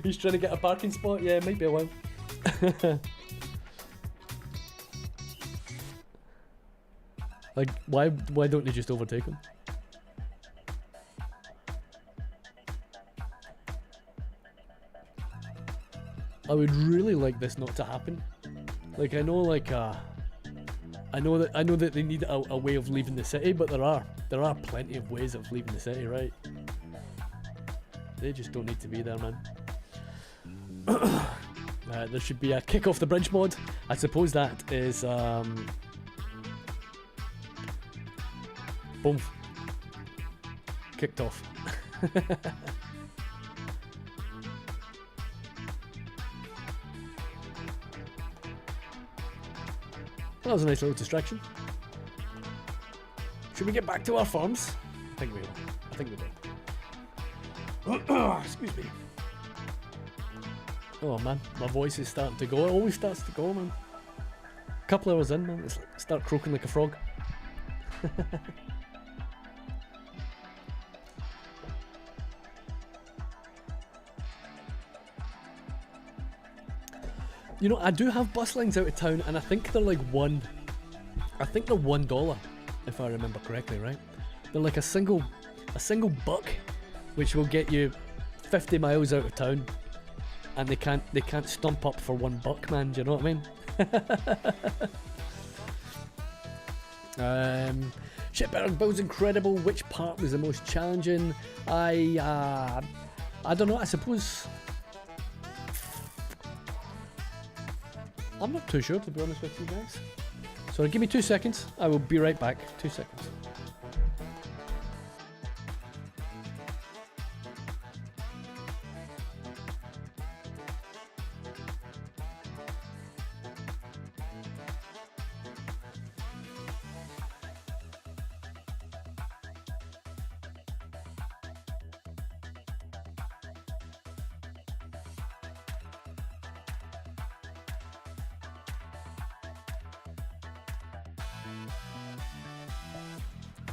He's trying to get a parking spot. Yeah, it might be a while. Like, why don't they just overtake him? I would really like this not to happen. Like I know that they need a way of leaving the city, but there are plenty of ways of leaving the city, right? They just don't need to be there, man. There should be a kick off the bridge mod. I suppose that is boom. Kicked off. That was a nice little distraction. Should we get back to our farms? I think we will. I think we will. Excuse me. Oh man, my voice is starting to go. It always starts to go, man. A couple hours in, man, it's start croaking like a frog. You know, I do have bus lines out of town, and I think they're like $1, if I remember correctly, right? They're like a single buck, which will get you 50 miles out of town, and they can't stump up for $1, man. Do you know what I mean? Shipyard build's incredible. Which part was the most challenging? I don't know. I suppose. I'm not too sure, to be honest with you guys. So give me 2 seconds. I will be right back. 2 seconds.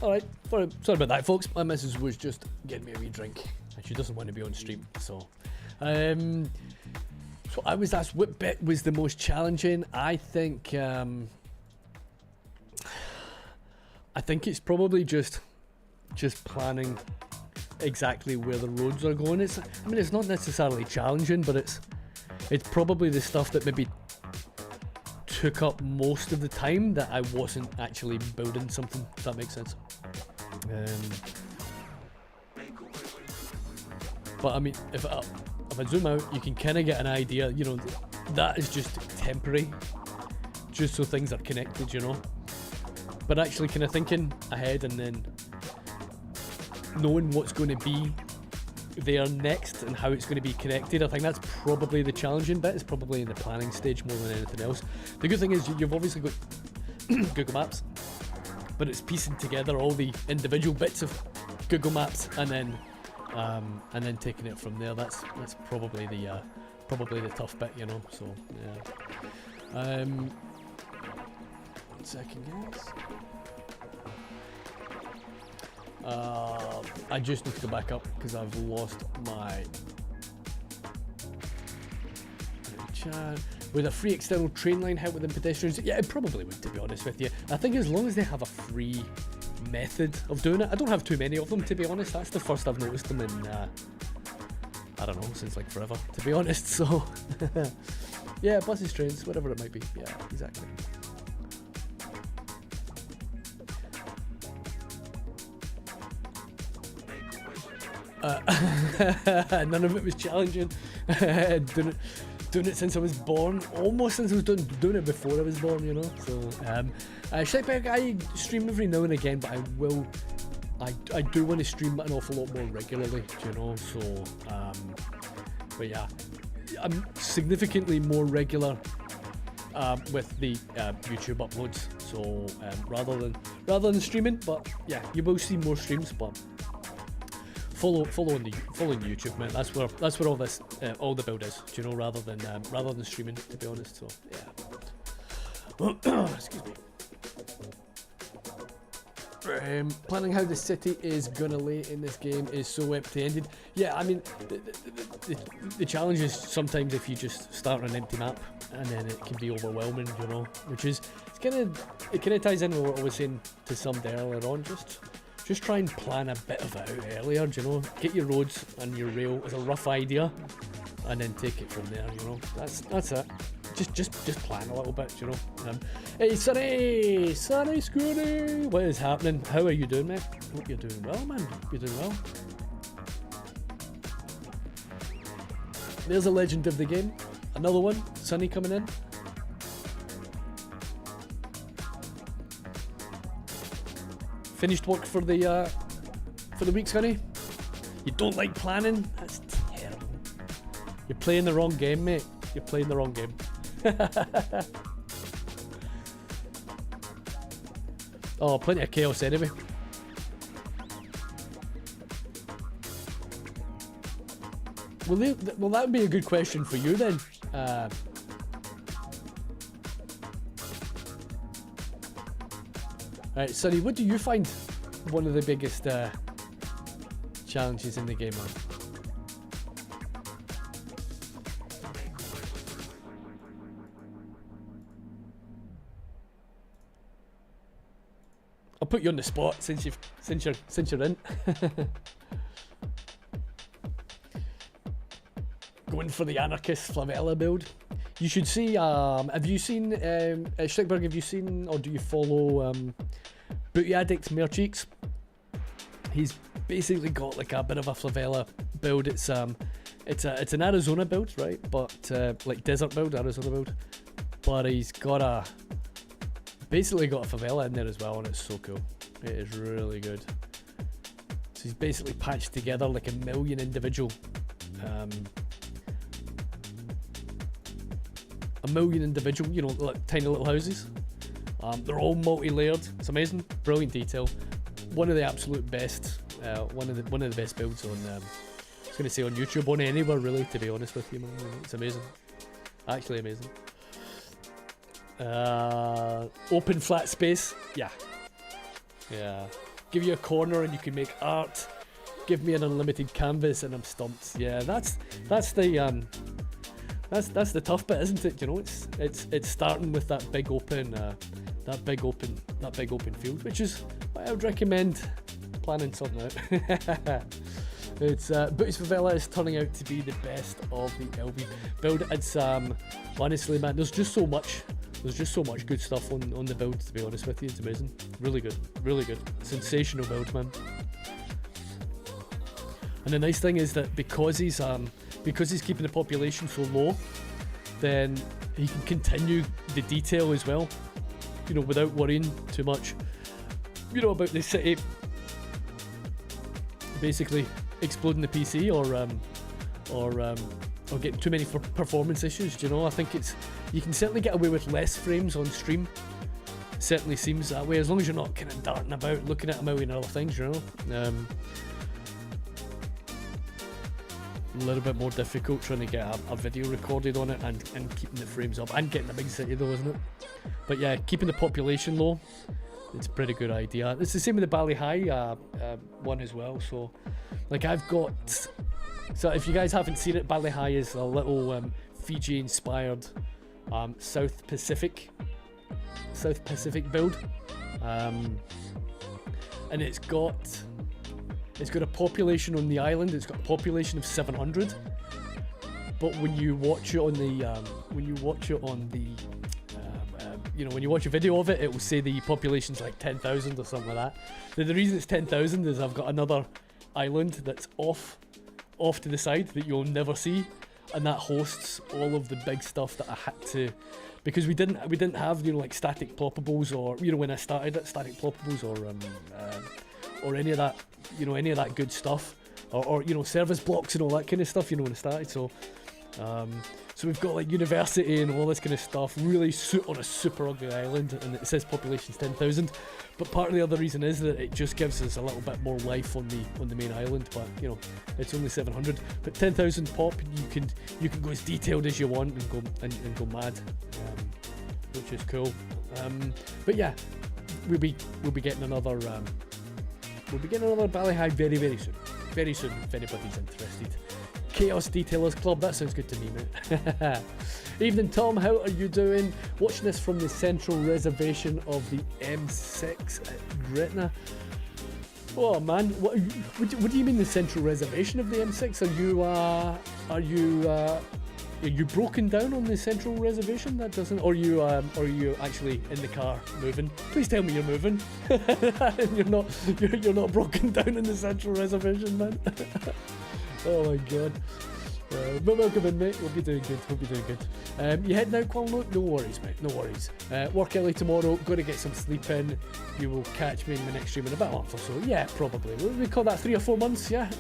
Alright, sorry about that, folks. My missus was just getting me a wee drink, and she doesn't want to be on stream, so... So I was asked what bit was the most challenging. I think it's probably just planning exactly where the roads are going. It's not necessarily challenging, but it's probably the stuff that maybe took up most of the time that I wasn't actually building something, if that makes sense. But I mean, if I zoom out, you can kind of get an idea, you know, that is just temporary, just so things are connected, you know. But actually kind of thinking ahead and then knowing what's going to be there next and how it's going to be connected, I think that's probably the challenging bit. It's probably in the planning stage more than anything else. The good thing is you've obviously got Google Maps, but it's piecing together all the individual bits of Google Maps and then taking it from there. That's probably the tough bit, you know. So yeah. 1 second, guys. I just need to go back up because I've lost my chat. Would a free external train line help with pedestrians? Yeah, it probably would, to be honest with you. I think as long as they have a free method of doing it. I don't have too many of them, to be honest. That's the first I've noticed them in, I don't know, since like forever, to be honest. So, yeah, buses, trains, whatever it might be. Yeah, exactly. None of it was challenging. Doing it since I was born, almost since I was doing it before I was born, you know. So, Shiteberg, I stream every now and again, but I do want to stream an awful lot more regularly, you know. So, but yeah, I'm significantly more regular with the YouTube uploads. So, rather than streaming, but yeah, you will see more streams, but. Following YouTube, man. That's where all this all the build is, do you know, rather than streaming, to be honest. So yeah. Excuse me. Planning how the city is gonna lay in this game is so empty-ended. Yeah, I mean, the challenge is sometimes if you just start an empty map and then it can be overwhelming, you know. Which is it kind of ties in with what I was saying to some earlier on. Just try and plan a bit of it out earlier, do you know? Get your roads and your rail as a rough idea, and then take it from there. You know, that's it. Just plan a little bit. You know. Hey, Sonny, Scooty, what is happening? How are you doing, mate? Hope you're doing well, man. Hope you're doing well. There's a legend of the game. Another one. Sonny coming in. Finished work for the week, Sonny. You don't like planning? That's terrible. You're playing the wrong game, mate. You're playing the wrong game. Oh, plenty of chaos anyway. Well, that would be a good question for you then. Alright, Sonny, what do you find one of the biggest challenges in the game are? I'll put you on the spot since you're in. Going for the anarchist Flavella build. You should see. Have you seen Strickberg? Have you seen, or do you follow Booty Addict Mere Cheeks? He's basically got like a bit of a Flavella build. It's an Arizona build, right? But like desert build, Arizona build. But he's got basically got a favela in there as well, and it's so cool. It is really good. So he's basically patched together like a million individual you know, like tiny little houses. They're all multi-layered. It's amazing, brilliant detail. One of the absolute best, one of the best builds on. I was going to say on YouTube, on anywhere really. To be honest with you, man, it's amazing, actually amazing. Open flat space, yeah. Give you a corner and you can make art. Give me an unlimited canvas and I'm stumped. Yeah, that's the tough bit, isn't it? You know, it's starting with that big open field, which is what I would recommend planning something out. It's Booty's Favela is turning out to be the best of the LB build. It's honestly, man, there's just so much good stuff on the build, to be honest with you. It's amazing, really good, sensational build, man. And the nice thing is that because he's keeping the population so low, then he can continue the detail as well, you know, without worrying too much, you know, about the city basically exploding the PC or getting too many performance issues. You know, I think you can certainly get away with less frames on stream. It certainly seems that way, as long as you're not kind of darting about looking at a million other things, you know. A little bit more difficult trying to get a video recorded on it and keeping the frames up and getting a big city though, isn't it? But yeah, keeping the population low, it's a pretty good idea. It's the same with the Ballyhigh one as well. So like so if you guys haven't seen it, Ballyhigh is a little Fiji inspired South Pacific build, and it's got a population on the island. It's got a population of 700, but when you watch it on the you know, when you watch a video of it, it will say the population's like 10,000 or something like that. The reason it's 10,000 is I've got another island that's off to the side that you'll never see, and that hosts all of the big stuff that I had to, because we didn't have, you know, like static ploppables, or, you know, when I started it, static ploppables or any of that, you know, any of that good stuff, or you know, service blocks and all that kind of stuff, you know, when I started. So we've got like university and all this kind of stuff, really on a super ugly island, and it says population's 10,000. But part of the other reason is that it just gives us a little bit more life on the main island. But you know, it's only 700. But 10,000 pop, you can go as detailed as you want and go mad, which is cool. But yeah, we'll be getting another Ballyhigh very soon. Very soon, if anybody's interested. Chaos Detailers Club, that sounds good to me, mate. Evening, Tom, how are you doing? Watching this from the central reservation of the M6 at Gretna. Oh man, what do you mean the central reservation of the M6? Are Are you broken down on the central reservation? That doesn't. Or are you actually in the car moving? Please tell me you're moving. And you're not broken down in the central reservation, man. Oh my god. But welcome in, mate. We'll be doing good. We'll be doing good. You heading out, Qualno? No worries, mate. No worries. Work early tomorrow. Got to get some sleep in. You will catch me in my next stream in about a month or so. Yeah, probably. We call that 3 or 4 months. Yeah.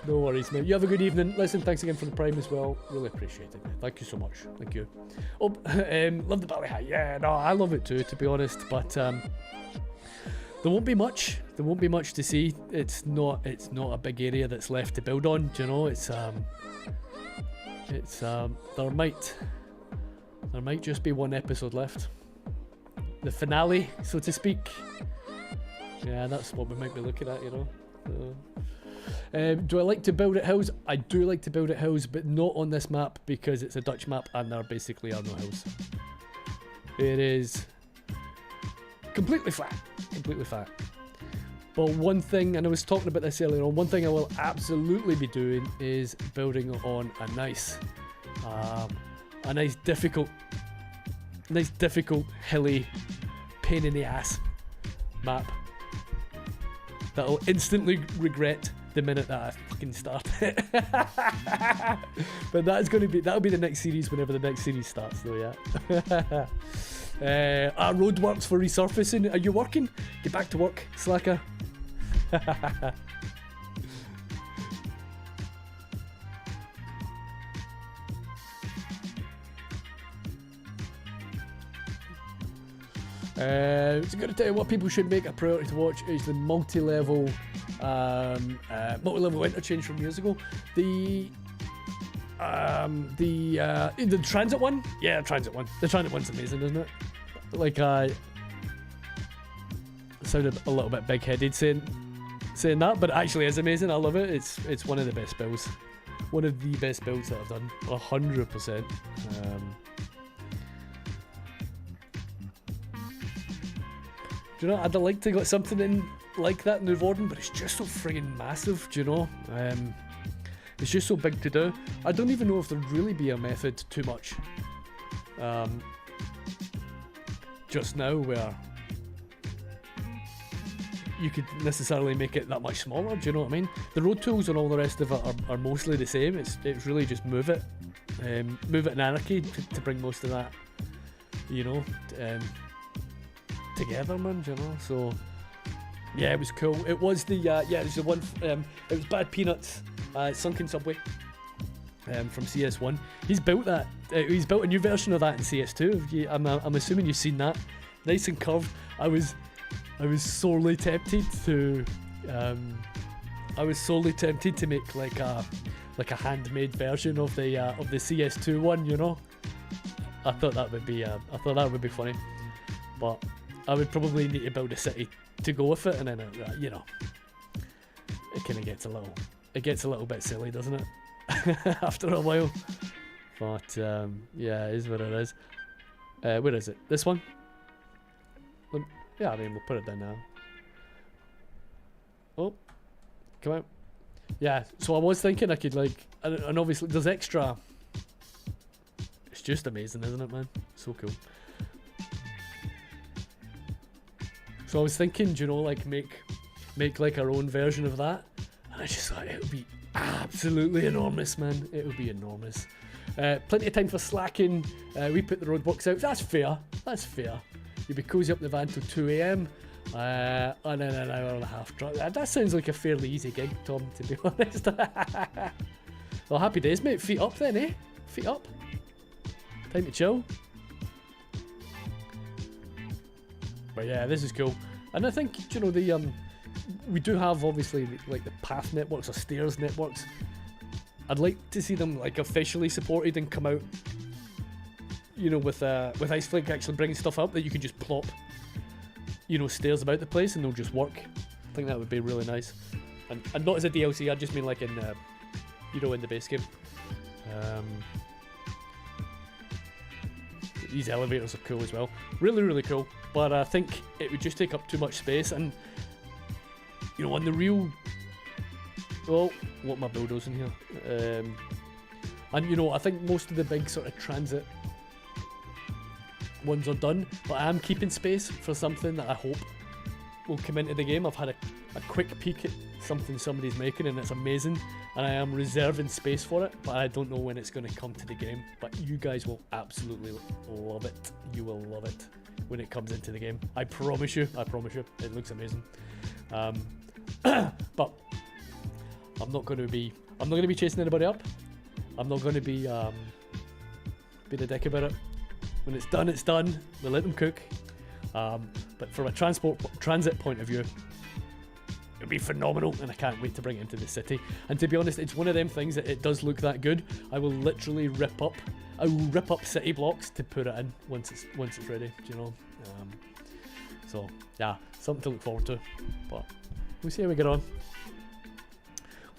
No worries, mate. You have a good evening. Listen, thanks again for the Prime as well. Really appreciate it, mate. Thank you so much. Thank you. Oh, love the belly hat. Yeah, no, I love it too, to be honest. But there won't be much. There won't be much to see. It's not a big area that's left to build on. Do you know? There might just be one episode left. The finale, so to speak. Yeah, that's what we might be looking at, you know. Do I like to build at hills? I do like to build at hills, but not on this map because it's a Dutch map and there basically are no hills. It is completely flat. Completely flat. But one thing, and I was talking about this earlier on, one thing I will absolutely be doing is building on a nice difficult, hilly, pain in the ass map that I'll instantly regret the minute that I fucking start it. But that'll be the next series whenever the next series starts though, yeah. Roadworks for resurfacing. Are you working? Get back to work, slacker. So I'm going to tell you what people should make a priority to watch is the multi-level interchange from years ago. The transit one? Yeah, transit one. The transit one's amazing, isn't it? Like, sounded a little bit big-headed saying that, but it actually is amazing. I love it. It's one of the best builds. One of the best builds that I've done. 100%. Do you know, I'd like to get something in like that in Noevorden, but it's just so friggin' massive, do you know? It's just so big to do. I don't even know if there'd really be a method too much just now where you could necessarily make it that much smaller, do you know what I mean? The road tools and all the rest of it are mostly the same. It's really just move it in anarchy to bring most of that, you know, together, man, you know. So yeah, it was cool. It was the it was the one. It was Bad Peanuts, Sunken Subway, from CS1. He's built that. He's built a new version of that in CS2. I'm assuming you've seen that. Nice and curved. I was sorely tempted to. I was sorely tempted to make like a handmade version of the CS2 one. You know. I thought that would be funny, but I would probably need to build a city to go with it, and then you know, it kind of gets a little bit silly, doesn't it? After a while. But yeah, it is what it is. Where is it? This one? Yeah, I mean, we'll put it down now. Oh, come out. Yeah, so I was thinking I could like, and obviously there's extra. It's just amazing, isn't it, man? So cool. So I was thinking, you know, like make like our own version of that, and I just thought it would be absolutely enormous, man. It would be enormous. Plenty of time for slacking. We put the roadworks out. That's fair. That's fair. You'd be cozy up in the van till 2 AM, and then an hour and a half drive. That sounds like a fairly easy gig, Tom, to be honest. Well, happy days, mate. Feet up then, eh? Feet up. Time to chill. But yeah, this is cool. And I think, you know, we do have obviously like the path networks or stairs networks. I'd like to see them like officially supported and come out, you know, with Iceflake actually bringing stuff up that you can just plop, you know, stairs about the place and they'll just work. I think that would be really nice. And not as a DLC, I just mean like in, you know, in the base game. These elevators are cool as well. Really, really cool. But I think it would just take up too much space, and you know, on the real, Oh, what am I bulldozing here? And you know, I think most of the big sort of transit ones are done, but I am keeping space for something that I hope will come into the game. I've had a quick peek at something somebody's making and it's amazing, and I am reserving space for it, but I don't know when it's going to come to the game. But you guys will absolutely love it. You will love it when it comes into the game. I promise you. It looks amazing. But I'm not going to be chasing anybody up. I'm not going to be being a dick about it. When it's done, it's done. We'll let them cook. But from a transit point of view, it'll be phenomenal, and I can't wait to bring it into the city. And to be honest, it's one of them things that it does look that good. I will literally rip up city blocks to put it in once it's ready. Do you know? So yeah, something to look forward to. But we'll see how we get on.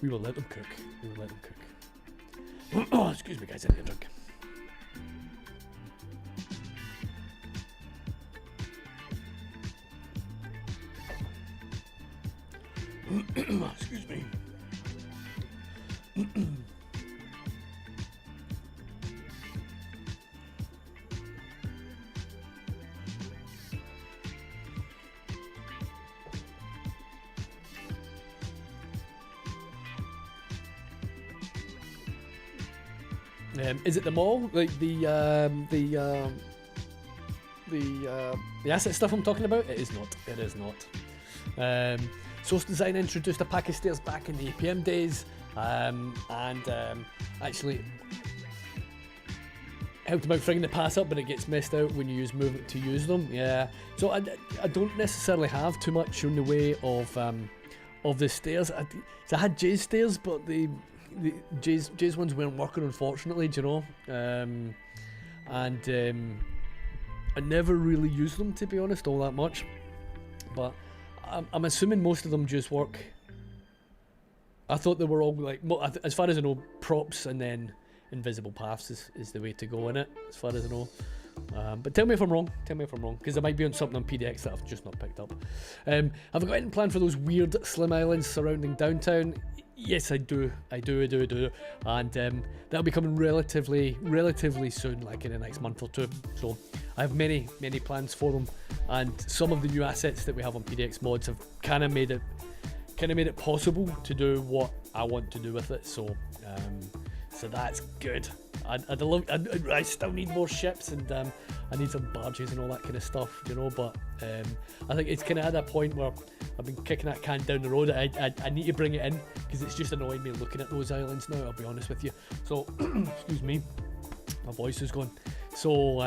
We will let them cook. Oh, excuse me, guys. I need a drink. Excuse me. Is it the mall? Like the asset stuff I'm talking about? It is not. It is not. Source Design introduced a pack of stairs back in the APM days, and actually helped about frigging the pass up, but it gets messed out when you use movement to use them. Yeah. So I don't necessarily have too much in the way of the stairs. I had Jay's stairs, but the Jay's ones weren't working, unfortunately. Do you know? I never really used them, to be honest, all that much. But I'm assuming most of them just work. I thought they were all like, as far as I know, props and then invisible paths is the way to go in it, as far as I know. But tell me if I'm wrong, because I might be on something on PDX that I've just not picked up. Have I got anything planned for those weird slim islands surrounding downtown? Yes, I do. And that'll be coming relatively soon, like in the next month or two. So I have many plans for them, and some of the new assets that we have on PDX mods have kind of made it possible to do what I want to do with it. So that's good. I still need more ships, and I need some barges and all that kind of stuff, you know. But I think it's kind of at that point where I've been kicking that can down the road. I need to bring it in because it's just annoying me looking at those islands now, I'll be honest with you. So excuse me, my voice is gone. So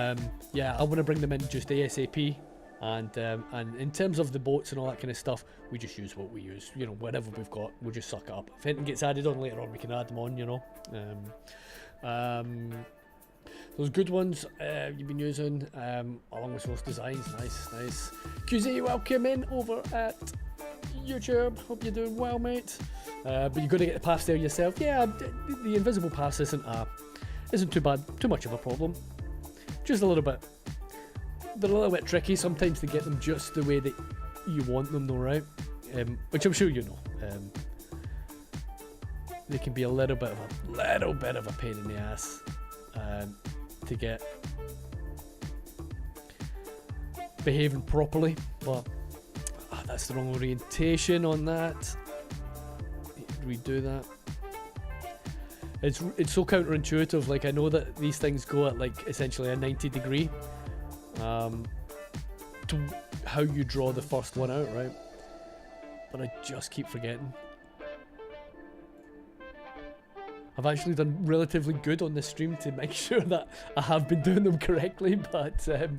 yeah, I want to bring them in just ASAP. And in terms of the boats and all that kind of stuff, we just use what we use. You know, whatever we've got, we'll just suck it up. If anything gets added on later on, we can add them on, you know. Those good ones you've been using, along with Source Designs, nice. QZ, welcome in over at YouTube. Hope you're doing well, mate. But you've got to get the pass there yourself. Yeah, the invisible pass isn't too bad, too much of a problem. Just a little bit. They're a little bit tricky sometimes to get them just the way that you want them, though, right? Which I'm sure you know. They can be a little bit of a pain in the ass to get behaving properly, but that's the wrong orientation on that. Redo that. It's so counterintuitive. Like, I know that these things go at like essentially a 90-degree to how you draw the first one out, right? But I just keep forgetting. I've actually done relatively good on this stream to make sure that I have been doing them correctly, but I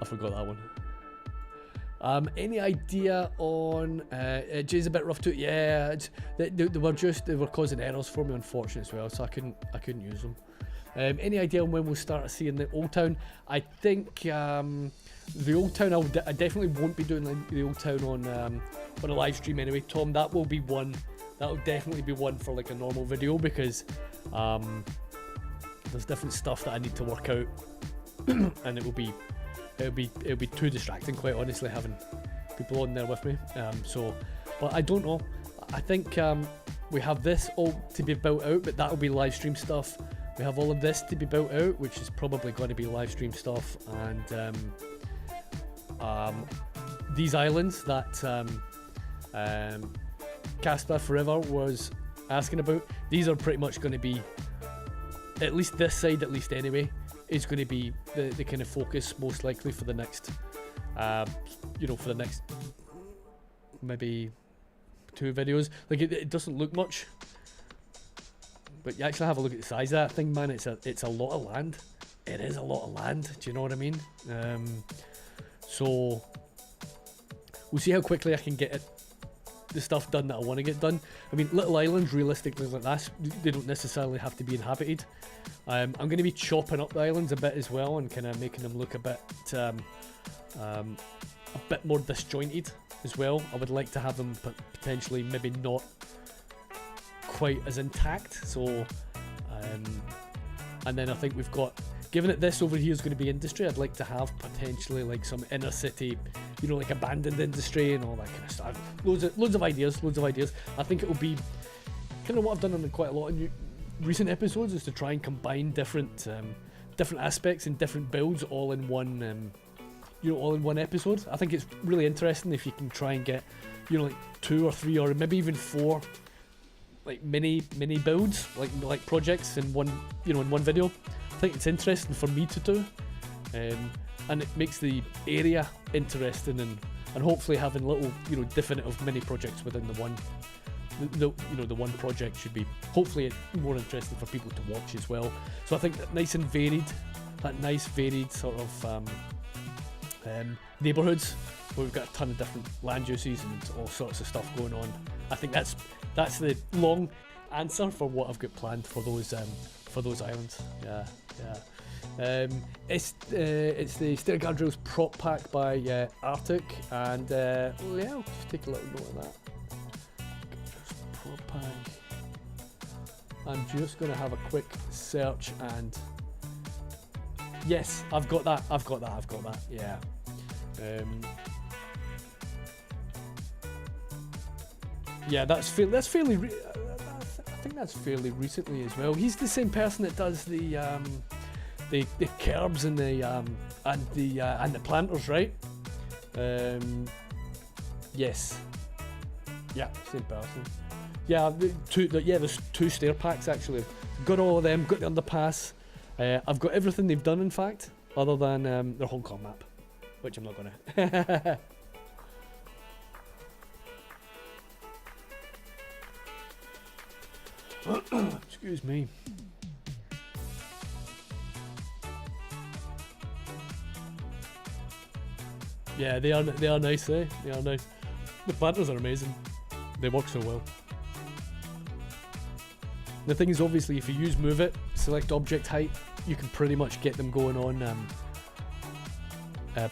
forgot that one. Any idea on Jay's a bit rough too? Yeah, they were causing errors for me, unfortunately, as well, so I couldn't use them. Any idea on when we'll start seeing the Old Town? I think the Old Town, I definitely won't be doing the Old Town on a live stream anyway. Tom, that will be one. That'll definitely be one for like a normal video, because there's different stuff that I need to work out, and it'll be too distracting, quite honestly, having people on there with me. But I don't know. I think we have this all to be built out, but that'll be live stream stuff. We have all of this to be built out, which is probably going to be live stream stuff, and these islands that Casper Forever was asking about, these are pretty much going to be, at least this side, at least anyway, is going to be the kind of focus most likely for the next, for the next maybe 2 videos. Like it doesn't look much, but you actually have a look at the size of that thing, man. It's a lot of land. It is a lot of land. Do you know what I mean? So we'll see how quickly I can get the stuff done that I want to get done. I mean, little islands, realistically, like that, they don't necessarily have to be inhabited. I'm going to be chopping up the islands a bit as well, and kind of making them look a bit more disjointed as well. I would like to have them potentially maybe not quite as intact. So, and then I think we've got, given that this over here is going to be industry, I'd like to have potentially like some inner city, like abandoned industry and all that kind of stuff. Loads of ideas. I think it will be kind of what I've done in quite a lot of recent episodes, is to try and combine different aspects and different builds all in one, all in one episode. I think it's really interesting if you can try and get, like 2 or 3 or maybe even 4 like mini builds, like projects in one, in one video. I think it's interesting for me to do, and it makes the area interesting, and hopefully having little, definitive mini projects within the one, the one project should be hopefully more interesting for people to watch as well. So I think that nice varied sort of neighbourhoods where we've got a ton of different land uses and all sorts of stuff going on. I think that's the long answer for what I've got planned for those islands. It's the stair guardrails prop pack by Arctic, and I'll just take a little note of that. Prop pack. I'm just gonna have a quick search, and yes, I've got that. Yeah. Yeah, that's fairly. I think that's fairly recently as well. He's the same person that does the curbs and the planters, right? Yes. Yeah, same person. Yeah, there's 2 stair packs actually. Got all of them. Got the underpass. I've got everything they've done, in fact, other than their Hong Kong map, which I'm not gonna. Excuse me. Yeah, they are nice, eh? They are nice. The planters are amazing. They work so well. The thing is, obviously, if you use move it, select object height, you can pretty much get them going on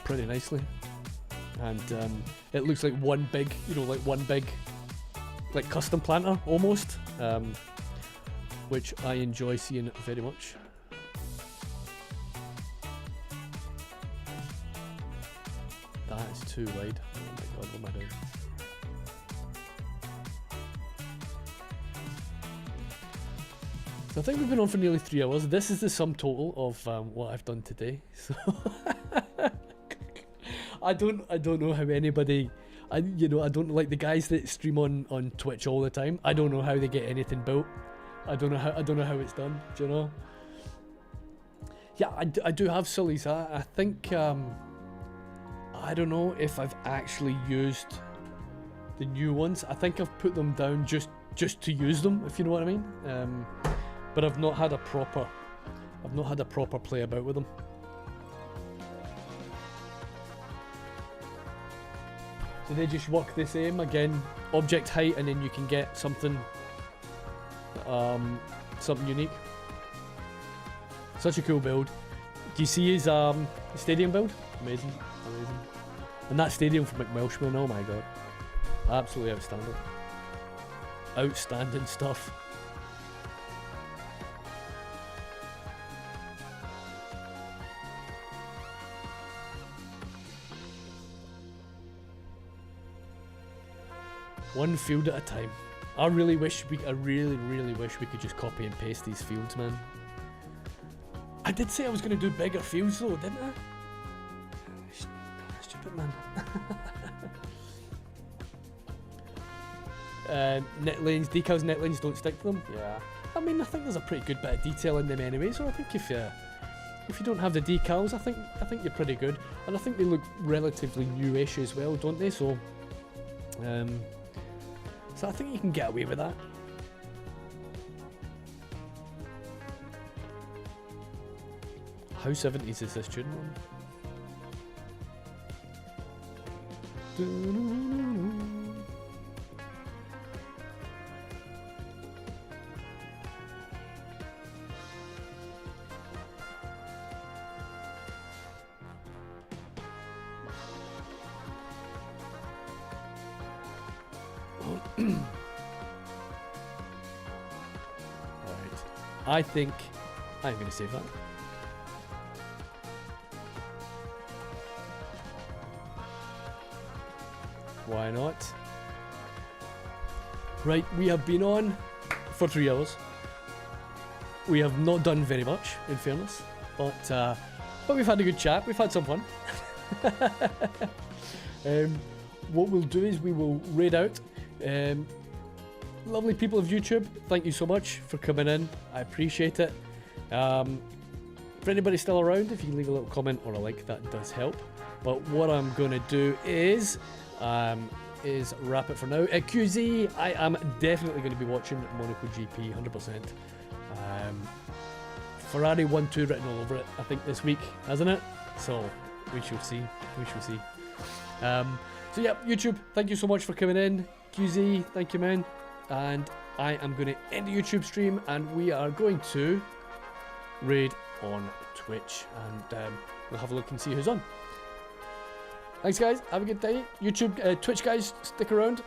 pretty nicely. And it looks like one big, like custom planter almost, which I enjoy seeing very much. That is too wide. Oh my god, what am I doing? So I think we've been on for nearly 3 hours. This is the sum total of what I've done today. So I don't know how anybody, I don't like the guys that stream on Twitch all the time. I don't know how they get anything built. I don't know how it's done. Do you know? Yeah, I do have Sully's. I think I don't know if I've actually used the new ones. I think I've put them down just to use them, if you know what I mean. But I've not had a proper play about with them. So they just work the same again, object height, and then you can get something unique. Such a cool build. Do you see his stadium build? Amazing. And that stadium for McWelshman, oh my god, absolutely outstanding stuff. One field at a time. I really wish I really wish we could just copy and paste these fields, man. I did say I was going to do bigger fields though, didn't I? Stupid man. Net lanes, decals, net lanes, don't stick to them. Yeah. I mean, I think there's a pretty good bit of detail in them anyway, so I think if you don't have the decals, I think you're pretty good. And I think they look relatively newish as well, don't they? So I think you can get away with that. How 70s is this tune on? Alright. I think I'm going to save that. Why not? Right, we have been on for 3 hours. We have not done very much, in fairness, but we've had a good chat. We've had some fun. What we'll do is we will raid out. Lovely people of YouTube, thank you so much for coming in. I appreciate it. For anybody still around, if you can leave a little comment or a like, that does help. But what I'm going to do is wrap it for now. QZ, I am definitely going to be watching Monaco GP 100%. Ferrari 1-2 written all over it, I think, this week, hasn't it? So we shall see. We shall see. So yeah, YouTube, thank you so much for coming in. QZ, thank you, man. And I am going to end the YouTube stream, and we are going to raid on Twitch, and we'll have a look and see who's on. Thanks, guys. Have a good day. YouTube, Twitch guys, stick around.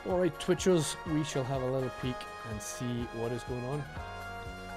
Alright, Twitchers, we shall have a little peek and see what is going on.